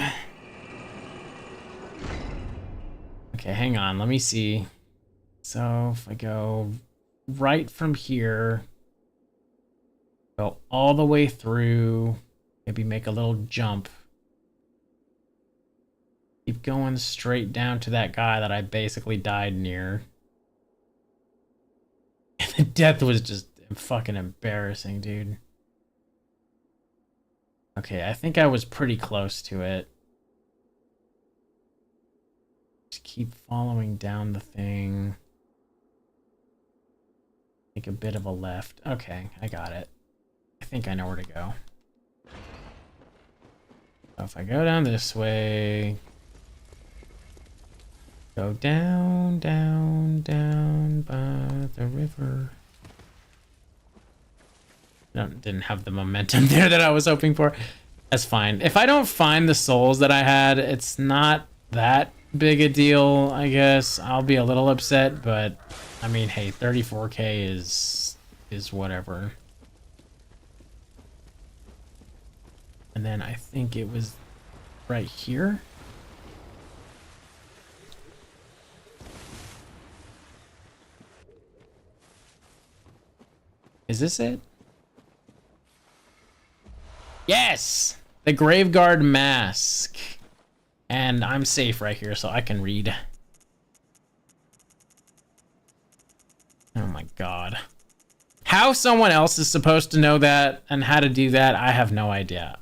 Okay, hang on. Let me see. So if I go right from here, go all the way through, maybe make a little jump. Keep going straight down to that guy that I basically died near. The death was just fucking embarrassing, dude. Okay, I think I was pretty close to it. Just keep following down the thing. Take a bit of a left. Okay, I got it. I think I know where to go. So if I go down this way, go down, down, down by the river. Didn't have the momentum there that I was hoping for. That's fine. If I don't find the souls that I had, it's not that big a deal, I guess. I'll be a little upset, but I mean, hey, 34k is whatever. And then I think it was right here. Is this it? Yes! The Graveguard Mask. And I'm safe right here, so I can read. Oh my god. How someone else is supposed to know that and how to do that, I have no idea.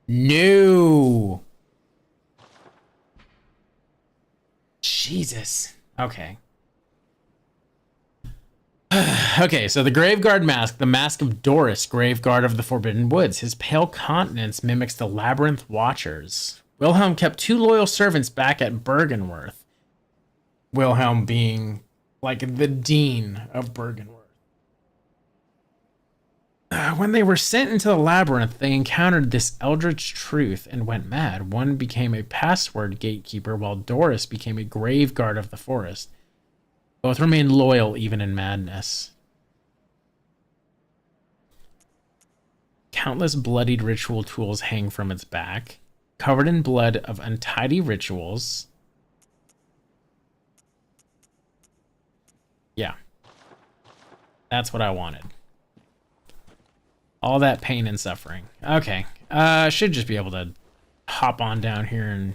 No! Jesus. Okay. Okay, so the Graveguard Mask, the Mask of Doris, Graveguard of the Forbidden Woods. His pale countenance mimics the Labyrinth Watchers. Wilhelm kept 2 loyal servants back at Bergenworth. Wilhelm being like the dean of Bergenworth. When they were sent into the labyrinth, they encountered this eldritch truth and went mad. One became a password gatekeeper, while Doris became a Graveguard of the forest. Both remain loyal even in madness. Countless bloodied ritual tools hang from its back, covered in blood of untidy rituals. Yeah. That's what I wanted. All that pain and suffering. Okay. Should just be able to hop on down here and...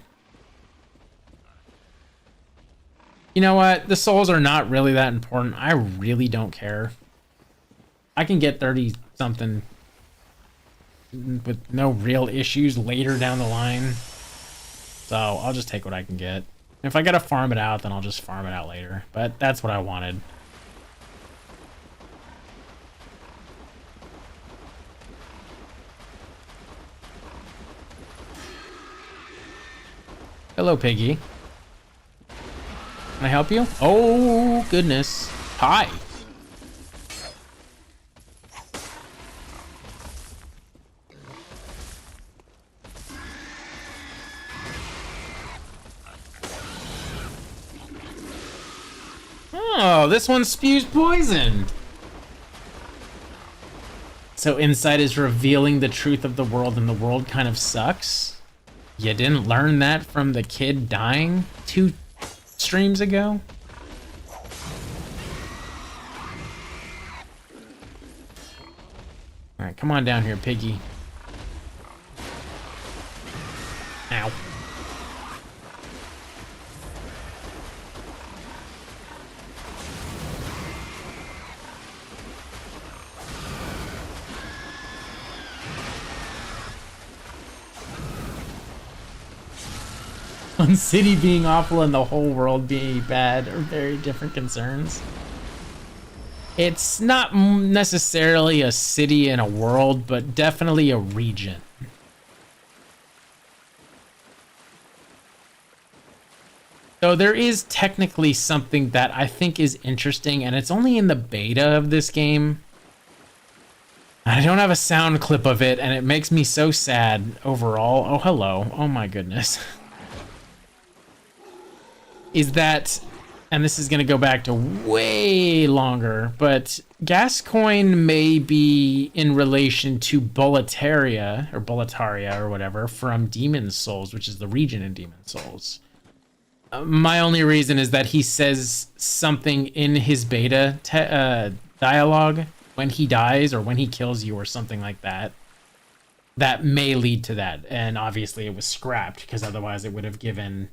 You know what? The souls are not really that important. I really don't care. I can get 30-something with no real issues later down the line. So I'll just take what I can get. If I gotta farm it out, then I'll just farm it out later. But that's what I wanted. Hello, Piggy. Can I help you? Oh, goodness. Hi. Oh, this one spews poison. So insight is revealing the truth of the world, and the world kind of sucks. You didn't learn that from the kid dying 2 streams ago? Alright, come on down here, Piggy. Ow. One city being awful and the whole world being bad are very different concerns. It's not necessarily a city and a world, but definitely a region. So there is technically something that I think is interesting, and it's only in the beta of this game. I don't have a sound clip of it, and it makes me so sad overall. Oh, hello. Oh my goodness. Is that, and this is going to go back to way longer, but Gascoigne may be in relation to Boletaria or whatever from Demon's Souls, which is the region in Demon's Souls. My only reason is that he says something in his beta dialogue when he dies or when he kills you or something like that. That may lead to that, and obviously it was scrapped because otherwise it would have given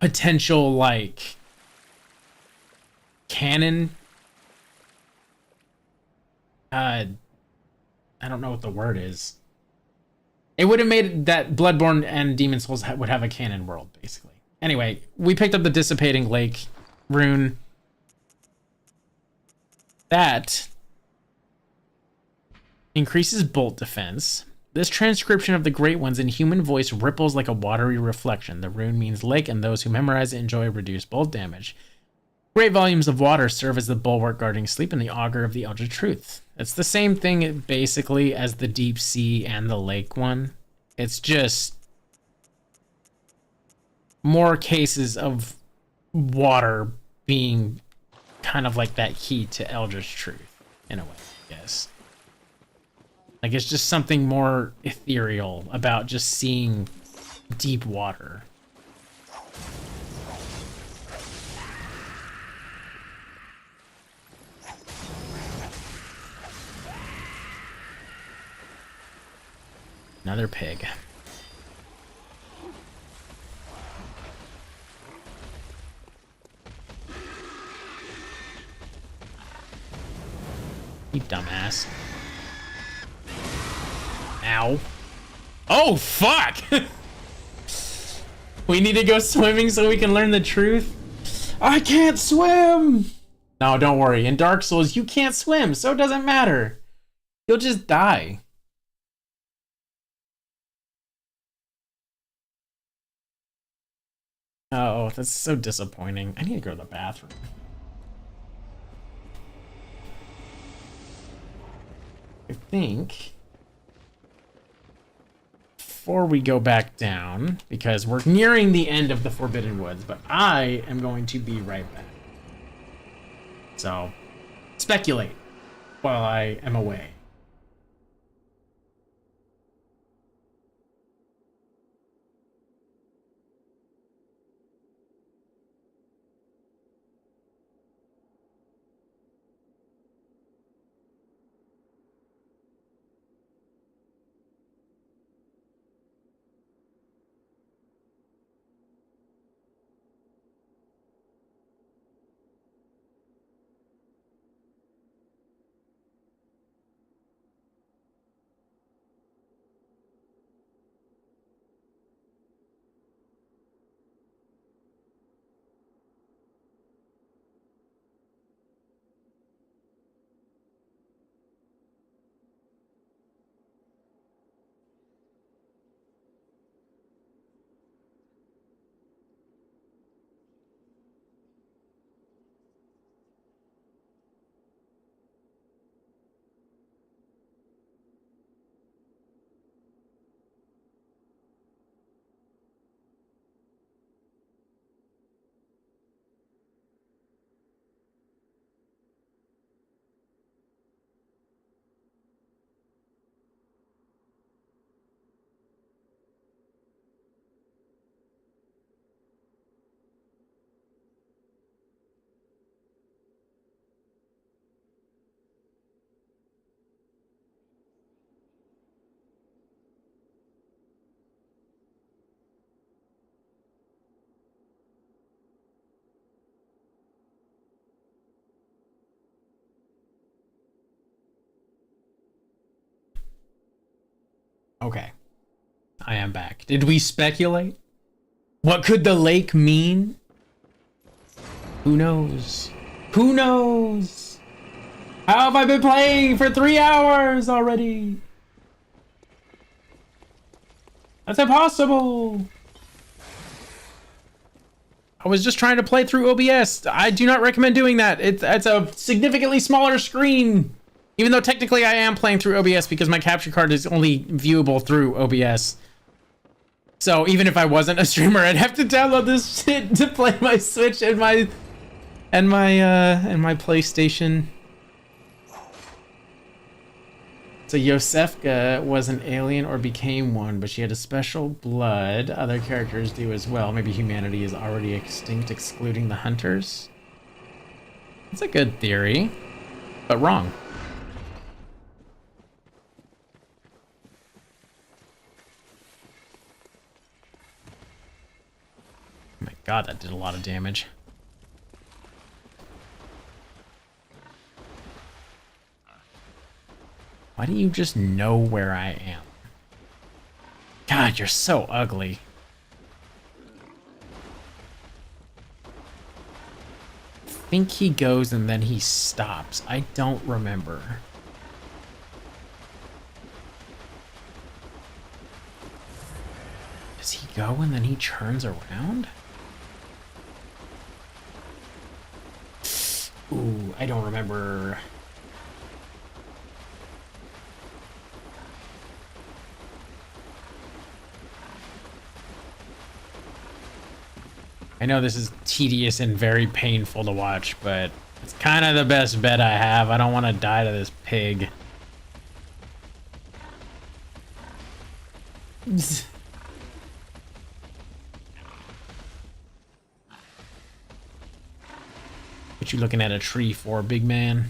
potential, like, canon. I don't know what the word is. It would have made it that Bloodborne and Demon's Souls would have a canon world, basically. Anyway, we picked up the Dissipating Lake rune. That increases bolt defense. This transcription of the Great Ones in human voice ripples like a watery reflection. The rune means lake, and those who memorize it enjoy reduced bolt damage. Great volumes of water serve as the bulwark guarding sleep and the augur of the Elder Truth. It's the same thing, basically, as the deep sea and the lake one. It's just more cases of water being kind of like that key to Eldritch Truth, in a way, I guess. Like, it's just something more ethereal about just seeing deep water. Another pig. You dumbass. Ow. Oh, fuck! We need to go swimming so we can learn the truth? I can't swim! No, don't worry. In Dark Souls, you can't swim, so it doesn't matter. You'll just die. Oh, that's so disappointing. I need to go to the bathroom. I think before we go back down, because we're nearing the end of the Forbidden Woods, but I am going to be right back. So, speculate while I am away. Okay. I am back. Did we speculate? What could the lake mean? Who knows? Who knows? How have I been playing for 3 hours already? That's impossible. I was just trying to play through OBS. I do not recommend doing that. It's a significantly smaller screen. Even though technically I am playing through OBS because my capture card is only viewable through OBS. So even if I wasn't a streamer, I'd have to download this shit to play my Switch and my PlayStation. So Yosefka was an alien or became one, but she had a special blood. Other characters do as well. Maybe humanity is already extinct, excluding the hunters. That's a good theory, but wrong. Oh my god, that did a lot of damage. Why do you just know where I am? God, you're so ugly. I think he goes and then he stops. I don't remember. Does he go and then he turns around? Ooh, I don't remember. I know this is tedious and very painful to watch, but it's kind of the best bet I have. I don't want to die to this pig. What you looking at a tree for, big man?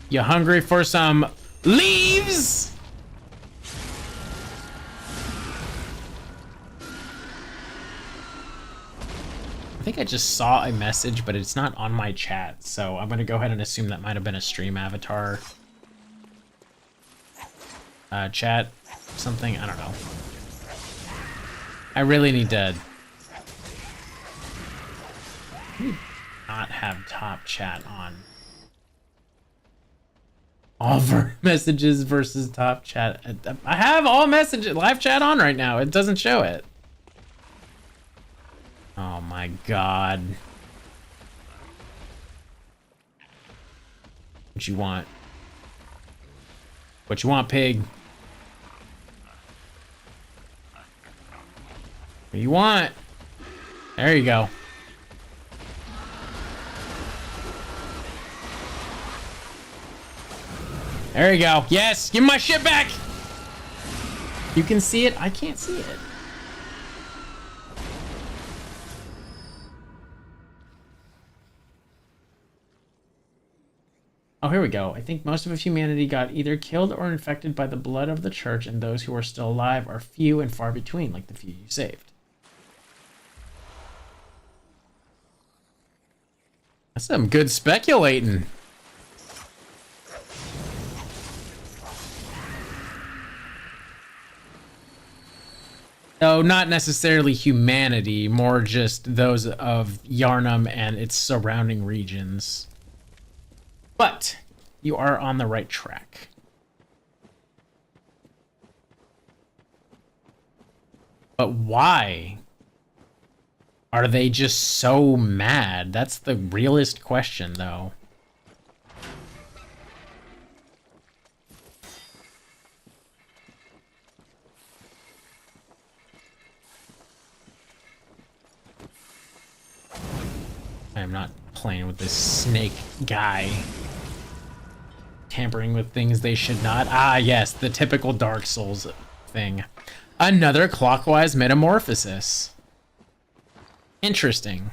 You hungry for some leaves? I think I just saw a message, but it's not on my chat, so I'm gonna go ahead and assume that might have been a stream avatar. Chat, something, I don't know. I really need to not have top chat on. All messages versus top chat. I have all messages, live chat on right now. It doesn't show it. Oh my god. What you want? What you want, pig? What do you want? There you go. There you go. Yes, give me my shit back. You can see it. I can't see it. Oh, here we go. I think most of humanity got either killed or infected by the blood of the church, and those who are still alive are few and far between, like the few you saved. That's some good speculating. No, not necessarily humanity, more just those of Yarnum and its surrounding regions. But you are on the right track. But why are they just so mad? That's the realest question, though. I am not playing with this snake guy. Tampering with things they should not. Ah, yes, the typical Dark Souls thing. Another clockwise metamorphosis. Interesting.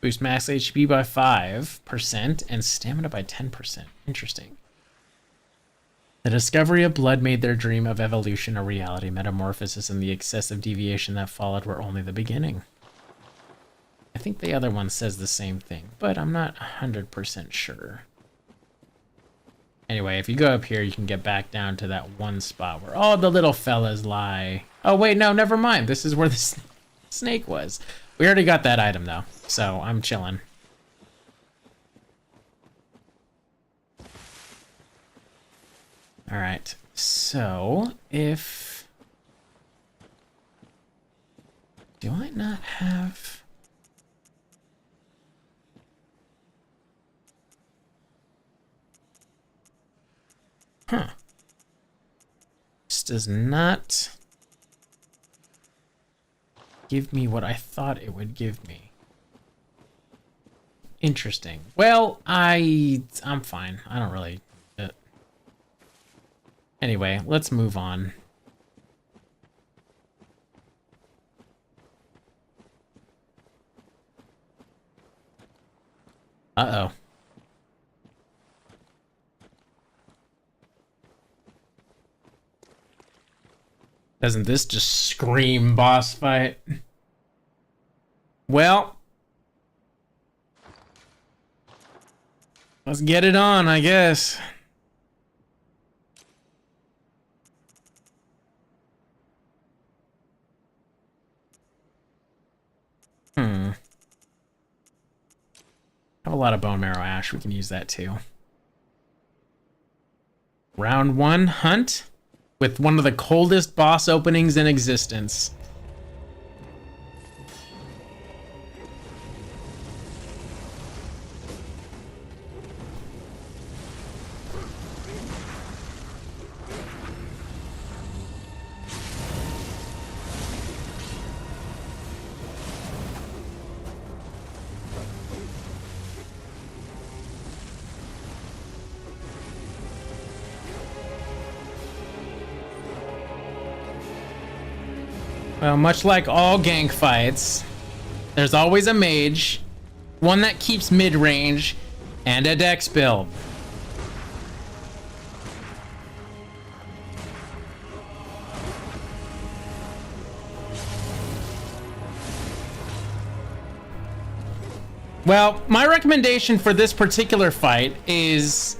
Boost max HP by 5% and stamina by 10%. Interesting. The discovery of blood made their dream of evolution a reality. Metamorphosis and the excessive deviation that followed were only the beginning. I think the other one says the same thing, but I'm not 100% sure. Anyway, if you go up here, you can get back down to that one spot where all the little fellas lie. Oh, wait, no, never mind. This is where the snake was. We already got that item, though, so I'm chilling. All right, so if... Do I not have... Huh. This does not give me what I thought it would give me. Interesting. Well, I'm fine. I don't really... Anyway, let's move on. Uh-oh. Doesn't this just scream boss fight? Well, let's get it on, I guess. Have a lot of bone marrow ash. We can use that too. Round 1, hunt. With one of the coldest boss openings in existence. Well, much like all gank fights, there's always a mage, one that keeps mid-range, and a dex build. Well, my recommendation for this particular fight is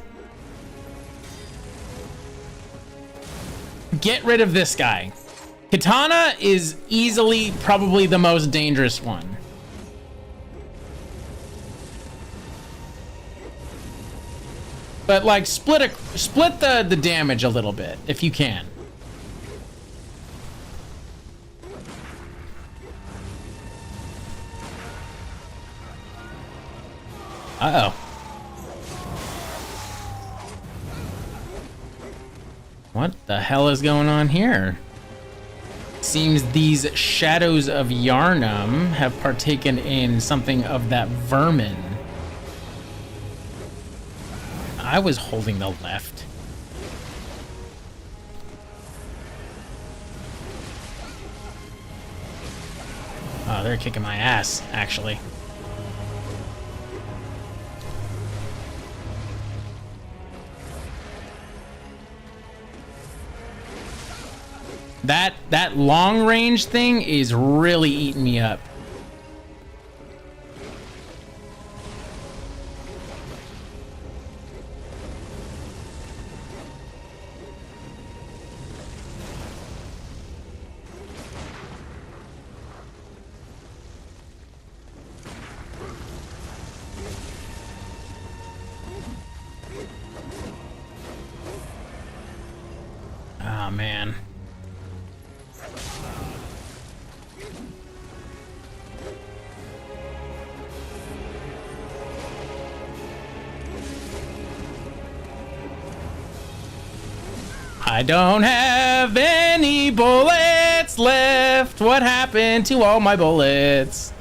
get rid of this guy. Katana is easily probably the most dangerous one. But like split the damage a little bit if you can. Uh-oh. What the hell is going on here? Seems these shadows of Yarnum have partaken in something of that vermin. I was holding the left. Oh, they're kicking my ass, actually. That long range thing is really eating me up. Oh man. I don't have any bullets left. What happened to all my bullets?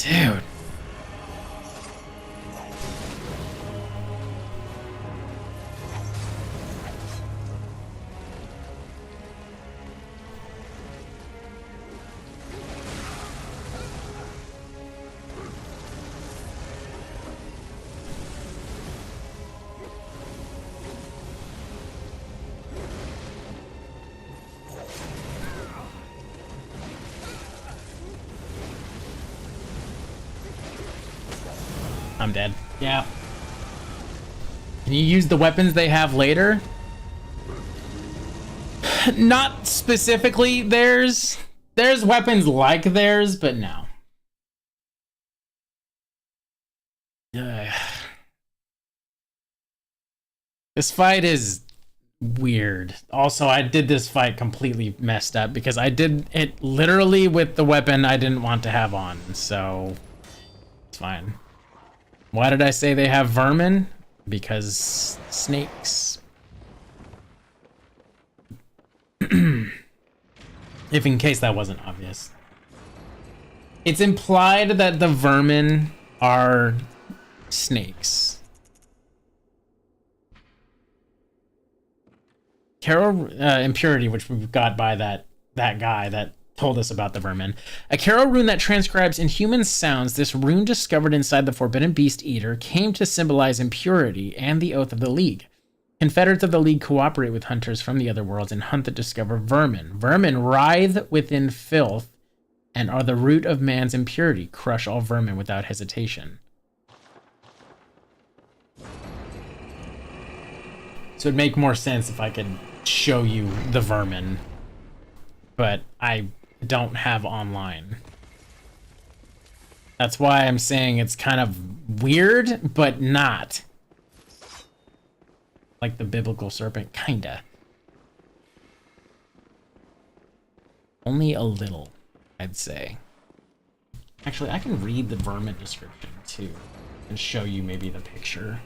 Dude. I'm dead. Yeah. Can you use the weapons they have later? Not specifically theirs. There's weapons like theirs, but no. This fight is weird. Also, I did this fight completely messed up because I did it literally with the weapon I didn't want to have on, so it's fine. Why did I say they have vermin? Because snakes. If in case that wasn't obvious. It's implied that the vermin are snakes. Carol impurity, which we got by that guy that told us about the vermin. A Carol rune that transcribes inhuman sounds. This rune, discovered inside the Forbidden Beast Eater, came to symbolize impurity and the oath of the League. Confederates of the League cooperate with hunters from the other worlds and hunt to discover vermin. Vermin writhe within filth and are the root of man's impurity. Crush all vermin without hesitation. So it'd make more sense if I could show you the vermin, but I don't have online. That's why I'm saying it's kind of weird, but not. Like the biblical serpent, kinda. Only a little, I'd say. Actually, I can read the vermin description too and show you maybe the picture.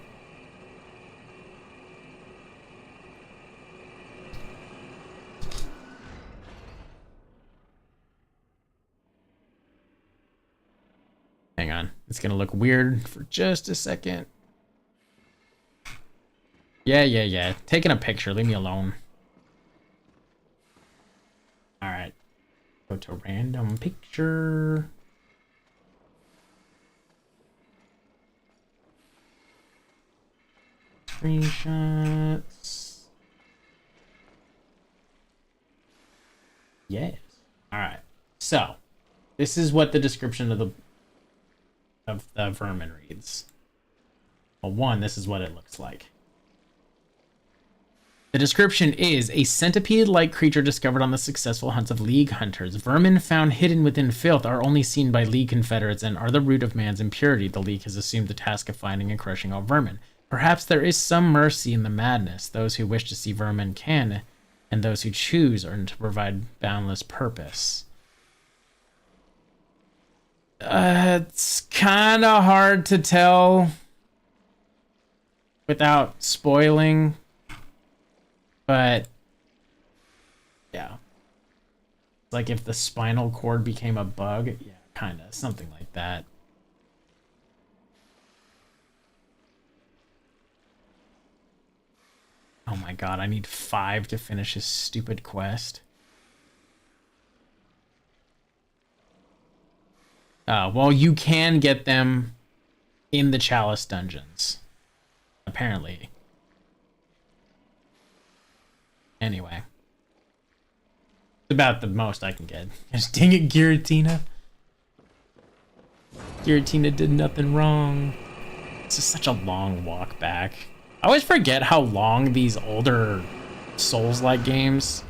Hang on, it's gonna look weird for just a second. Yeah. Taking a picture, leave me alone. All right, go to random picture. Screenshots. Yes. All right. So, this is what the description of the vermin reads. Well, one, this is what it looks like. The description is a centipede-like creature discovered on the successful hunts of League hunters. Vermin found hidden within filth are only seen by League Confederates and are the root of man's impurity. The League has assumed the task of finding and crushing all vermin. Perhaps there is some mercy in the madness. Those who wish to see vermin can, and those who choose are to provide boundless purpose. It's kind of hard to tell without spoiling, but yeah. It's like if the spinal cord became a bug. Yeah, kind of. Something like that. Oh my god, I need 5 to finish this stupid quest. Well, you can get them in the Chalice dungeons, apparently. Anyway. It's about the most I can get. Just dang it, Giratina. Giratina did nothing wrong. It's just such a long walk back. I always forget how long these older Souls-like games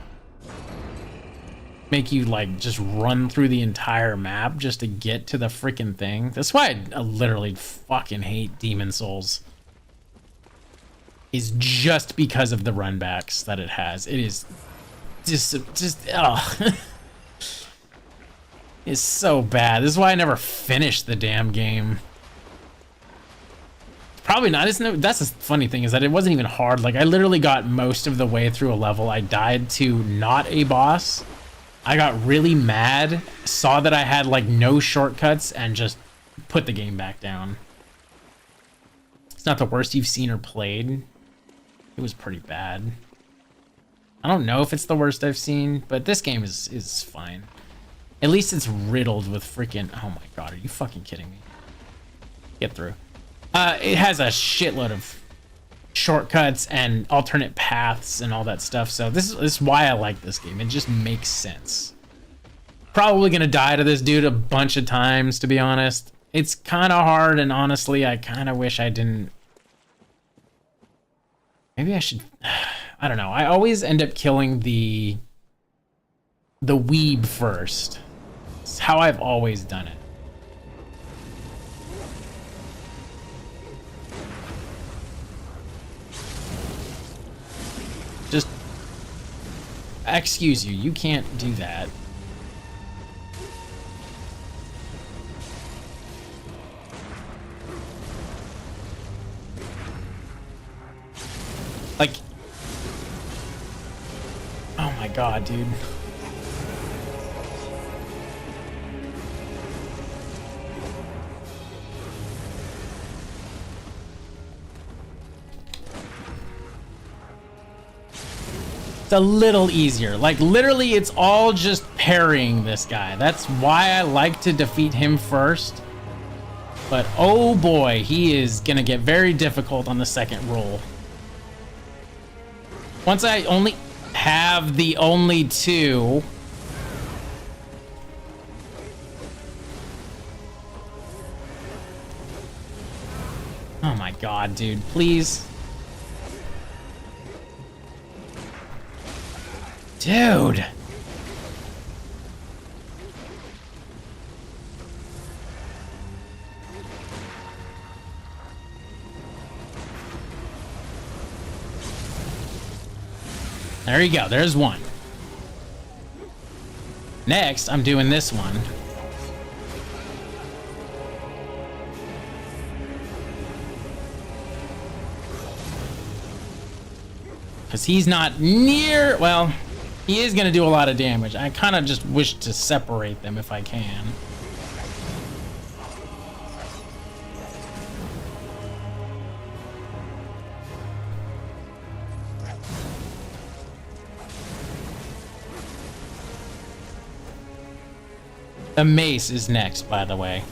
make you like just run through the entire map just to get to the freaking thing. That's why I literally fucking hate Demon Souls. Is just because of the runbacks that it has. It is just ugh. It's so bad. This is why I never finished the damn game. Probably not. That's the funny thing, is that it wasn't even hard. Like, I literally got most of the way through a level. I died to not a boss. I got really mad, saw that I had like no shortcuts, and just put the game back down. It's not the worst you've seen or played. It was pretty bad. I don't know if it's the worst I've seen, but this game is fine. At least it's riddled with freaking... Oh my god, are you fucking kidding me? Get through. It has a shitload of shortcuts and alternate paths and all that stuff, so this is why I like this game. It just makes sense. Probably gonna die to this dude a bunch of times, to be honest. It's kind of hard, and honestly, I kind of wish I didn't... Maybe I should... I don't know. I always end up killing the weeb first. It's how I've always done it. Just... Excuse you, you can't do that. Like... Oh my god, dude. It's a little easier. Like, literally, it's all just parrying this guy. That's why I like to defeat him first. But, oh boy, he is gonna get very difficult on the second roll. Once I only have the only two... Oh my god, dude, please. Dude. There you go, there's one. Next, I'm doing this one. Because he's not near, well, he is going to do a lot of damage. I kind of just wish to separate them if I can. The mace is next, by the way.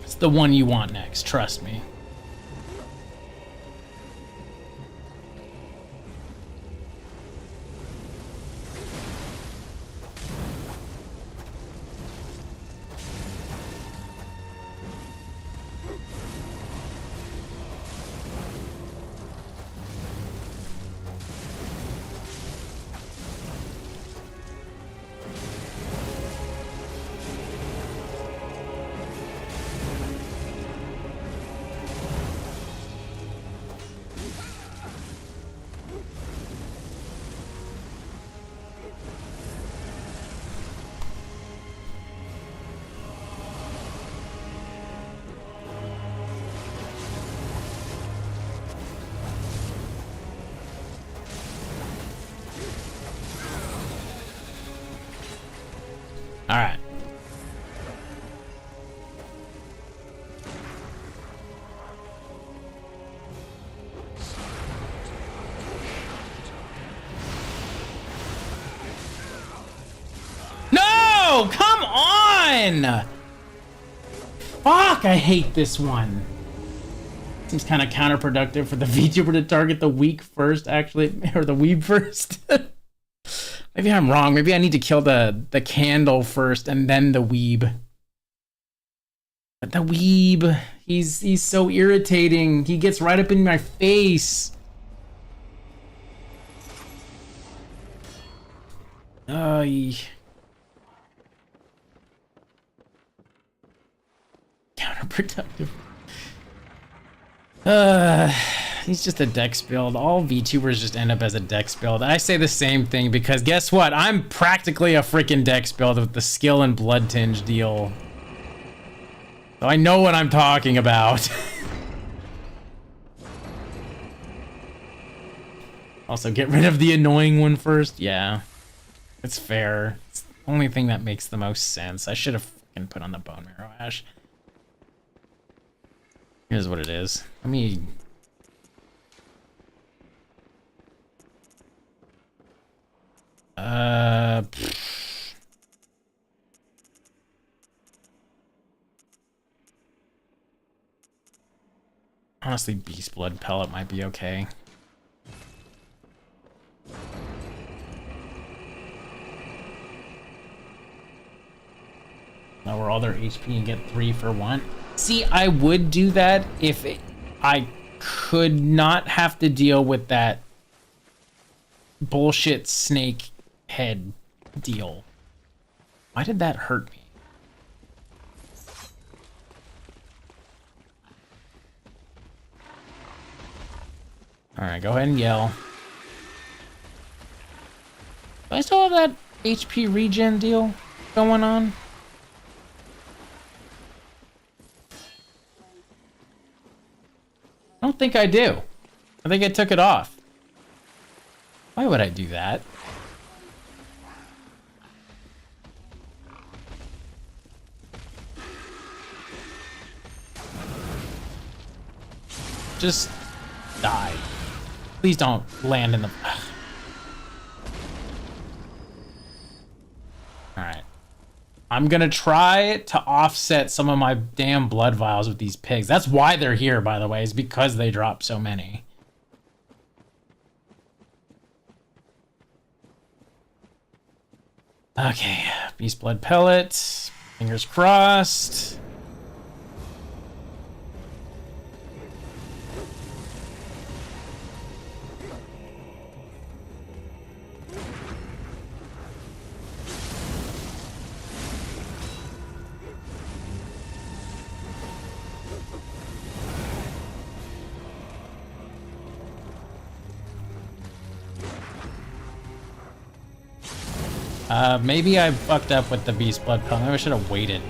It's the one you want next, trust me. All right. No! Come on! Fuck, I hate this one. Seems kind of counterproductive for the VTuber to target the weak first, actually, or the weeb first. Maybe I'm wrong. Maybe I need to kill the candle first and then the weeb. But the weeb, he's so irritating. He gets right up in my face. Counterproductive. He's just a dex build. All VTubers just end up as a dex build. I say the same thing because guess what? I'm practically a freaking dex build with the skill and blood tinge deal. So I know what I'm talking about. Also, get rid of the annoying one first. Yeah. It's fair. It's the only thing that makes the most sense. I should have fucking put on the bone marrow ash. Here's what it is. Let me... Honestly, beast blood pellet might be okay. Lower all their HP and get 3 for 1. See, I would do that if I could not have to deal with that bullshit snake head deal. Why did that hurt me? Alright, go ahead and yell. Do I still have that HP regen deal going on? I don't think I do. I think I took it off. Why would I do that? Just die. Please don't land in the... Alright. I'm gonna try to offset some of my damn blood vials with these pigs. That's why they're here, by the way, is because they drop so many. Okay, beast blood pellets. Fingers crossed. Maybe I fucked up with the beast blood pellet. Maybe I should have waited.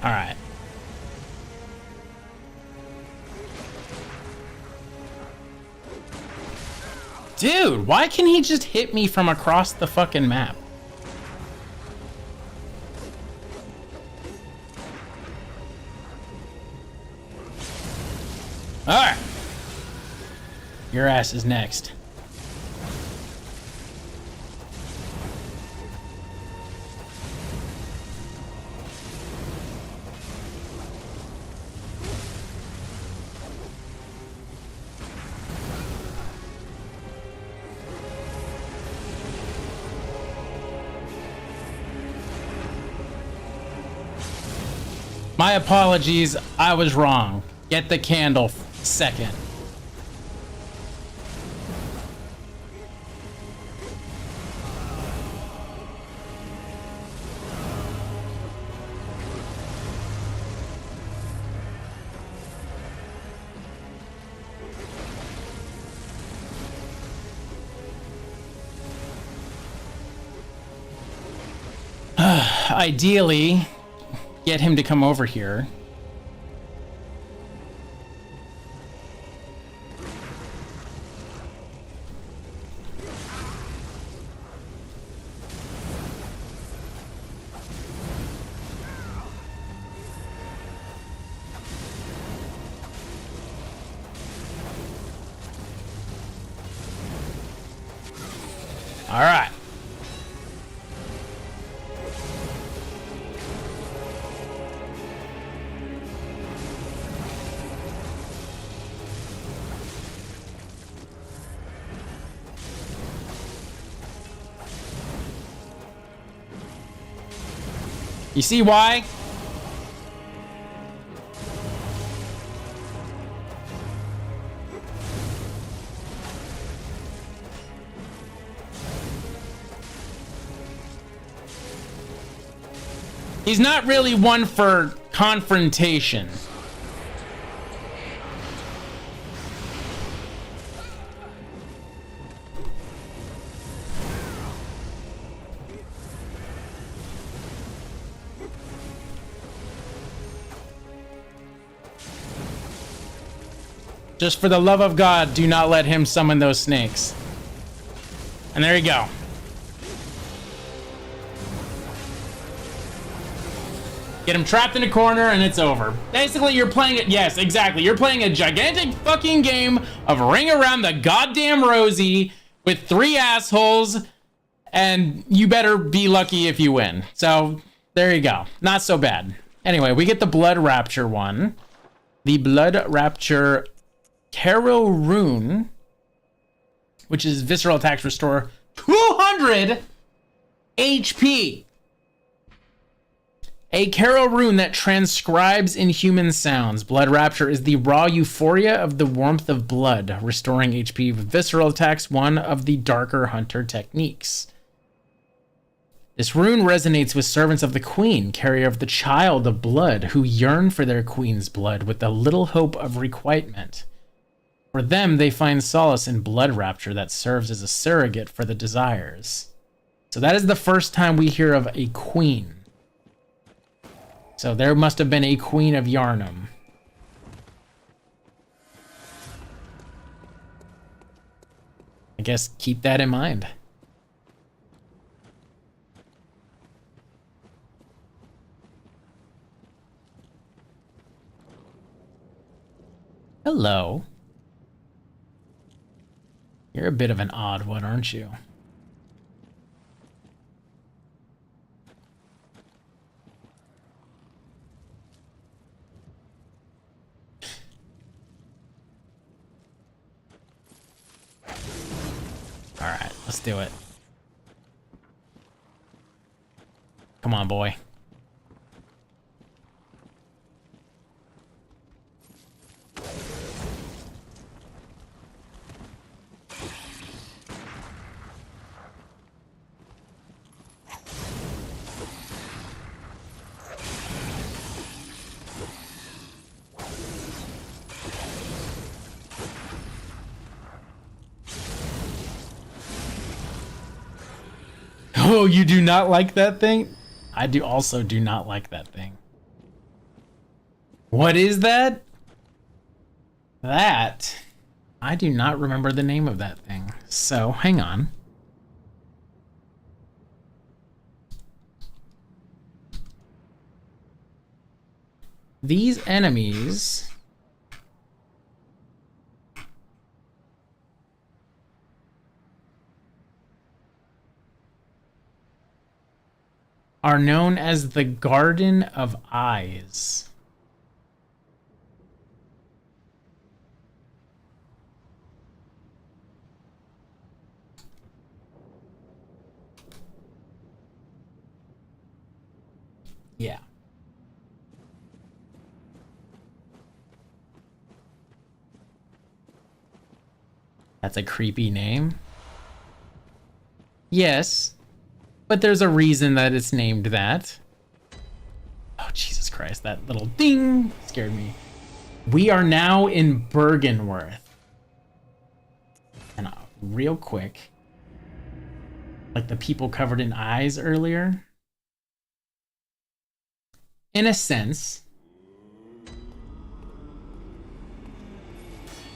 All right. Dude, why can he just hit me from across the fucking map? Alright. Your ass is next. My apologies, I was wrong. Get the candle second. Ideally, get him to come over here. All right. You see why? He's not really one for confrontation. Just for the love of God, do not let him summon those snakes. And there you go. Get him trapped in a corner and it's over. Basically, you're playing it. Yes, exactly. You're playing a gigantic fucking game of Ring Around the Goddamn Rosie with 3 assholes, and you better be lucky if you win. So there you go. Not so bad. Anyway, we get the Blood Rapture one. The Blood Rapture Carol Rune, which is visceral attacks restore 200 HP. A Carol Rune that transcribes inhuman sounds. Blood Rapture is the raw euphoria of the warmth of blood, restoring HP with visceral attacks, one of the darker hunter techniques. This rune resonates with servants of the Queen, carrier of the child of blood, who yearn for their queen's blood with a little hope of requitement. For them, they find solace in Blood Rapture that serves as a surrogate for the desires. So that is the first time we hear of a queen. So there must have been a Queen of Yharnam. I guess keep that in mind. Hello. You're a bit of an odd one, aren't you? All right, let's do it. Come on, boy. Oh, you do not like that thing? I also do not like that thing. What is that? That? I do not remember the name of that thing. So, hang on. These enemies are known as the Garden of Eyes. Yeah. That's a creepy name. Yes. But there's a reason that it's named that. Oh, Jesus Christ. That little ding scared me. We are now in Bergenworth. And real quick, like the people covered in eyes earlier. In a sense,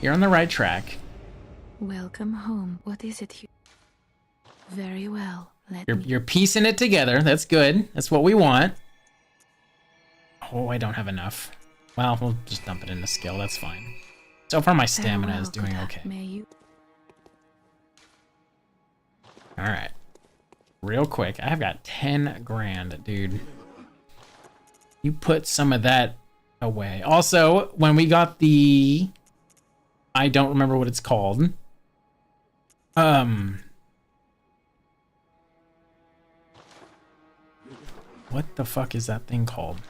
you're on the right track. Welcome home. What is it you... Very well. You're piecing it together. That's good. That's what we want. Oh, I don't have enough. Well, we'll just dump it into skill. That's fine. So far, my stamina is doing okay. All right. Real quick. I've got 10 grand, dude. You put some of that away. Also, when we got the... I don't remember what it's called. What the fuck is that thing called?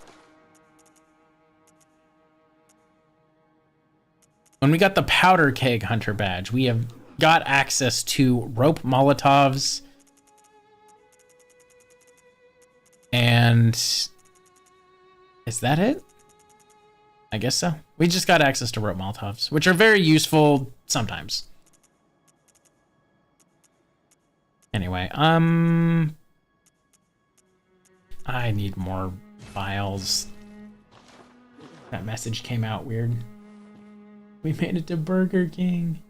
When we got the powder keg hunter badge, we have got access to rope Molotovs. And is that it? I guess so. We just got access to rope Molotovs, which are very useful sometimes. Anyway, I need more files. That message came out weird. We made it to Burger King.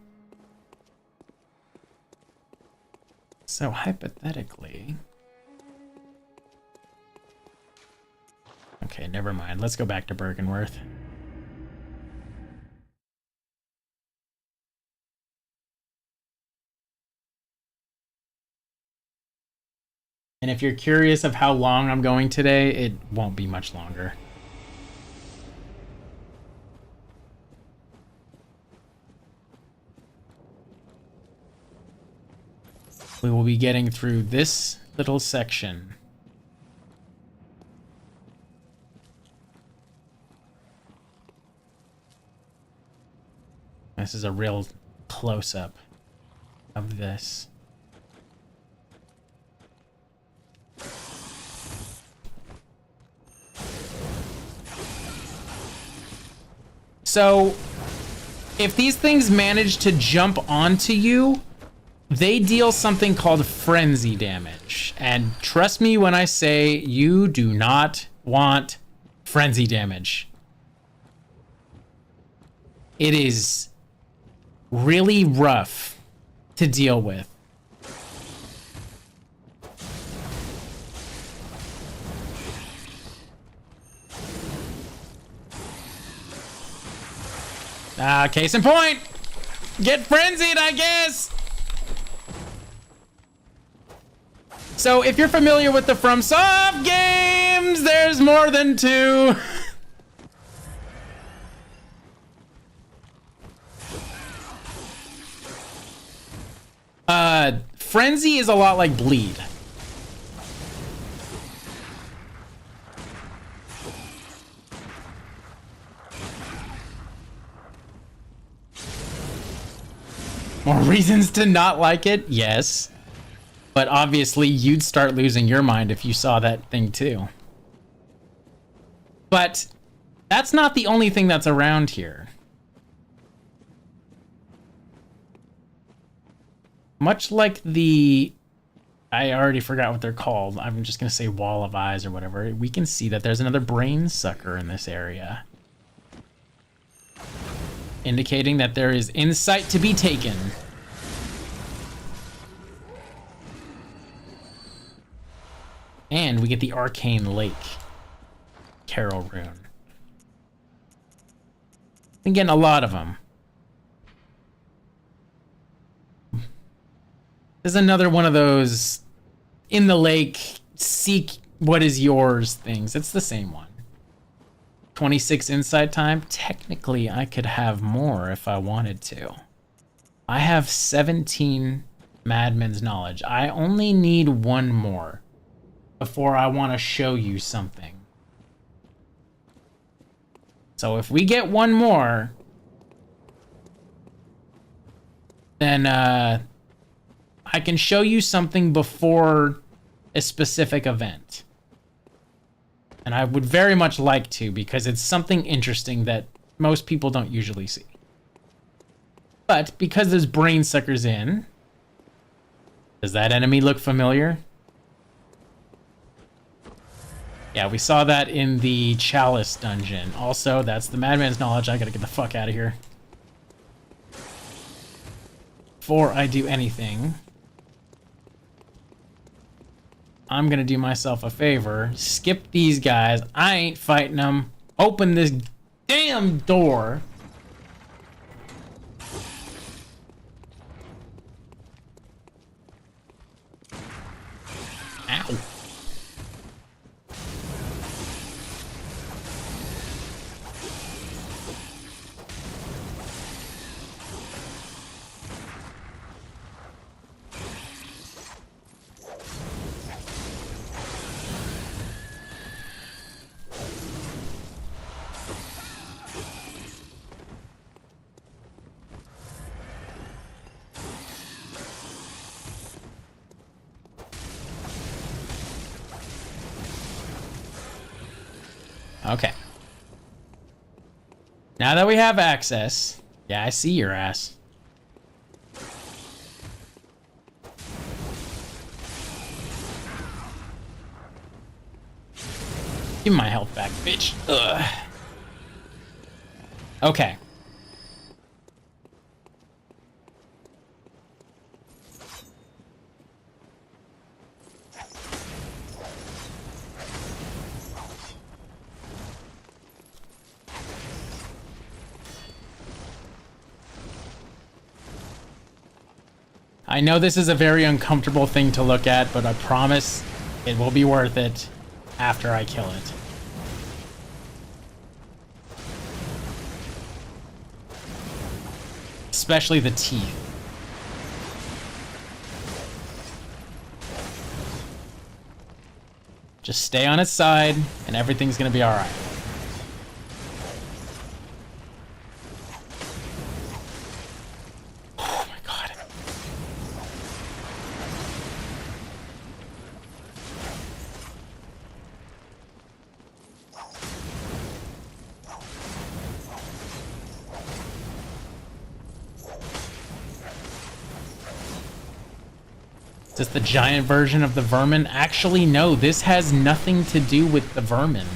So hypothetically... Okay, never mind. Let's go back to Bergenworth. And if you're curious of how long I'm going today, it won't be much longer. We will be getting through this little section. This is a real close-up of this. So, if these things manage to jump onto you, they deal something called frenzy damage. And trust me when I say you do not want frenzy damage. It is really rough to deal with. Case in point, get frenzied, I guess. So if you're familiar with the FromSoft games, there's more than two. Frenzy is a lot like bleed. More reasons to not like it? Yes. But obviously you'd start losing your mind if you saw that thing too. But that's not the only thing that's around here. Much like the... I already forgot what they're called. I'm just going to say wall of eyes or whatever. We can see that there's another brain sucker in this area, indicating that there is insight to be taken. And we get the Arcane Lake Carol rune. Been getting a lot of them. There's another one of those in the lake, seek what is yours things. It's the same one. 26 insight time. Technically, I could have more if I wanted to. I have 17 Madman's Knowledge. I only need one more before I want to show you something. So if we get one more, then I can show you something before a specific event. And I would very much like to, because it's something interesting that most people don't usually see. But because there's brain suckers in, does that enemy look familiar? Yeah, we saw that in the Chalice dungeon. Also, that's the Madman's Knowledge. I gotta get the fuck out of here before I do anything. I'm gonna do myself a favor. Skip these guys. I ain't fighting them. Open this damn door. Ow. Okay. Now that we have access... Yeah, I see your ass. Give me my health back, bitch. Ugh. Okay. I know this is a very uncomfortable thing to look at, but I promise it will be worth it after I kill it. Especially the teeth. Just stay on its side, and everything's gonna be alright. Oh my god. Is this the giant version of the vermin? Actually, no, this has nothing to do with the vermin.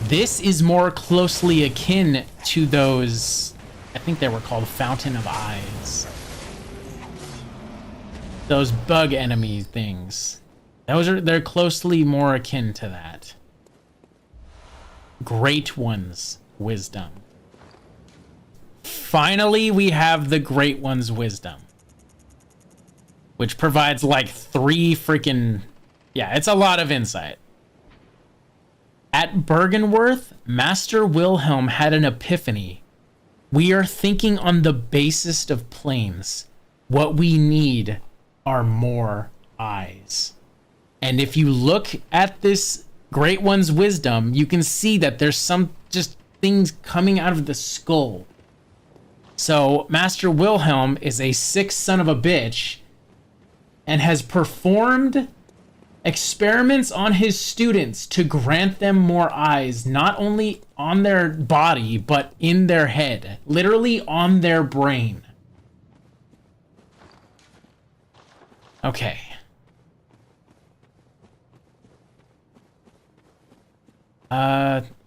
This is more closely akin to those, I think they were called Fountain of Eyes. Those bug enemy things. They're closely more akin to that. Great One's wisdom. Finally, we have the Great One's wisdom. Which provides like 3 freaking... Yeah, it's a lot of insight. At Bergenworth, Master Wilhelm had an epiphany. We are thinking on the basest of planes. What we need are more eyes. And if you look at this Great One's wisdom, you can see that there's some just things coming out of the skull. So Master Wilhelm is a sick son of a bitch and has performed experiments on his students to grant them more eyes, not only on their body, but in their head, literally on their brain. Okay.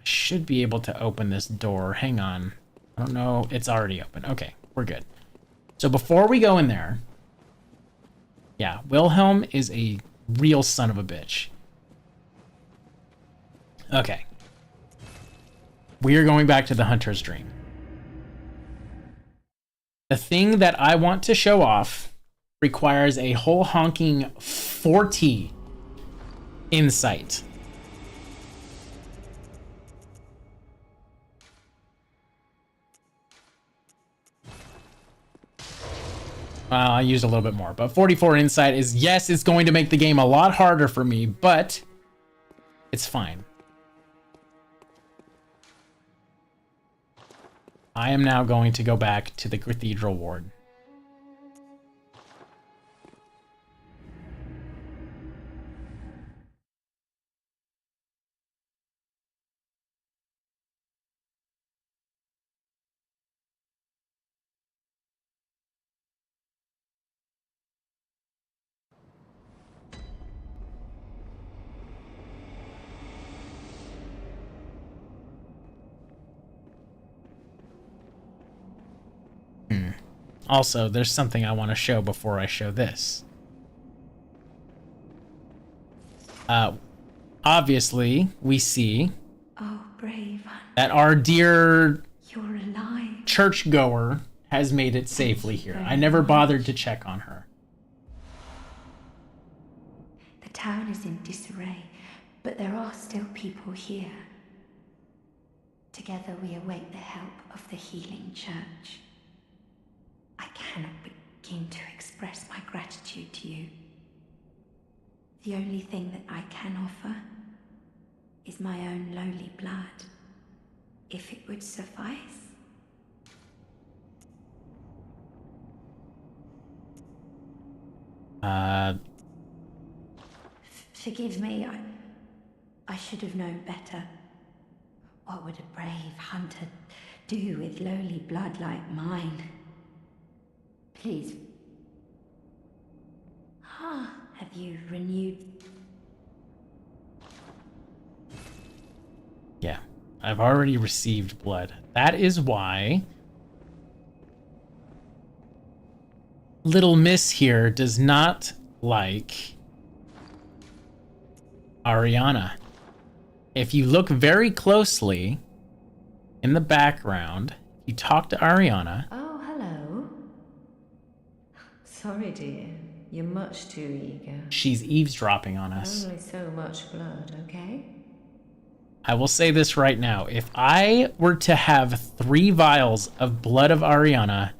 Should be able to open this door. Hang on. I don't know. It's already open. Okay, we're good. So before we go in there, yeah, Wilhelm is a real son of a bitch. Okay. We are going back to the Hunter's Dream. The thing that I want to show off requires a whole honking 40 insight. I used a little bit more, but 44 insight is, yes, it's going to make the game a lot harder for me, but it's fine. I am now going to go back to the Cathedral Ward. Also, there's something I want to show before I show this. Obviously, we see Oh, brave hunter, that our dear you're alive. churchgoer has made it safely here. I never bothered to check on her. The town is in disarray, but there are still people here. Together we await the help of the healing church. I cannot begin to express my gratitude to you. The only thing that I can offer is my own lowly blood, if it would suffice. Forgive me, I should have known better. What would a brave hunter do with lowly blood like mine? Please. Have you renewed? Yeah, I've already received blood. That is why Little Miss here does not like Ariana. If you look very closely in the background, you talk to Ariana. Oh, hello. Sorry, dear. You're much too eager. She's eavesdropping on us. Only so much blood, okay? I will say this right now. If I were to have 3 vials of blood of Ariana...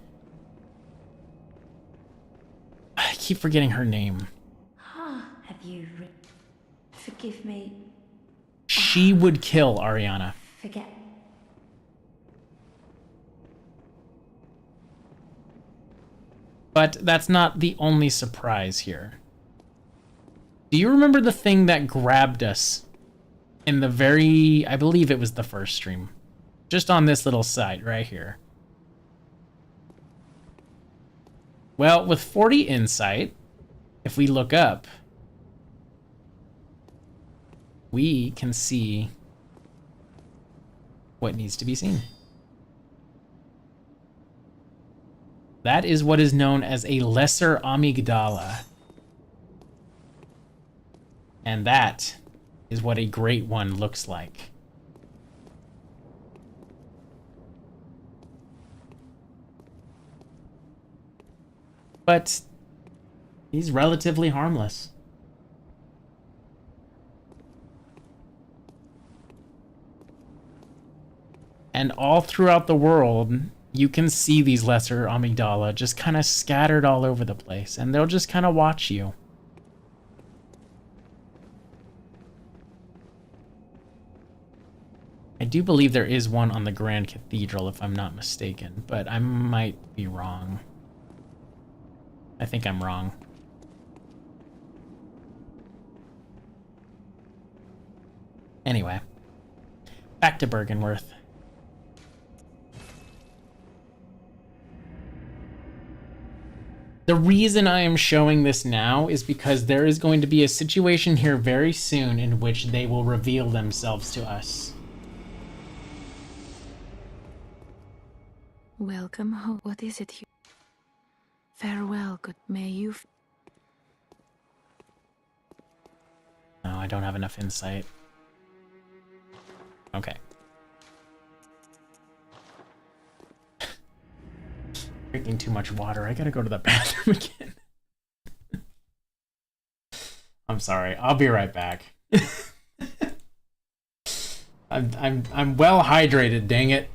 I keep forgetting her name. Have you... Forgive me. She would kill Ariana. Forget... But that's not the only surprise here. Do you remember the thing that grabbed us in the very... I believe it was the first stream. Just on this little site right here. Well, with 40 insight, if we look up, we can see what needs to be seen. That is what is known as a lesser amygdala. And that is what a great one looks like. But he's relatively harmless. And all throughout the world, you can see these lesser amygdala just kind of scattered all over the place, and they'll just kind of watch you. I do believe there is one on the Grand Cathedral, if I'm not mistaken, but I might be wrong. I think I'm wrong. Anyway, back to Bergenworth. The reason I am showing this now is because there is going to be a situation here very soon in which they will reveal themselves to us. Welcome home. What is it? Farewell, good. May you... No, I don't have enough insight. Okay. Drinking too much water. I gotta go to the bathroom again. I'm sorry. I'll be right back. I'm well hydrated, dang it.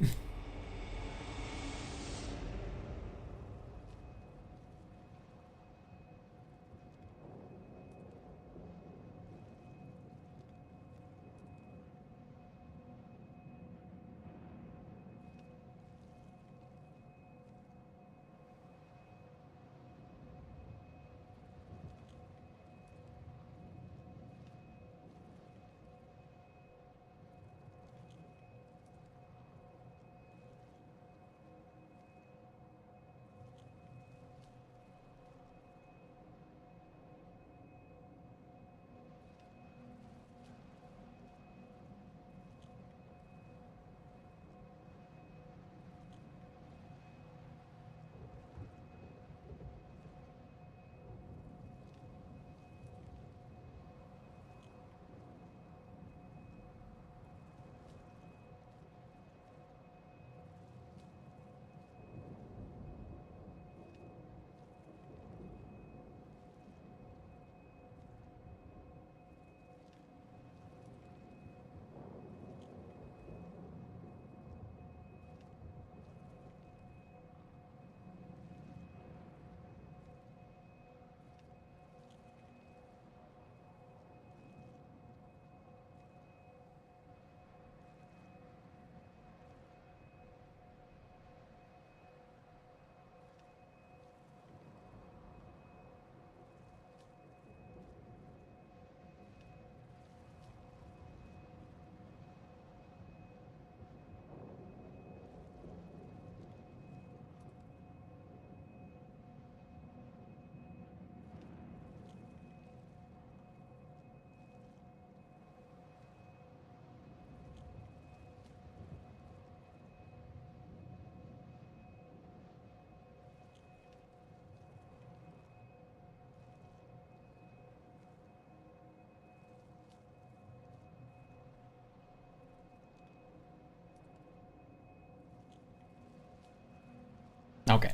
Okay.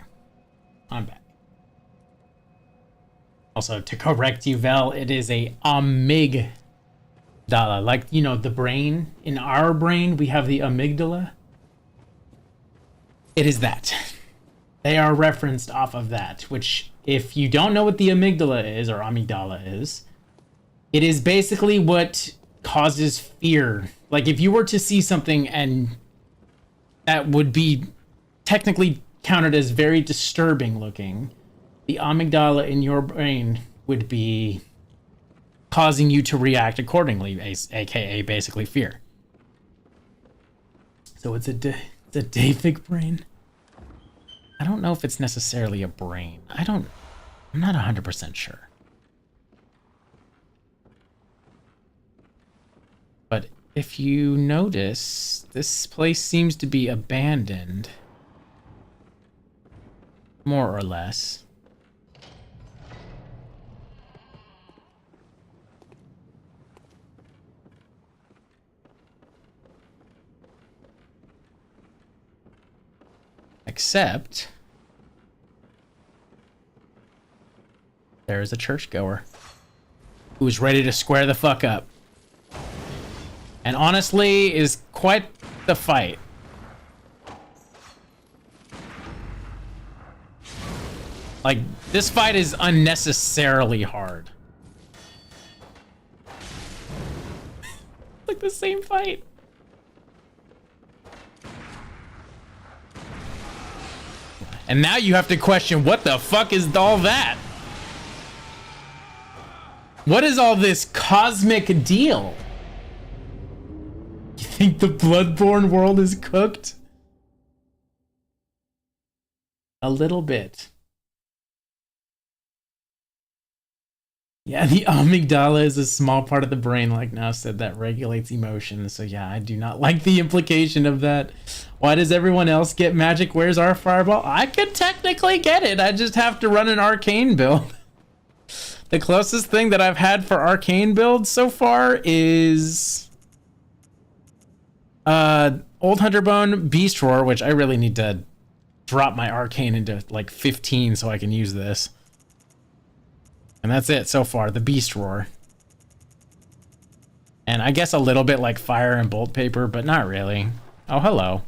I'm back. Also, to correct you, Vel, it is a amygdala. Like, you know, the brain. In our brain, we have the amygdala. It is that. They are referenced off of that, which, if you don't know what the amygdala is, or amygdala is, it is basically what causes fear. Like, if you were to see something and that would be technically counted as very disturbing looking, the amygdala in your brain would be causing you to react accordingly, aka basically fear. So it's a Davic brain. I don't know if it's necessarily a brain. I'm not 100% sure. But if you notice, this place seems to be abandoned. More or less. Except there is a churchgoer who's ready to square the fuck up. And honestly, is quite the fight. Like, this fight is unnecessarily hard. Like the same fight. And now you have to question, what the fuck is all that? What is all this cosmic deal? You think the Bloodborne world is cooked? A little bit. Yeah, the amygdala is a small part of the brain, like Now said, that regulates emotions. So yeah, I do not like the implication of that. Why does everyone else get magic? Where's our fireball? I could technically get it. I just have to run an arcane build. The closest thing that I've had for arcane builds so far is Old Hunterbone Beast Roar, which I really need to drop my arcane into like 15 so I can use this. And that's it so far, the Beast Roar. And I guess a little bit like Fire and Bolt Paper, but not really. Oh, hello.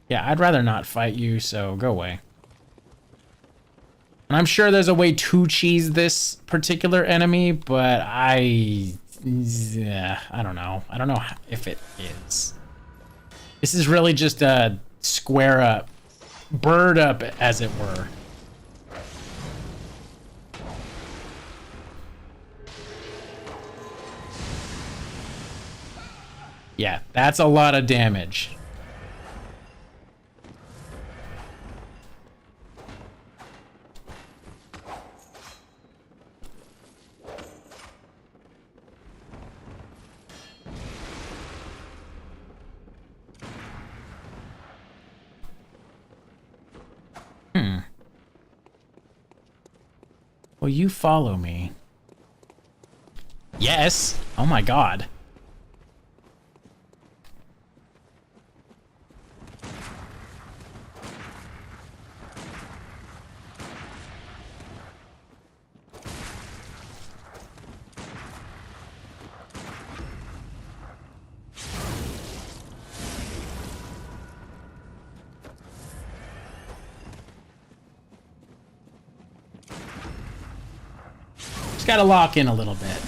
Yeah, I'd rather not fight you, so go away. And I'm sure there's a way to cheese this particular enemy, but I don't know. I don't know if it is. This is really just a square up, bird up, as it were. Yeah, that's a lot of damage. Will you follow me? Yes. Oh my god. Gotta lock in a little bit.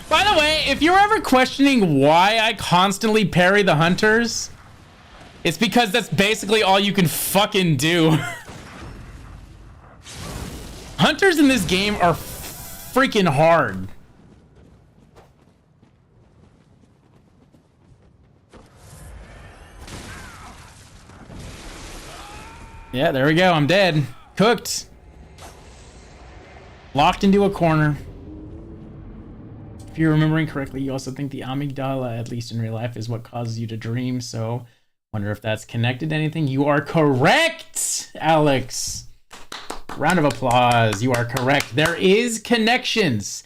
By the way, if you're ever questioning why I constantly parry the hunters, it's because that's basically all you can fucking do. Hunters in this game are freaking hard. Yeah, there we go. I'm dead. Cooked. Locked into a corner. If you're remembering correctly, you also think the amygdala, at least in real life, is what causes you to dream. So Wonder if that's connected to anything. You are correct, Alex. Round of applause. You are correct. There is connections.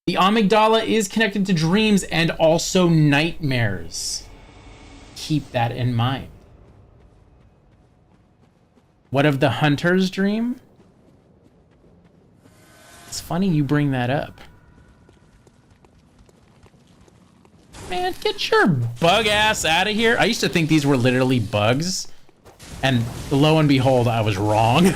The amygdala is connected to dreams and also nightmares. Keep that in mind. What of the hunter's dream? It's funny you bring that up. Man, get your bug ass out of here. I used to think these were literally bugs. And lo and behold, I was wrong.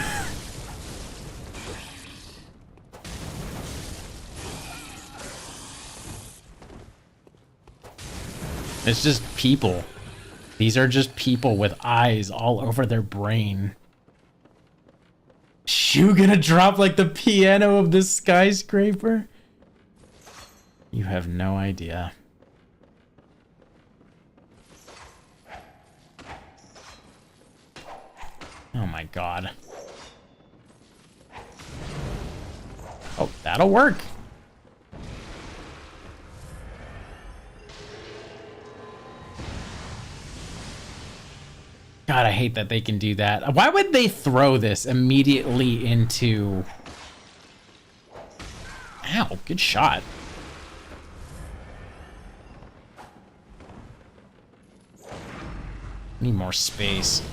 It's just people. These are just people with eyes all over their brain. Shoe gonna drop like the piano of this skyscraper? You have no idea. Oh my god. Oh, that'll work. God, I hate that they can do that. Why would they throw this immediately into... Ow, good shot. Need more space.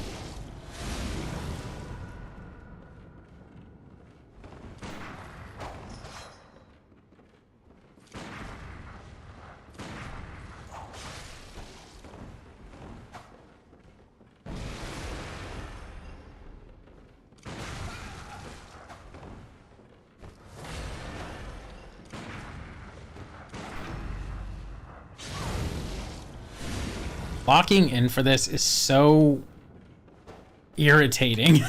Locking in for this is so irritating.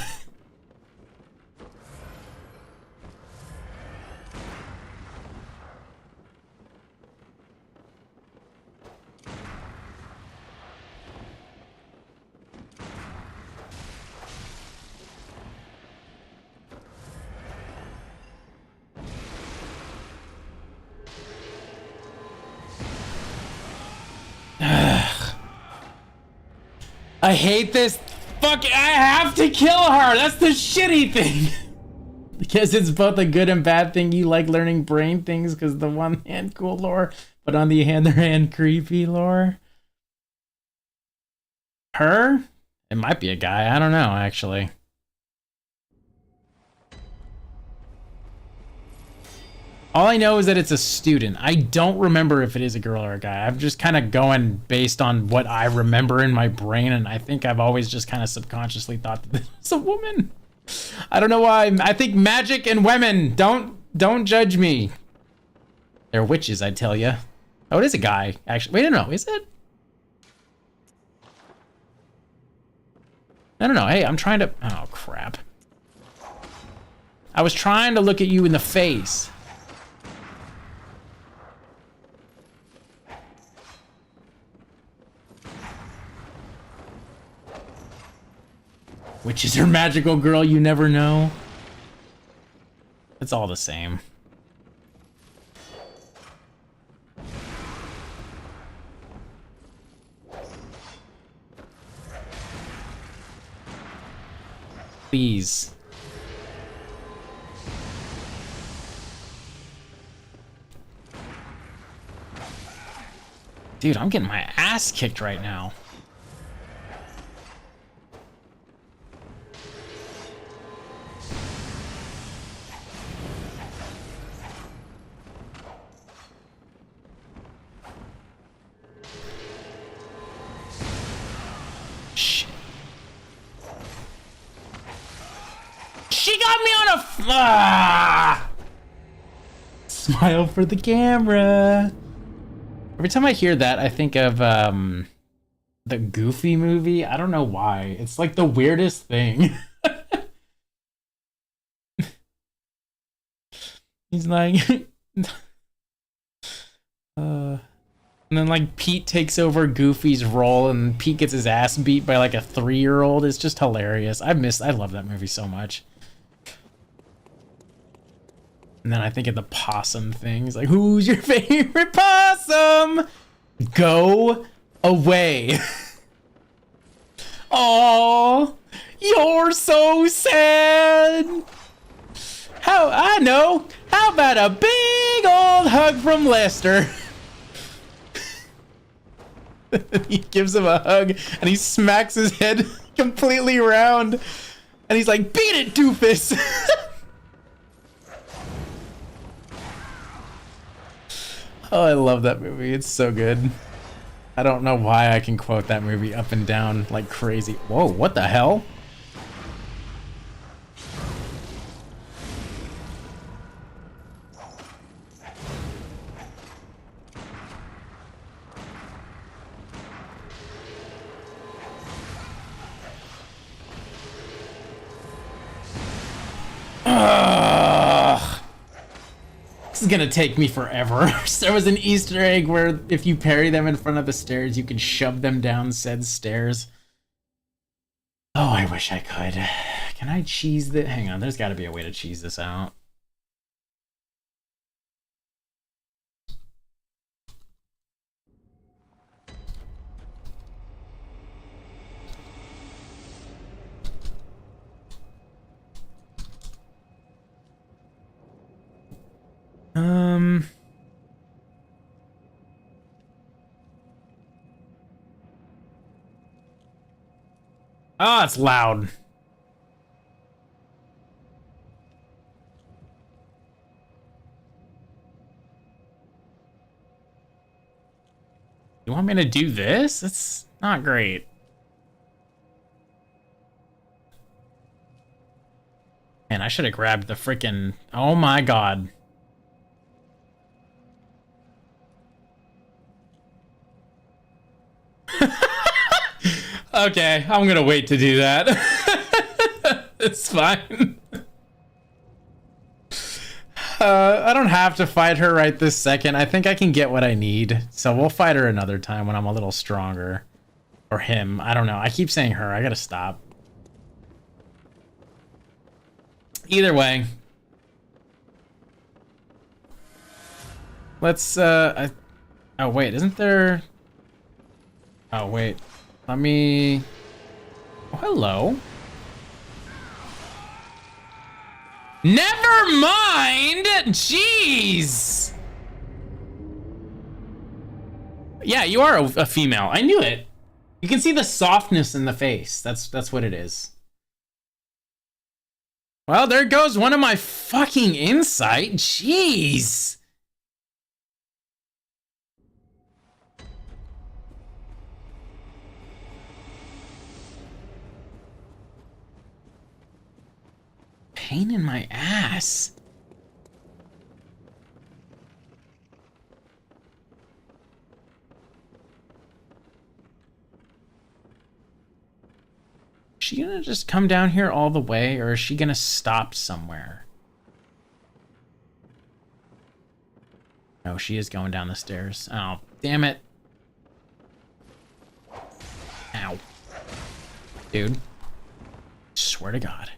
I hate this. Fuck, I have to kill her. That's the shitty thing. Because it's both a good and bad thing. You like learning brain things because the one hand cool lore, but on the other hand creepy lore. Her? It might be a guy. I don't know, actually. All I know is that it's a student. I don't remember if it is a girl or a guy. I'm just kind of going based on what I remember in my brain, and I think I've always just kind of subconsciously thought that this was a woman. I don't know why. I think magic and women. Don't judge me. They're witches, I tell you. Oh, it is a guy, actually. Wait, no, is it? I don't know. Hey, I'm trying to... Oh, crap. I was trying to look at you in the face. Witches are magical, girl, you never know. It's all the same. Please. Dude, I'm getting my ass kicked right now. She got me on a smile for the camera. Every time I hear that, I think of the Goofy movie. I don't know why. It's like the weirdest thing. He's like, and then like Pete takes over Goofy's role, and Pete gets his ass beat by like a 3-year-old. It's just hilarious. I love that movie so much. And then I think of the possum thing. He's like, who's your favorite possum? Go away. Oh, you're so sad. How I know? How about a big old hug from Lester? He gives him a hug and he smacks his head completely round, and he's like, "Beat it, doofus!" Oh, I love that movie. It's so good. I don't know why I can quote that movie up and down like crazy. Whoa, what the hell? Ugh. This is gonna take me forever. There was an Easter egg where if you parry them in front of the stairs, you can shove them down said stairs. Oh, I wish I could. Can I cheese this? Hang on, there's gotta be a way to cheese this out. Oh, it's loud. You want me to do this? That's not great. Man, I should have grabbed the freaking... Oh my god. Okay, I'm gonna wait to do that. It's fine. I don't have to fight her right this second. I think I can get what I need. So we'll fight her another time when I'm a little stronger. Or him. I don't know. I keep saying her. I gotta stop. Either way. Let's, oh, wait. Isn't there... Oh, wait. Let me... Oh, hello. Never mind! Jeez! Yeah, you are a female. I knew it. You can see the softness in the face. That's what it is. Well, there goes one of my fucking insight. Jeez! Pain in my ass. Is she gonna just come down here all the way, or is she gonna stop somewhere? No, she is going down the stairs. Oh, damn it. Ow. Dude. Swear to God.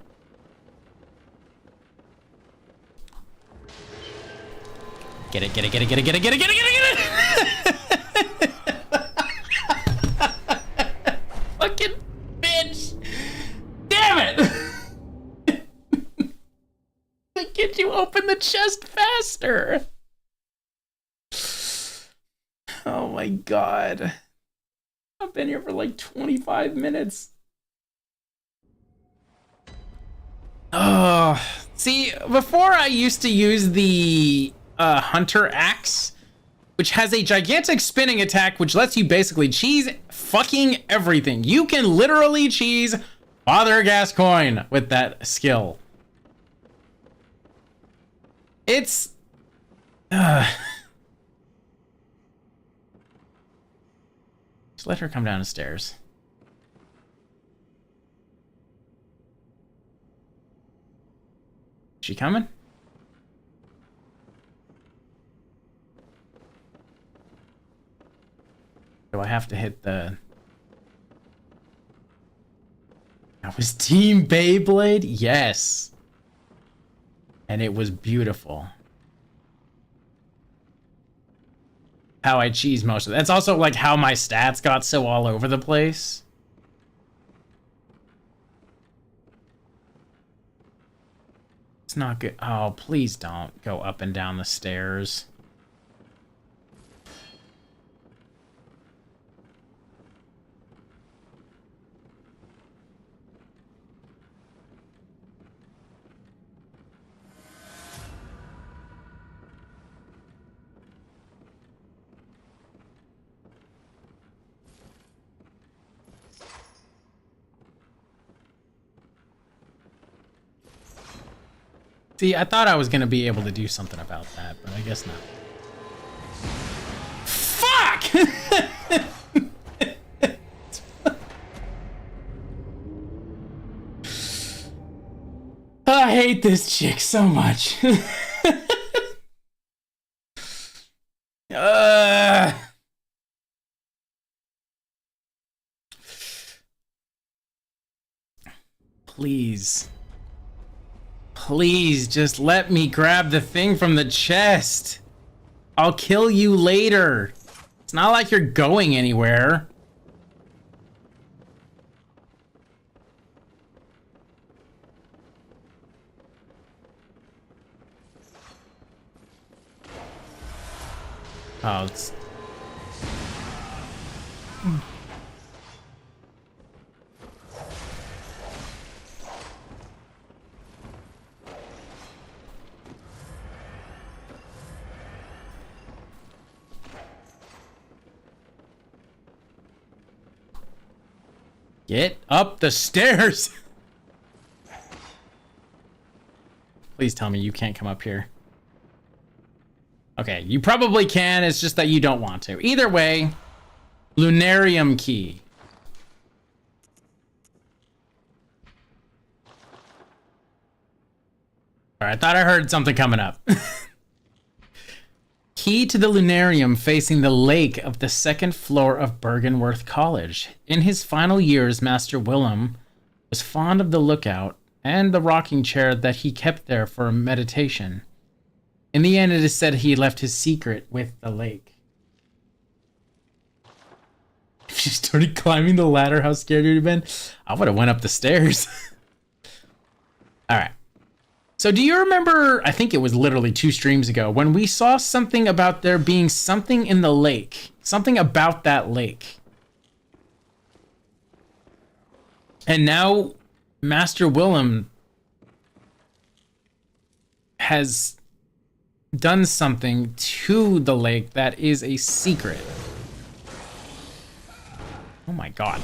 Get it, get it, get it, get it, get it, get it, get it, get it, get it! Fucking bitch! Damn it! Get you open the chest faster! Oh my god. I've been here for like 25 minutes. Oh, see, before I used to use the Hunter Axe, which has a gigantic spinning attack, which lets you basically cheese fucking everything. You can literally cheese Father Gascoigne with that skill. It's... Just let her come down the stairs. Is she coming? Do I have to hit the... That was Team Beyblade? Yes. And it was beautiful. How I cheese most of it. That's also like how my stats got so all over the place. It's not good. Oh, please don't go up and down the stairs. See, I thought I was gonna be able to do something about that, but I guess not. Fuck! I hate this chick so much. Please. Please, just let me grab the thing from the chest. I'll kill you later. It's not like you're going anywhere. Oh, it's... Get up the stairs! Please tell me you can't come up here. Okay, you probably can, it's just that you don't want to. Either way, Lunarium key. Alright, I thought I heard something coming up. Key to the lunarium facing the lake of the second floor of Bergenworth College. In his final years, Master Willem was fond of the lookout and the rocking chair that he kept there for meditation. In the end, it is said he left his secret with the lake. If you started climbing the ladder, how scared you'd have been? I would have went up the stairs. All right. So do you remember, I think it was literally 2 streams ago, when we saw something about there being something in the lake? Something about that lake. And now Master Willem has done something to the lake that is a secret. Oh my god.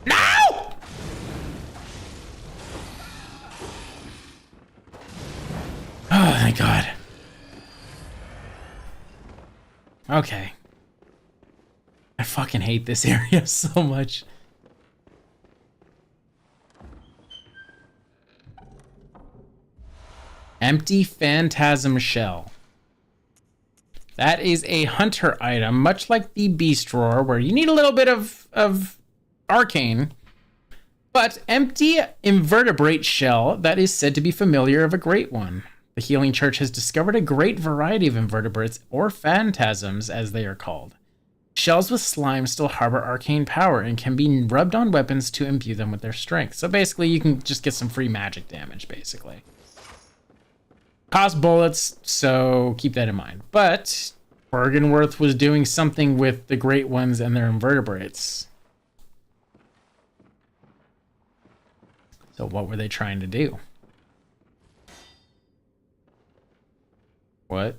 No! Oh my god. Okay. I fucking hate this area so much. Empty phantasm shell. That is a hunter item, much like the beast drawer, where you need a little bit of arcane. But empty invertebrate shell that is said to be familiar of a great one. The Healing Church has discovered a great variety of invertebrates, or phantasms as they are called. Shells with slime still harbor arcane power and can be rubbed on weapons to imbue them with their strength. So basically you can just get some free magic damage, basically. Cost bullets, so keep that in mind. But Bergenworth was doing something with the great ones and their invertebrates. So what were they trying to do? What?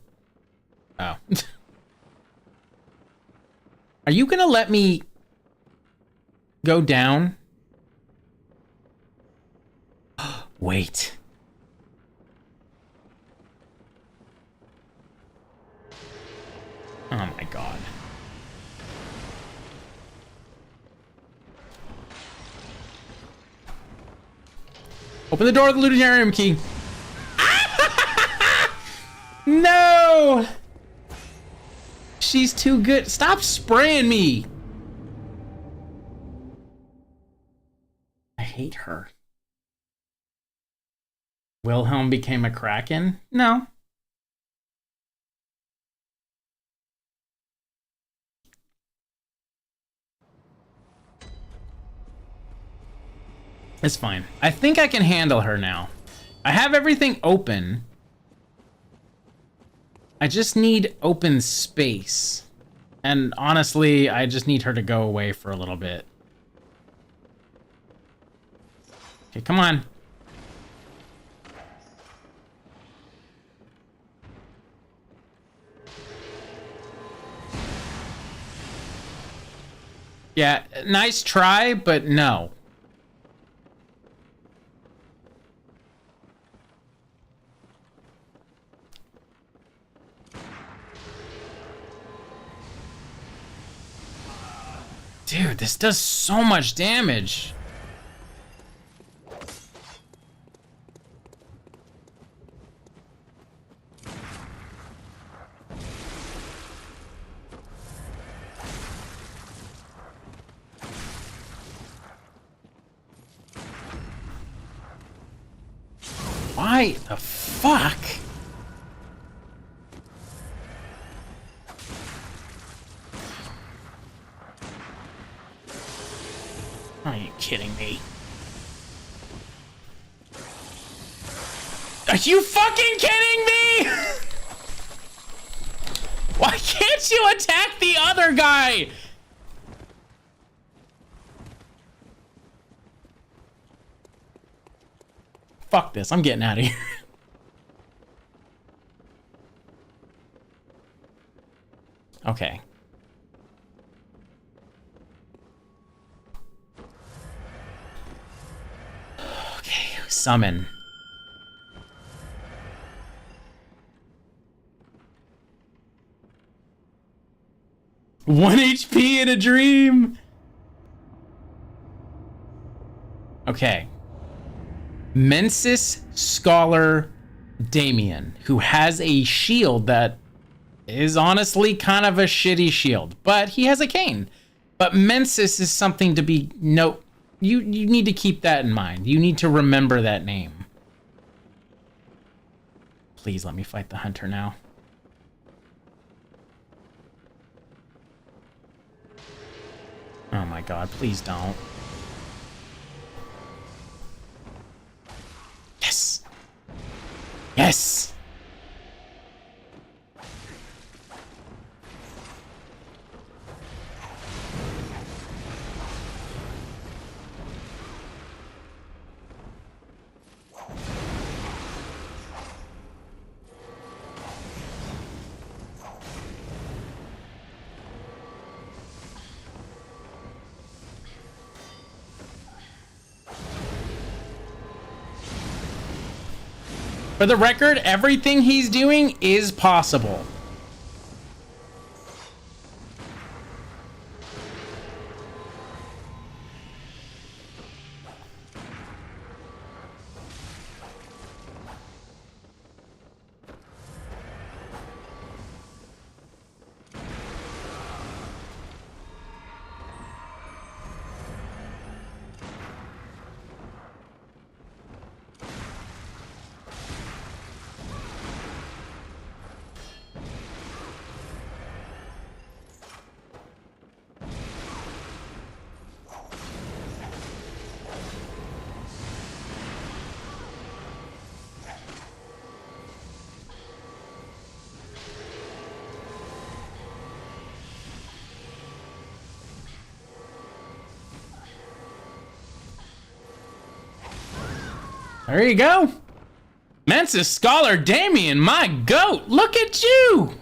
Oh. Are you gonna let me go down? Wait. Oh my god. Open the door of the Lunarium key. No! She's too good. Stop spraying me. I hate her. Wilhelm became a Kraken? No, It's fine. I think I can handle her now. I have everything open. I just need open space. And honestly, I just need her to go away for a little bit. Okay, come on. Yeah, nice try, but no. Dude, this does so much damage. Why the fuck? Are you kidding me? Are you fucking kidding me? Why can't you attack the other guy? Fuck this, I'm getting out of here. Okay. Okay, summon. One HP in a dream. Okay. Mensis Scholar Damien, who has a shield that is honestly kind of a shitty shield, but he has a cane. But Mensis is something to be you need to keep that in mind. You need to remember that name. Please let me fight the hunter now. Oh my god, please don't. Yes! Yes! For the record, everything he's doing is possible. There you go. Mensis Scholar Damien, my goat. Look at you.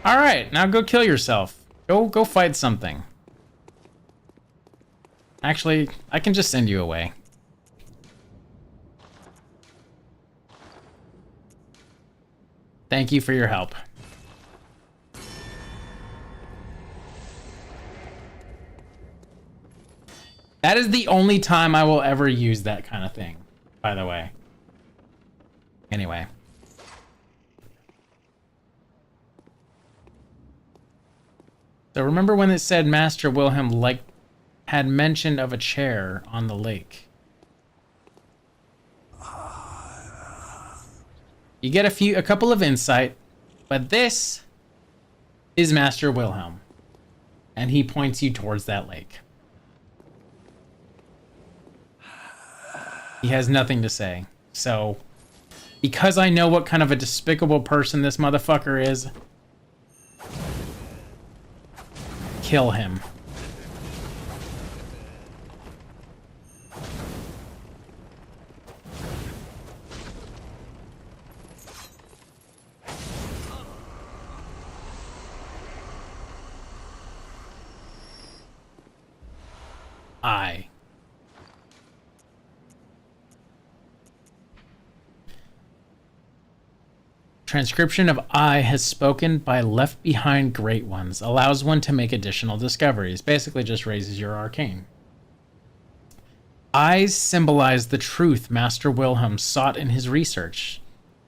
All right, now go kill yourself. Go fight something. Actually, I can just send you away. Thank you for your help. That is the only time I will ever use that kind of thing, by the way. Anyway. So remember when it said Master Wilhelm had mentioned of a chair on the lake? You get a couple of insight, but this is Master Wilhelm, and he points you towards that lake. He has nothing to say. So, because I know what kind of a despicable person this motherfucker is, kill him. I. Transcription of I has spoken by left behind great ones. Allows one to make additional discoveries. Basically just raises your arcane. Eyes symbolize the truth Master Wilhelm sought in his research.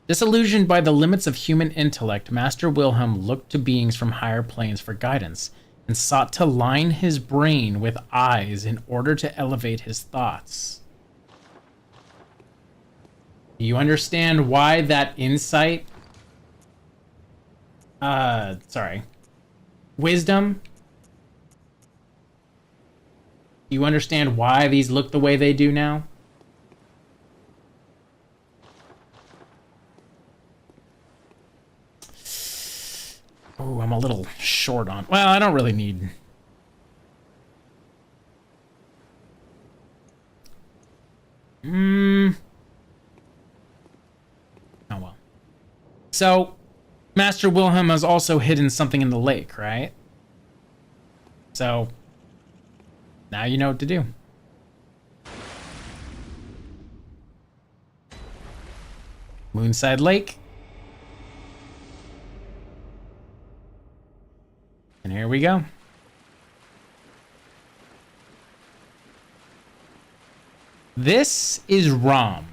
Disillusioned by the limits of human intellect, Master Wilhelm looked to beings from higher planes for guidance and sought to line his brain with eyes in order to elevate his thoughts. Do you understand why that insight, wisdom? Do you understand why these look the way they do now? Oh, I'm a little short on... Well, I don't really need... Oh, well. So, Master Wilhelm has also hidden something in the lake, right? So, now you know what to do. Moonside Lake. And here we go. This is Rom.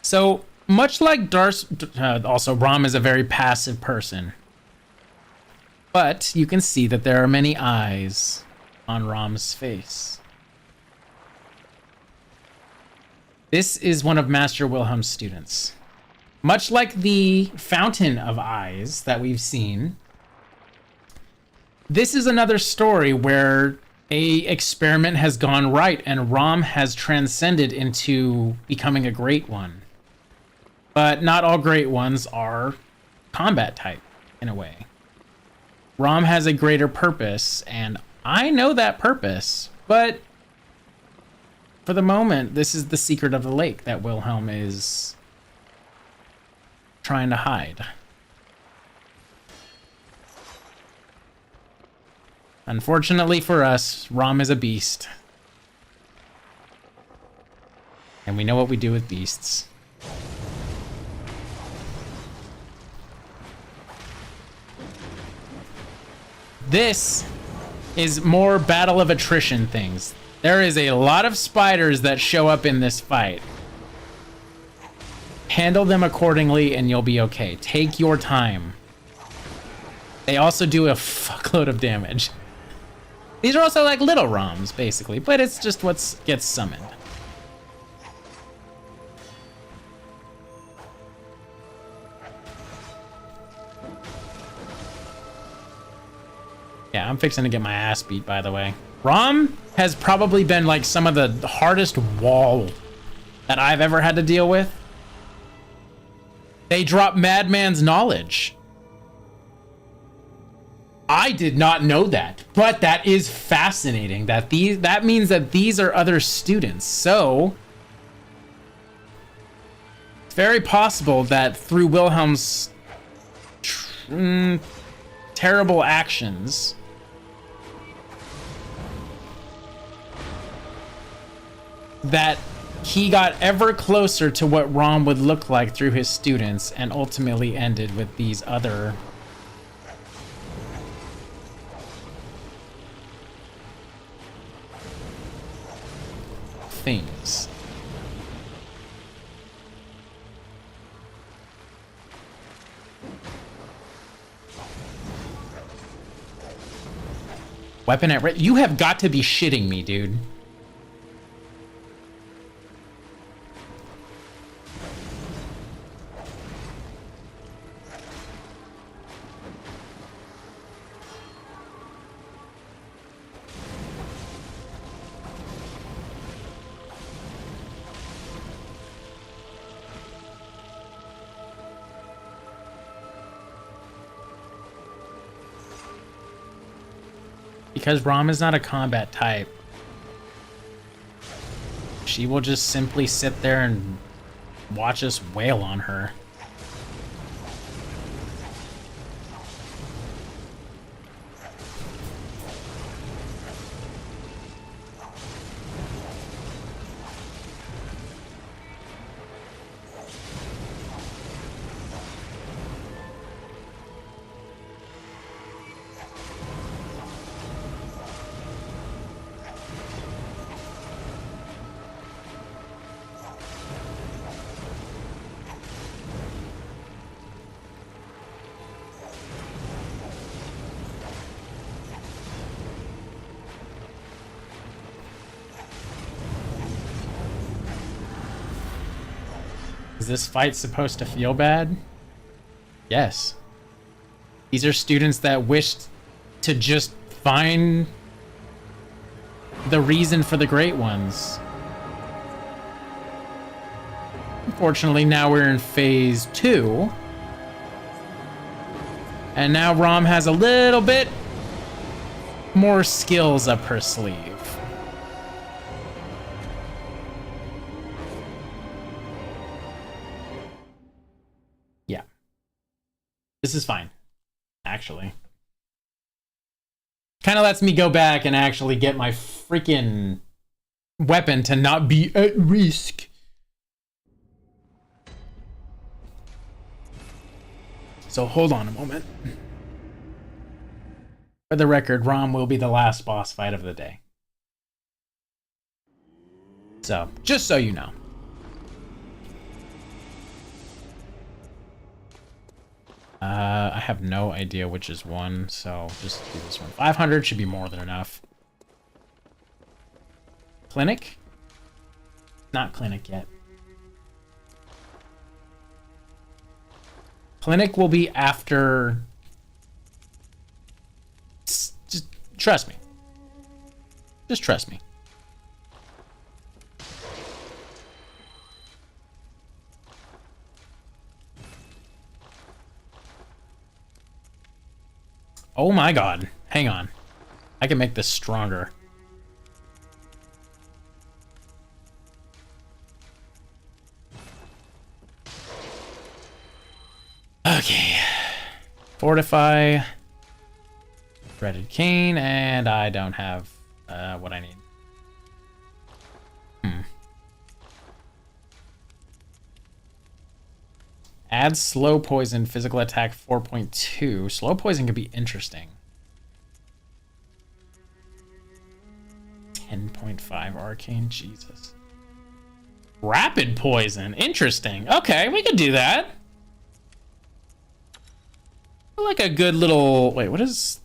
So, much like also Rom is a very passive person. But you can see that there are many eyes on Rom's face. This is one of Master Wilhelm's students. Much like the Fountain of Eyes that we've seen, this is another story where a experiment has gone right and Rom has transcended into becoming a great one. But not all great ones are combat type, in a way. Rom has a greater purpose, and I know that purpose, but for the moment, this is the secret of the lake that Wilhelm is trying to hide. Unfortunately for us, Rom is a beast. And we know what we do with beasts. This is more battle of attrition things. There is a lot of spiders that show up in this fight. Handle them accordingly and you'll be okay. Take your time. They also do a fuckload of damage. These are also like little ROMs, basically, but it's just what gets summoned. Yeah, I'm fixing to get my ass beat, by the way. ROM has probably been like some of the hardest wall that I've ever had to deal with. They drop Madman's knowledge. I did not know that, but that is fascinating. That means that these are other students. So it's very possible that through Wilhelm's terrible actions, that he got ever closer to what Rom would look like through his students and ultimately ended with these other things. Weapon at you have got to be shitting me, dude. Because Rom is not a combat type, she will just simply sit there and watch us wail on her. Is this fight supposed to feel bad? Yes. These are students that wished to just find the reason for the Great Ones. Unfortunately, now we're in phase 2. And now Rom has a little bit more skills up her sleeve. Yeah. This is fine, actually. Kind of lets me go back and actually get my freaking weapon to not be at risk. So hold on a moment. For the record, Rom will be the last boss fight of the day. So, just so you know. I have no idea which is one, so just do this one. 500 should be more than enough. Clinic? Not clinic yet. Clinic will be after... Just trust me. Just trust me. Oh my god. Hang on. I can make this stronger. Okay. Fortify. Threaded cane, and I don't have what I need. Add slow poison, physical attack 4.2. Slow poison could be interesting. 10.5 arcane, Jesus. Rapid poison, interesting. Okay, we could do that. I like a good little... Wait, what is...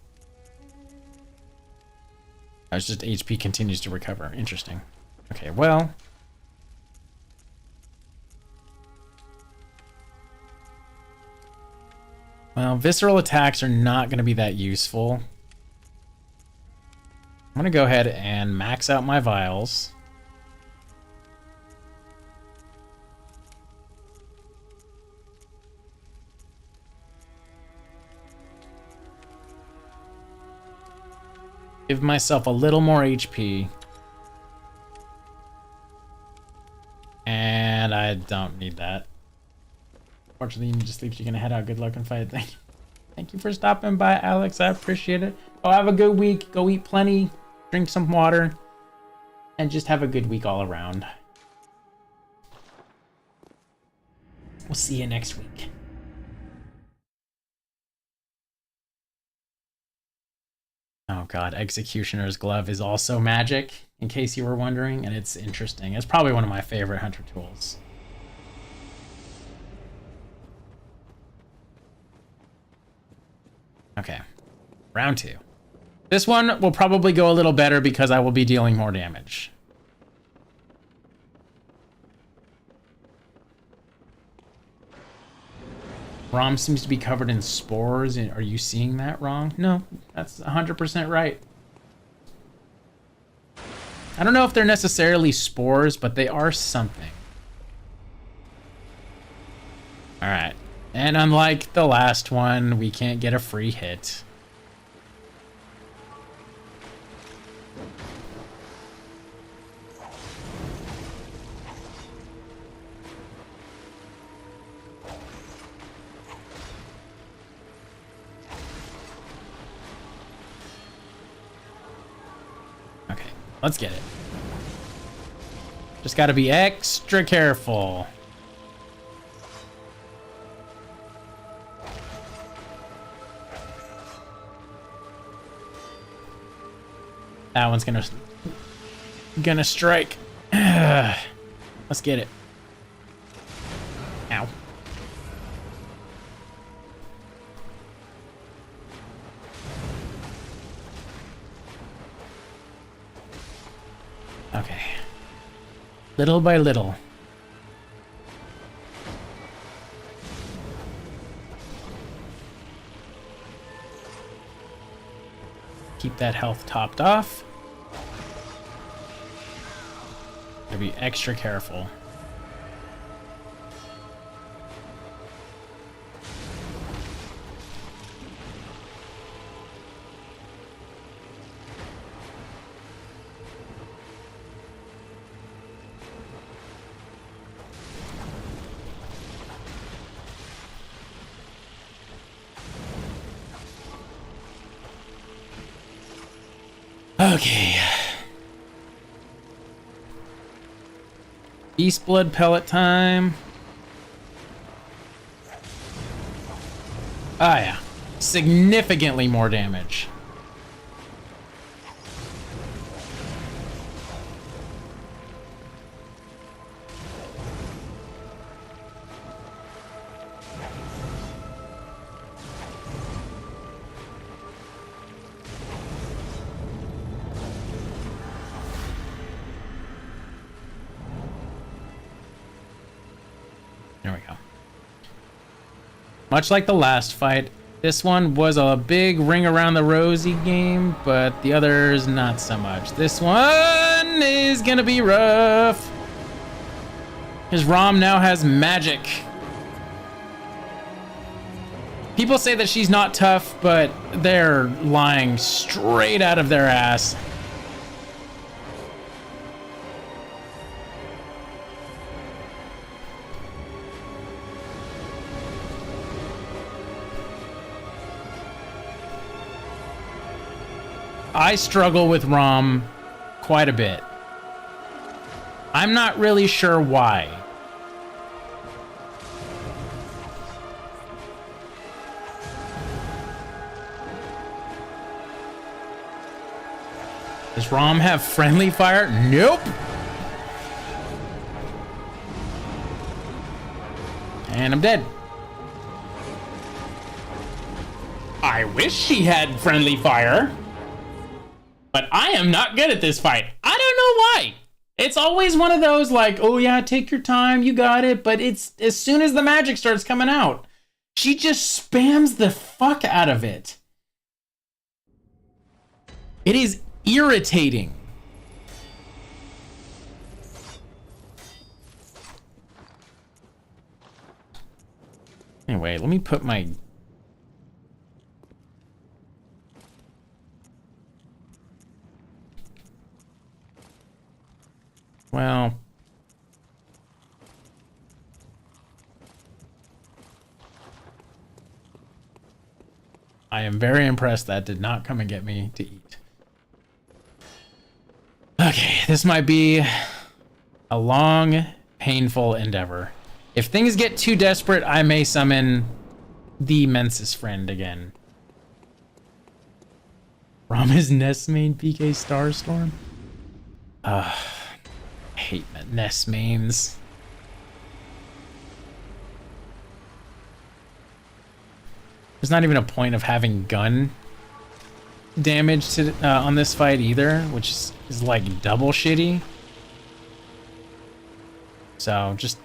Oh, it's just HP continues to recover. Interesting. Okay, well... Well, visceral attacks are not going to be that useful. I'm going to go ahead and max out my vials. Give myself a little more HP. And I don't need that. Fortunately, you need to sleep, so you're gonna head out. Good luck and fight. Thank you for stopping by, Alex. I appreciate it. Oh, have a good week. Go eat plenty, drink some water, and just have a good week all around. We'll see you next week. Oh god, Executioner's Glove is also magic, in case you were wondering, and it's interesting. It's probably one of my favorite hunter tools. Okay, round 2. This one will probably go a little better because I will be dealing more damage. Rom seems to be covered in spores. Are you seeing that wrong? No, that's 100% right. I don't know if they're necessarily spores, but they are something. All right. And unlike the last one, we can't get a free hit. Let's get it. Just gotta be extra careful. That one's gonna strike. Let's get it. Ow. Okay. Little by little. Keep that health topped off. Gotta be extra careful. Okay. Beast blood pellet time. Ah, yeah. Significantly more damage. There we go. Much like the last fight, this one was a big ring around the rosy game, but the others not so much. This one is gonna be rough. His ROM now has magic. People say that she's not tough, but they're lying straight out of their ass. I struggle with ROM quite a bit. I'm not really sure why. Does ROM have friendly fire? Nope. And I'm dead. I wish she had friendly fire. But I am not good at this fight. I don't know why. It's always one of those like, oh yeah, take your time, you got it. But it's as soon as the magic starts coming out, she just spams the fuck out of it. It is irritating. Anyway, let me put my... Well... I am very impressed that did not come and get me to eat. Okay, this might be a long, painful endeavor. If things get too desperate, I may summon the Mensis friend again. Rama's Nest main PK Starstorm? I hate Nest mains. There's not even a point of having gun damage to on this fight either, which is like double shitty. So just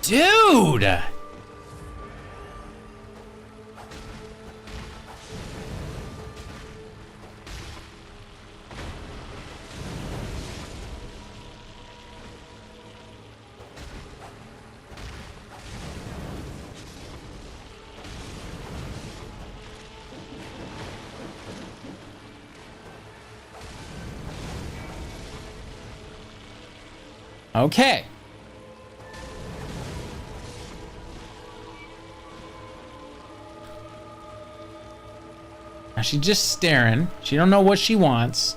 dude! Okay. Now she's just staring. She don't know what she wants.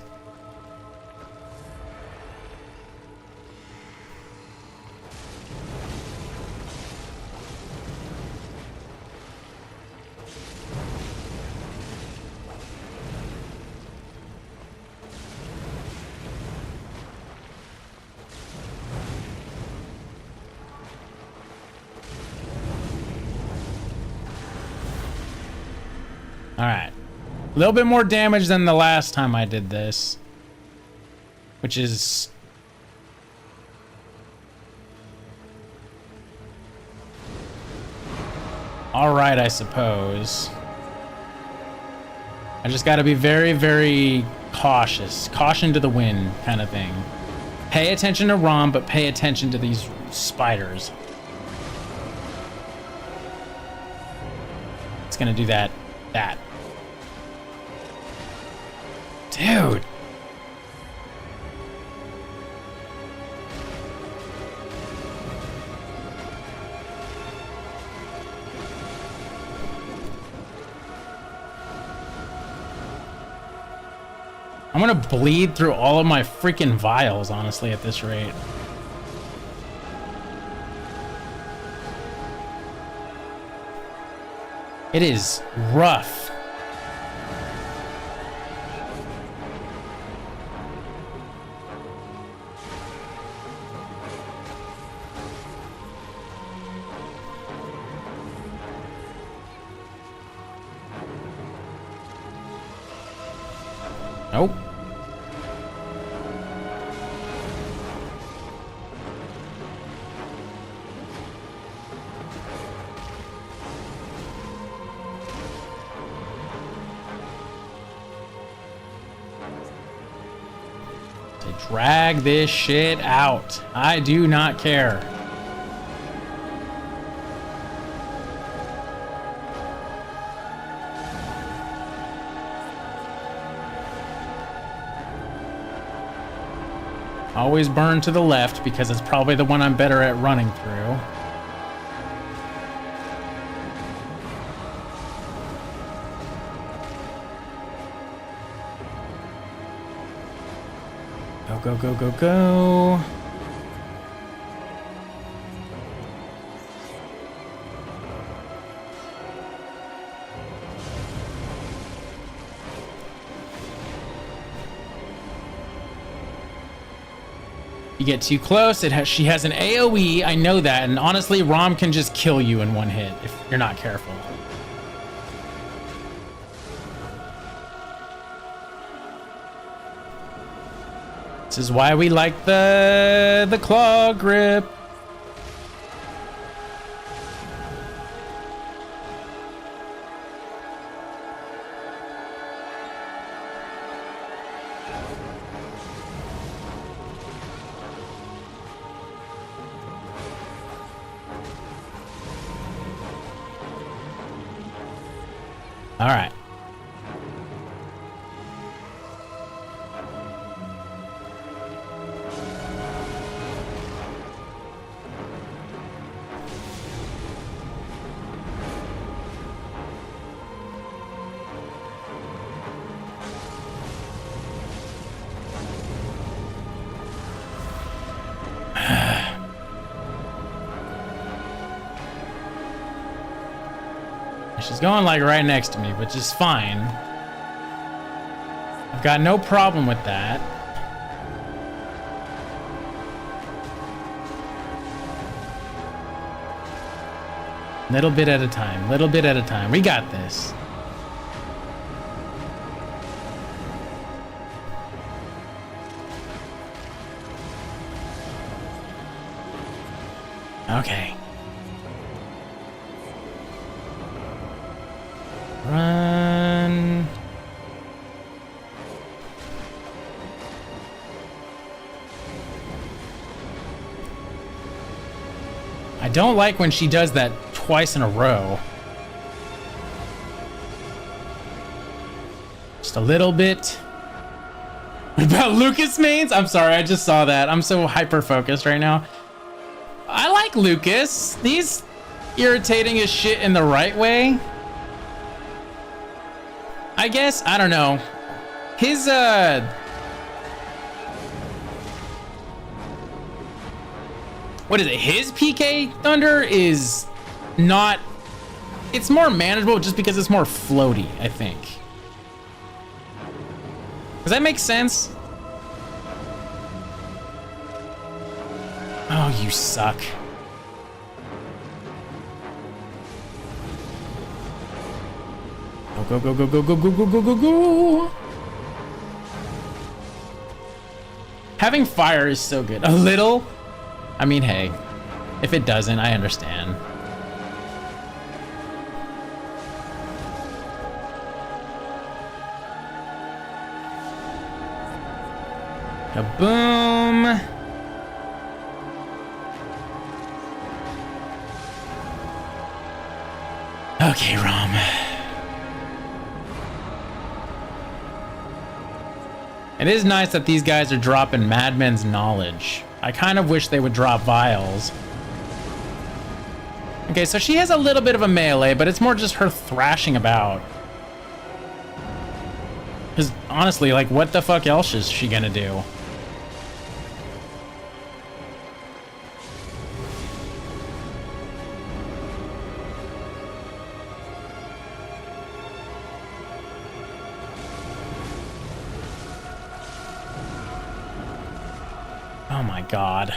All right. A little bit more damage than the last time I did this, which is all right, I suppose. I just got to be very, very cautious. Caution to the wind kind of thing. Pay attention to Rom, but pay attention to these spiders. It's going to do that. Dude. I'm gonna bleed through all of my freaking vials, honestly, at this rate. It is rough. Nope. To drag this shit out. I do not care. Always burn to the left because it's probably the one I'm better at running through. Go, go, go, go, go. You get too close, she has an AoE, I know that, and honestly, Rom can just kill you in one hit if you're not careful. This is why we like the claw grip. All right. She's going like right next to me, which is fine. I've got no problem with that. Little bit at a time, little bit at a time. We got this. Okay. Run. I don't like when she does that twice in a row. Just a little bit. What about Lucas mains? I'm sorry, I just saw that. I'm so hyper focused right now. I like Lucas. He's irritating as shit in the right way. I guess, I don't know. His, what is it? His PK Thunder is not, it's more manageable just because it's more floaty, I think. Does that make sense? Oh, you suck. Go, go, go, go, go, go, go, go, go, go. Having fire is so good. A little? I mean, hey, if it doesn't, I understand. Kaboom. Okay, Rom. It is nice that these guys are dropping Madmen's knowledge. I kind of wish they would drop vials. Okay, so she has a little bit of a melee, but it's more just her thrashing about. Because honestly, like, what the fuck else is she gonna do? Oh my god.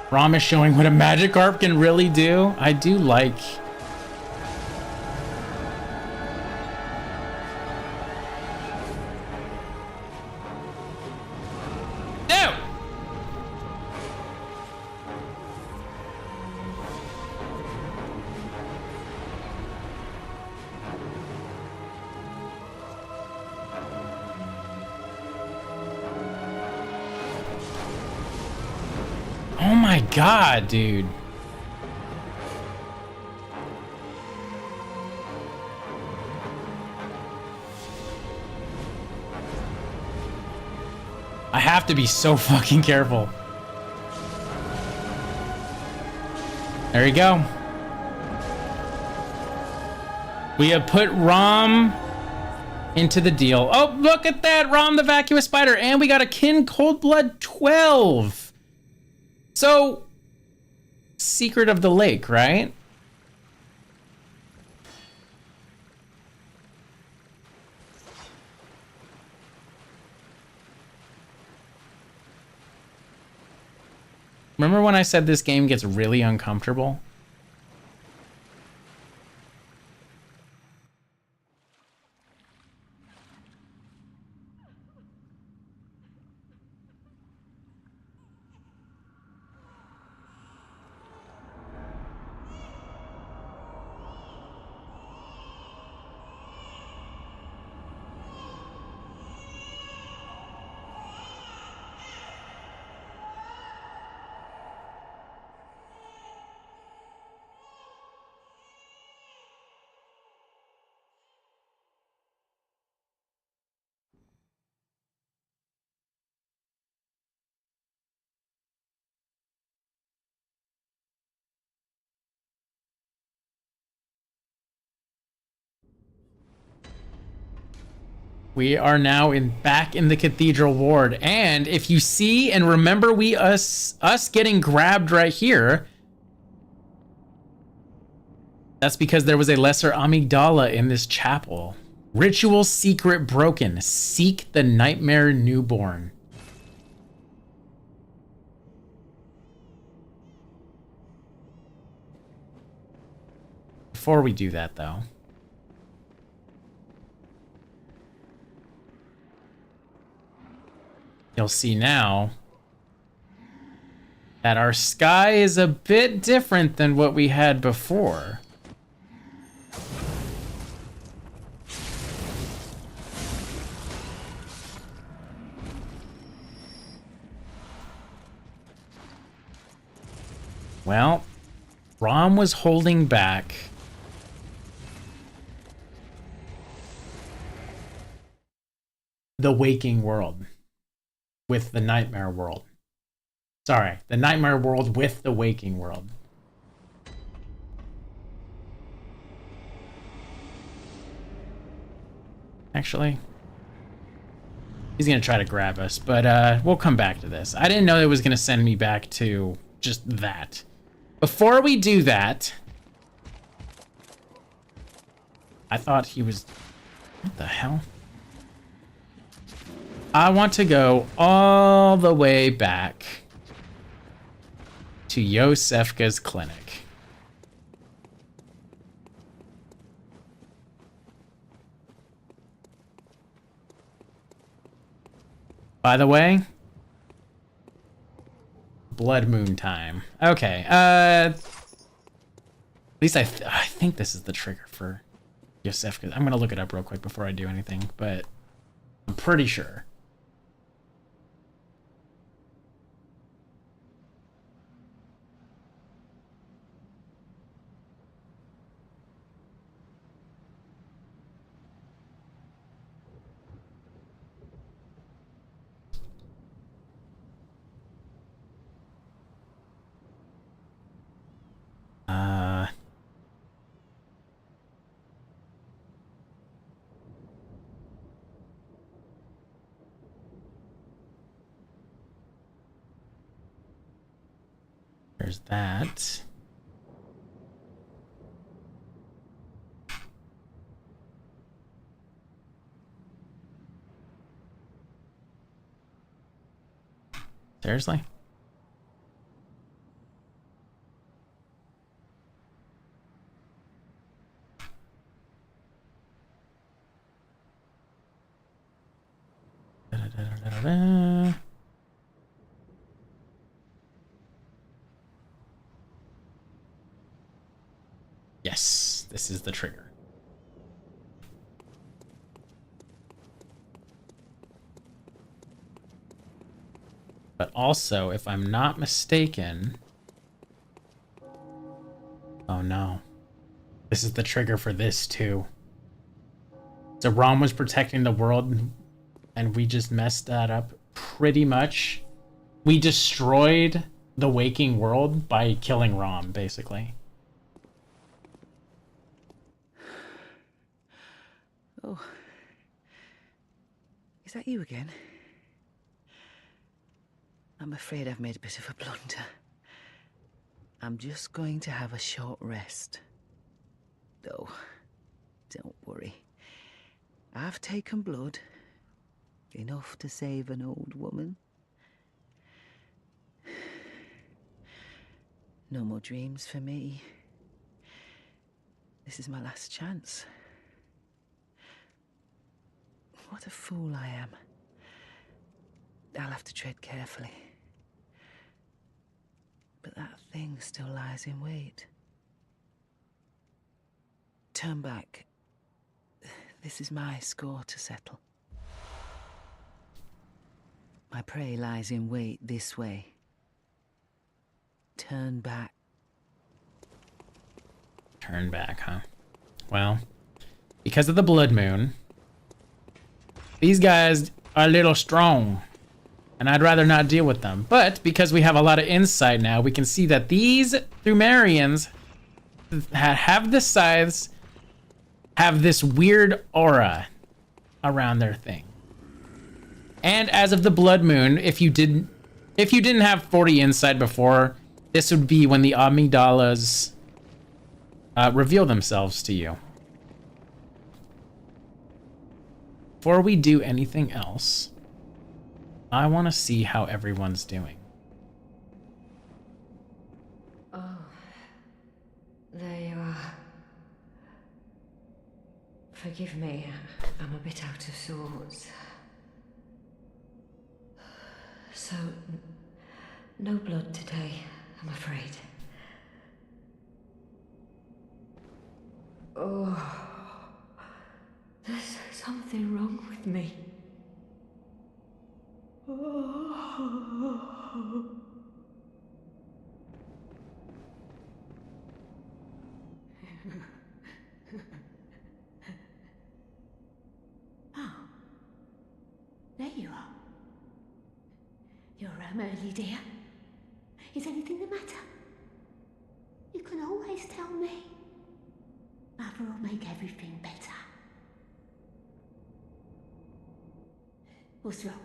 Rom is showing what a Magikarp can really do. I do like... No! Oh my god, dude. I have to be so fucking careful. There you go. We have put Rom into the deal. Oh, look at that, Rom the vacuous spider. And we got a Kin Coldblood 12. So, Secret of the Lake, right? Remember when I said this game gets really uncomfortable? We are now back in the Cathedral Ward, and if you see and remember us getting grabbed right here, that's because there was a lesser amygdala in this chapel. Ritual secret broken. Seek the nightmare newborn. Before we do that, though, you'll see now that our sky is a bit different than what we had before. Well, Rom was holding back the waking world with the nightmare world. Sorry, the nightmare world with the waking world. Actually, he's gonna try to grab us, but we'll come back to this. I didn't know it was gonna send me back to just that. Before we do that, I thought he was... What the hell? I want to go all the way back to Yosefka's clinic. By the way, blood moon time. Okay, at least I think this is the trigger for Yosefka. I'm gonna look it up real quick before I do anything, but I'm pretty sure. There's that. Seriously? Da-da-da-da-da-da. Yes, this is the trigger. But also, if I'm not mistaken... Oh no. This is the trigger for this too. So Rom was protecting the world and we just messed that up pretty much. We destroyed the waking world by killing Rom, basically. Oh. Is that you again? I'm afraid I've made a bit of a blunder. I'm just going to have a short rest. Oh, don't worry. I've taken blood. Enough to save an old woman. No more dreams for me. This is my last chance. What a fool I am. I'll have to tread carefully. But that thing still lies in wait. Turn back. This is my score to settle. My prey lies in wait this way. Turn back. Turn back, huh? Well, because of the blood moon, these guys are a little strong, and I'd rather not deal with them. But because we have a lot of insight now, we can see that these Thumerians have the scythes, have this weird aura around their thing. And as of the blood moon, if you didn't have 40 insight before, this would be when the amygdalas reveal themselves to you. Before we do anything else, I want to see how everyone's doing. Oh, there you are. Forgive me, I'm a bit out of sorts. So, no blood today, I'm afraid. Oh, there's something wrong with me. Oh. Merly dear. Is anything the matter? You can always tell me. Mother will make everything better. What's wrong?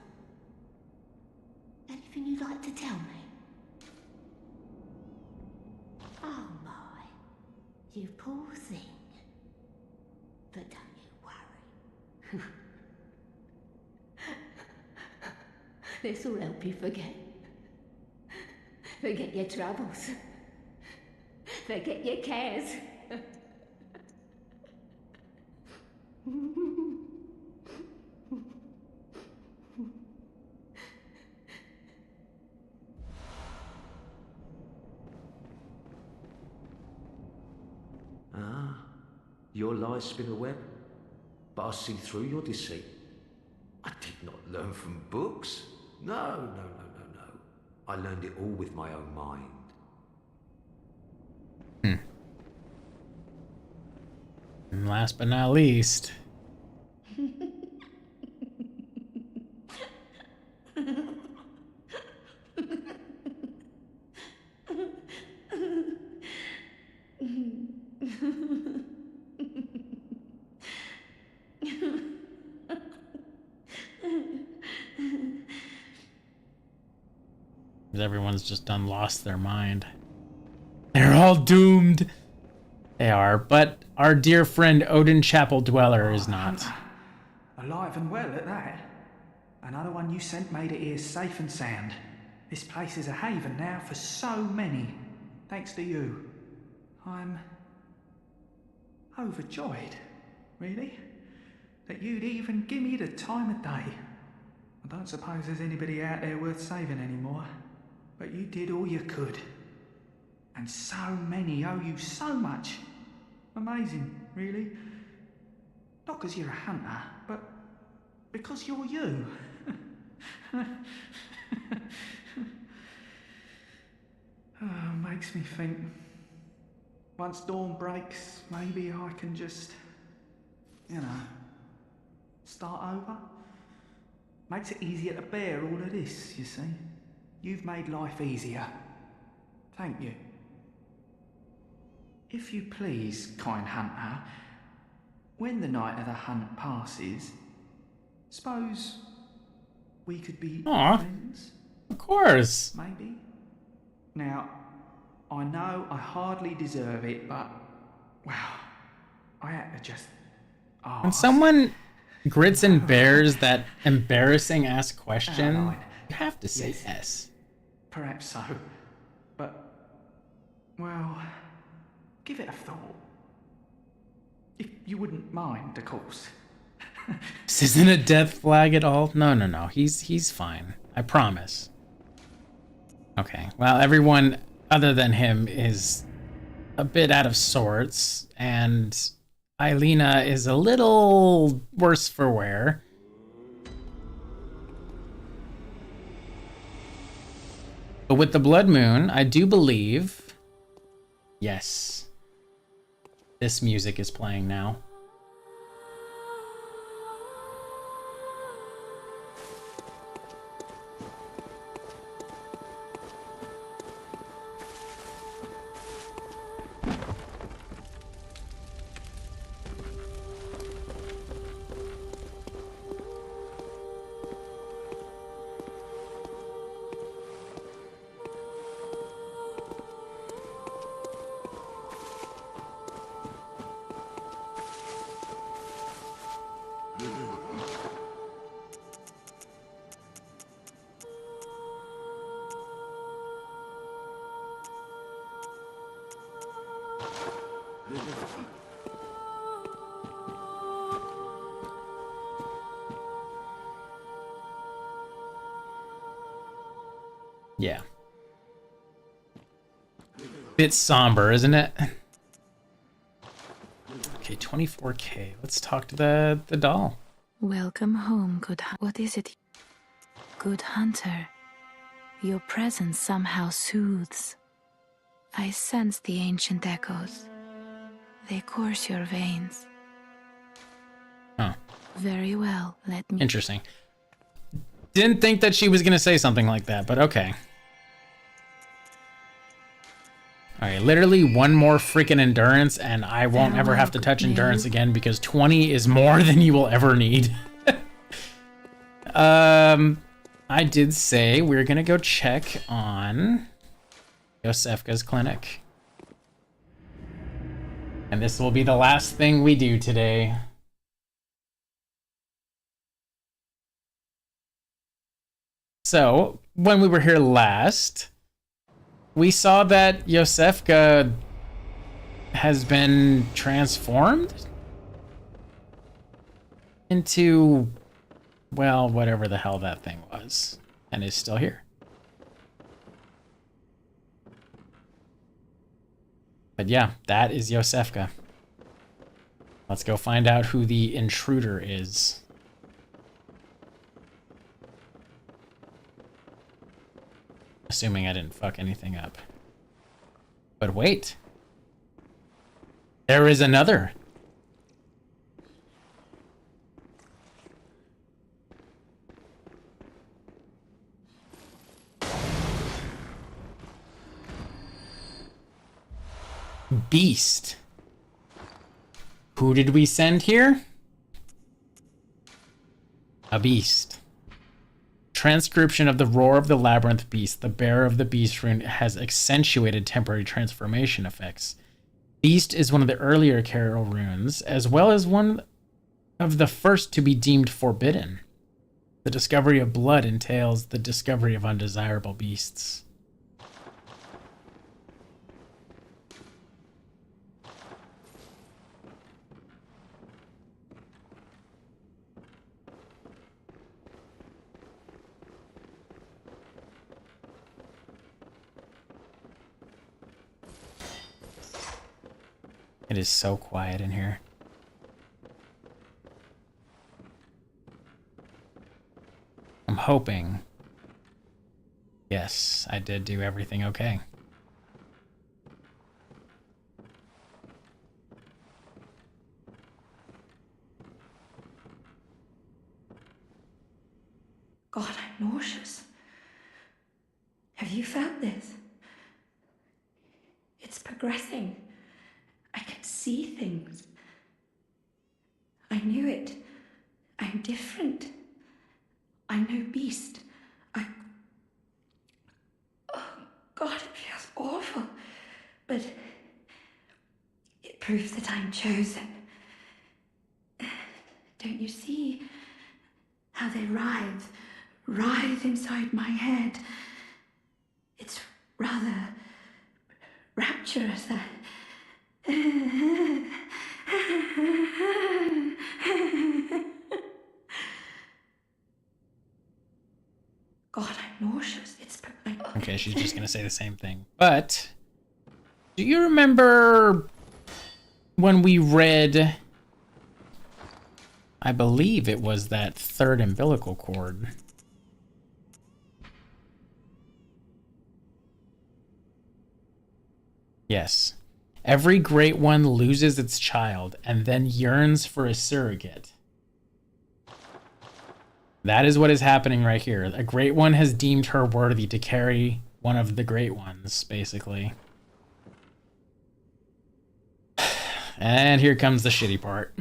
Anything you'd like to tell me? Oh my, you poor thing. But don't you worry. This'll help you forget. Forget your troubles. Forget your cares. Ah, your lies spin a web, but I see through your deceit. I did not learn from books. No. I learned it all with my own mind. And last but not least. Everyone's just done lost their mind. They're all doomed. They are, but our dear friend Odin Chapel Dweller is not. Alive and well at that. Another one you sent made it here safe and sound. This place is a haven now for so many. Thanks to you. I'm overjoyed, really, that you'd even give me the time of day. I don't suppose there's anybody out there worth saving anymore, but you did all you could. And so many owe you so much. Amazing, really. Not because you're a hunter, but because you're you. Makes me think. Once dawn breaks, maybe I can just, start over. Makes it easier to bear all of this, you see. You've made life easier. Thank you. If you please, kind hunter, when the night of the hunt passes, suppose we could be friends? Of course. Maybe? Now, I know I hardly deserve it, but, well, I had to just ask. When someone grits and bears that embarrassing ass question, you have to say yes. Perhaps so, but, well, give it a thought. If you wouldn't mind, of course. This isn't a death flag at all. No. He's fine. I promise. Okay. Well, everyone other than him is a bit out of sorts, and Eilina is a little worse for wear. But with the blood moon, I do believe, yes, this music is playing now. Yeah. Bit somber, isn't it? Okay, 24K. Let's talk to the doll. Welcome home, what is it? Good hunter. Your presence somehow soothes. I sense the ancient echoes. They course your veins. Oh. Very well, let me... Interesting. Didn't think that she was gonna say something like that, but okay. Alright, literally one more freaking endurance, and I won't ever have to touch endurance again because 20 is more than you will ever need. I did say we're gonna go check on Yosefka's clinic. And this will be the last thing we do today. So, when we were here last, we saw that Yosefka has been transformed into, well, whatever the hell that thing was, and is still here. But yeah, that is Yosefka. Let's go find out who the intruder is. Assuming I didn't fuck anything up. But wait. There is another. Beast. Who did we send here? A beast. Transcription of the roar of the labyrinth beast. The bearer of the beast rune has accentuated temporary transformation effects. Beast is one of the earlier Carol runes, as well as one of the first to be deemed forbidden. The discovery of blood entails the discovery of undesirable beasts. It is so quiet in here. I'm hoping. Yes, I did do everything okay. God, I'm nauseous. Have you felt this? It's progressing. I can see things. I knew it. I'm different. I'm no beast. Oh, God, it feels awful. But it proves that I'm chosen. Don't you see how they writhe inside my head? It's rather rapturous. God, I'm nauseous. Okay, she's just gonna say the same thing. But do you remember when we read, I believe it was that third umbilical cord? Yes. Every great one loses its child and then yearns for a surrogate. That is what is happening right here. A great one has deemed her worthy to carry one of the great ones, basically. And here comes the shitty part.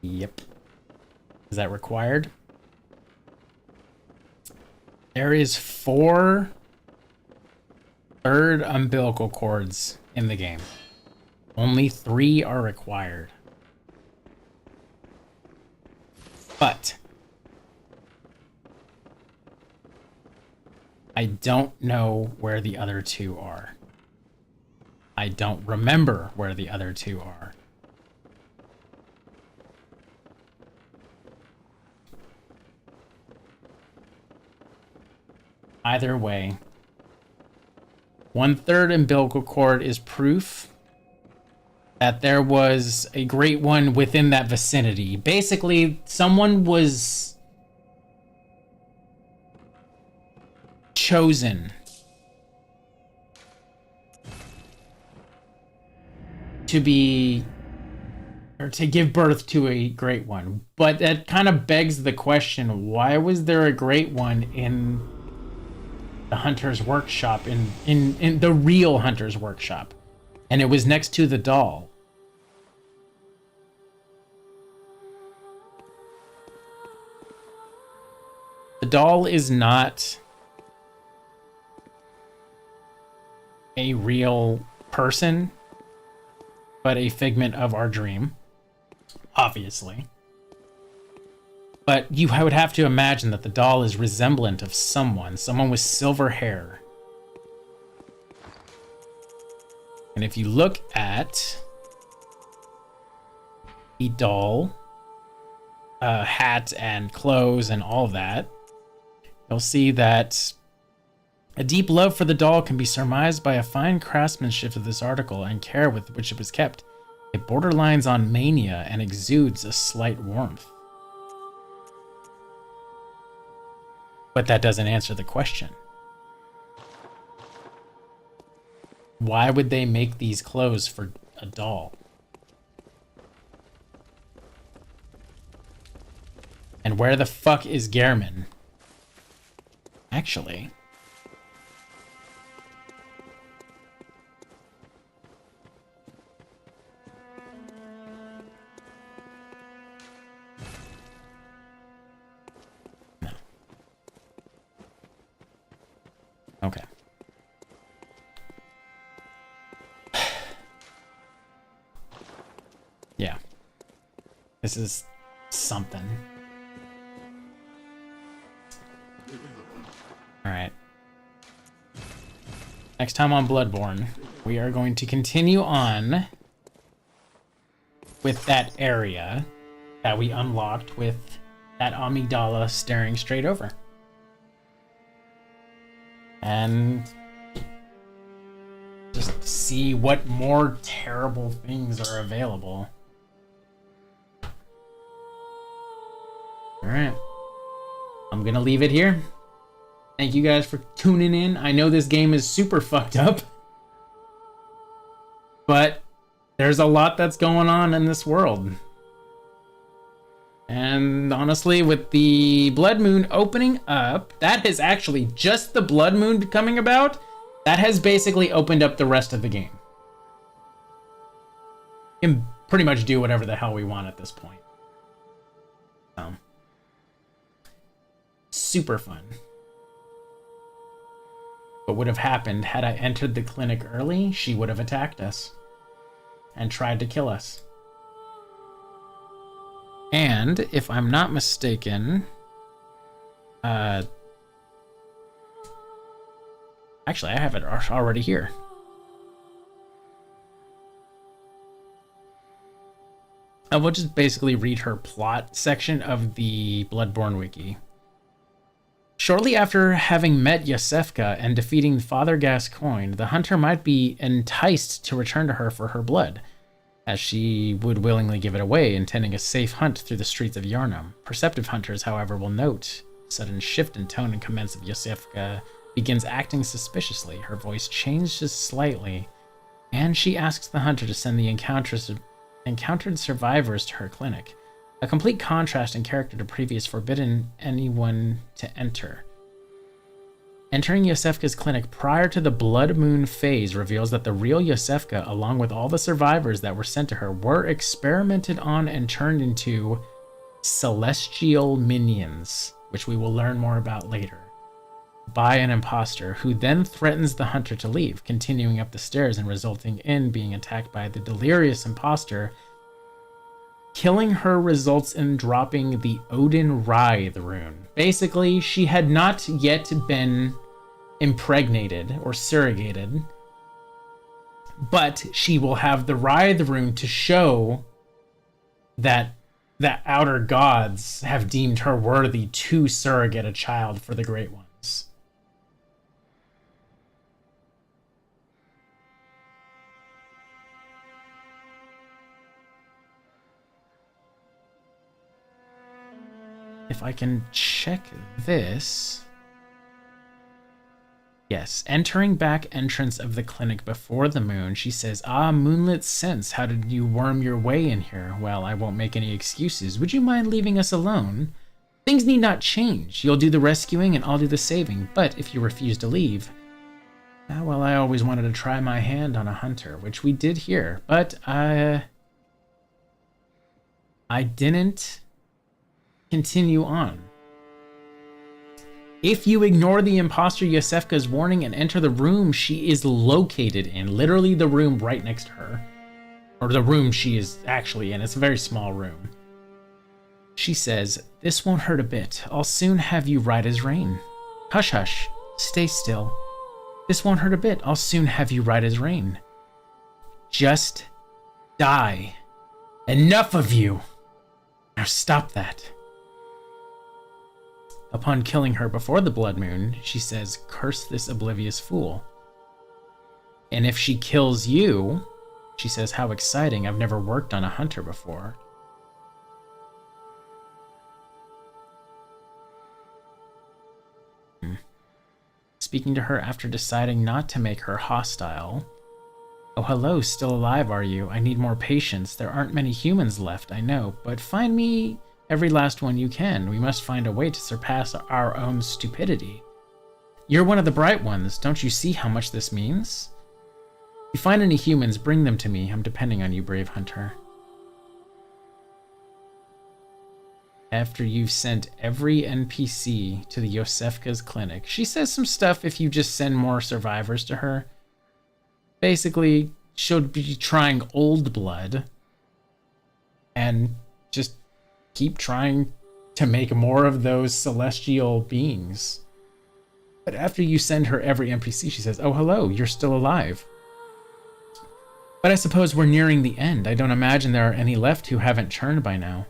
Yep. Is that required? There is 4 third umbilical cords in the game. Only 3 are required. But I don't know where the other 2 are. I don't remember where the other 2 are. Either way, 1/3 umbilical cord is proof that there was a great one within that vicinity. Basically, someone was chosen to be, or to give birth to a great one. But that kind of begs the question, why was there a great one in the Hunter's Workshop, in the real Hunter's Workshop? And it was next to the doll. The doll is not a real person, but a figment of our dream, obviously. But I would have to imagine that the doll is resemblant of someone with silver hair. And if you look at the doll, hat and clothes and all of that, you'll see that a deep love for the doll can be surmised by a fine craftsmanship of this article and care with which it was kept. It borderlines on mania and exudes a slight warmth. But that doesn't answer the question. Why would they make these clothes for a doll? And where the fuck is Gehrman? Actually, no. Okay. Yeah. This is something. Alright. Next time on Bloodborne, we are going to continue on with that area that we unlocked with that amygdala staring straight over. And just see what more terrible things are available. Alright. I'm gonna leave it here. Thank you guys for tuning in. I know this game is super fucked up, but there's a lot that's going on in this world. And honestly, with the Blood Moon opening up, that is actually just the Blood Moon coming about. That has basically opened up the rest of the game. We can pretty much do whatever the hell we want at this point. Super fun. What would have happened had I entered the clinic early? She would have attacked us and tried to kill us. And if I'm not mistaken, actually I have it already here. I will just basically read her plot section of the Bloodborne wiki. Shortly after having met Yosefka and defeating Father Gascoigne, the hunter might be enticed to return to her for her blood, as she would willingly give it away, intending a safe hunt through the streets of Yharnam. Perceptive hunters, however, will note a sudden shift in tone and comments of Yosefka begins acting suspiciously. Her voice changes slightly, and she asks the hunter to send the encountered survivors to her clinic. A complete contrast in character to previous forbidden anyone to enter. Entering Yosefka's clinic prior to the Blood Moon phase reveals that the real Yosefka, along with all the survivors that were sent to her, were experimented on and turned into celestial minions, which we will learn more about later, by an imposter, who then threatens the hunter to leave, continuing up the stairs and resulting in being attacked by the delirious imposter. Killing her results in dropping the Odin Writhe rune. Basically, she had not yet been impregnated or surrogated, but she will have the Writhe rune to show that the outer gods have deemed her worthy to surrogate a child for the Great Ones. if I can check this. Yes, entering back entrance of the clinic before the moon, she says, "Ah, moonlit sense, how did you worm your way in here? Well, I won't make any excuses. Would you mind leaving us alone? Things need not change. You'll do the rescuing and I'll do the saving. But if you refuse to leave, well, I always wanted to try my hand on a hunter, which we did here. But I didn't continue on. If you ignore the imposter Yosefka's warning and enter the room she is located in, literally the room right next to her, or the room she is actually in, it's a very small room. She says, this won't hurt a bit. I'll soon have you right as rain. Hush, hush. Stay still. This won't hurt a bit. I'll soon have you right as rain. Just die. Enough of you. Now stop that. Upon killing her before the blood moon, she says, curse this oblivious fool. And if she kills you, she says, how exciting, I've never worked on a hunter before. Speaking to her after deciding not to make her hostile. Oh, hello, still alive, are you? I need more patience. There aren't many humans left, I know, but find me every last one you can. We must find a way to surpass our own stupidity. You're one of the bright ones. Don't you see how much this means? If you find any humans, bring them to me. I'm depending on you, brave hunter. After you've sent every NPC to the Yosefka's clinic, she says some stuff if you just send more survivors to her. Basically, she'll be trying old blood and just keep trying to make more of those celestial beings. But after you send her every NPC, she says, oh, hello, you're still alive. But I suppose we're nearing the end. I don't imagine there are any left who haven't turned by now.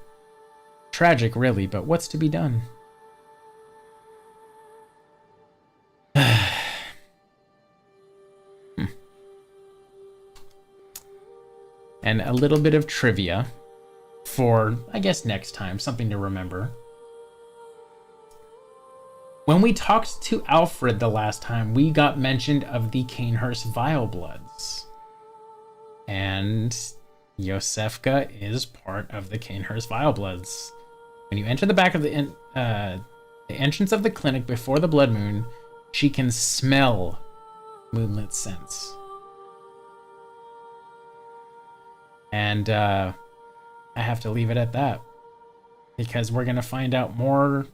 Tragic, really, but what's to be done? And a little bit of trivia for, I guess, next time, something to remember. When we talked to Alfred the last time, we got mentioned of the Canehurst Vile Bloods. And Yosefka is part of the Canehurst Vile Bloods. When you enter the back of the entrance of the clinic before the blood moon, she can smell moonlit scents. And I have to leave it at that, because we're going to find out more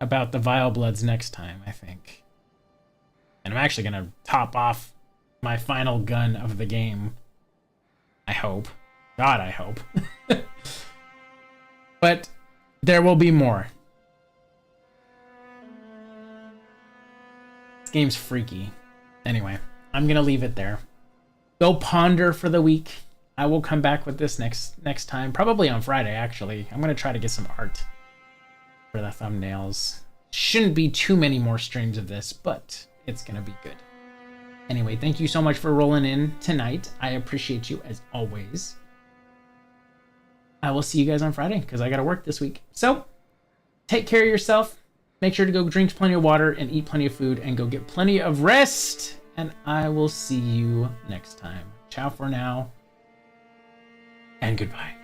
about the Vile Bloods next time, I think. And I'm actually going to top off my final gun of the game. I hope. God, I hope. But there will be more. This game's freaky. Anyway, I'm going to leave it there. Go ponder for the week. I will come back with this next time, probably on Friday, actually. I'm going to try to get some art for the thumbnails. Shouldn't be too many more streams of this, but it's going to be good. Anyway, thank you so much for rolling in tonight. I appreciate you as always. I will see you guys on Friday, because I got to work this week. So, take care of yourself. Make sure to go drink plenty of water and eat plenty of food and go get plenty of rest. And I will see you next time. Ciao for now. And goodbye.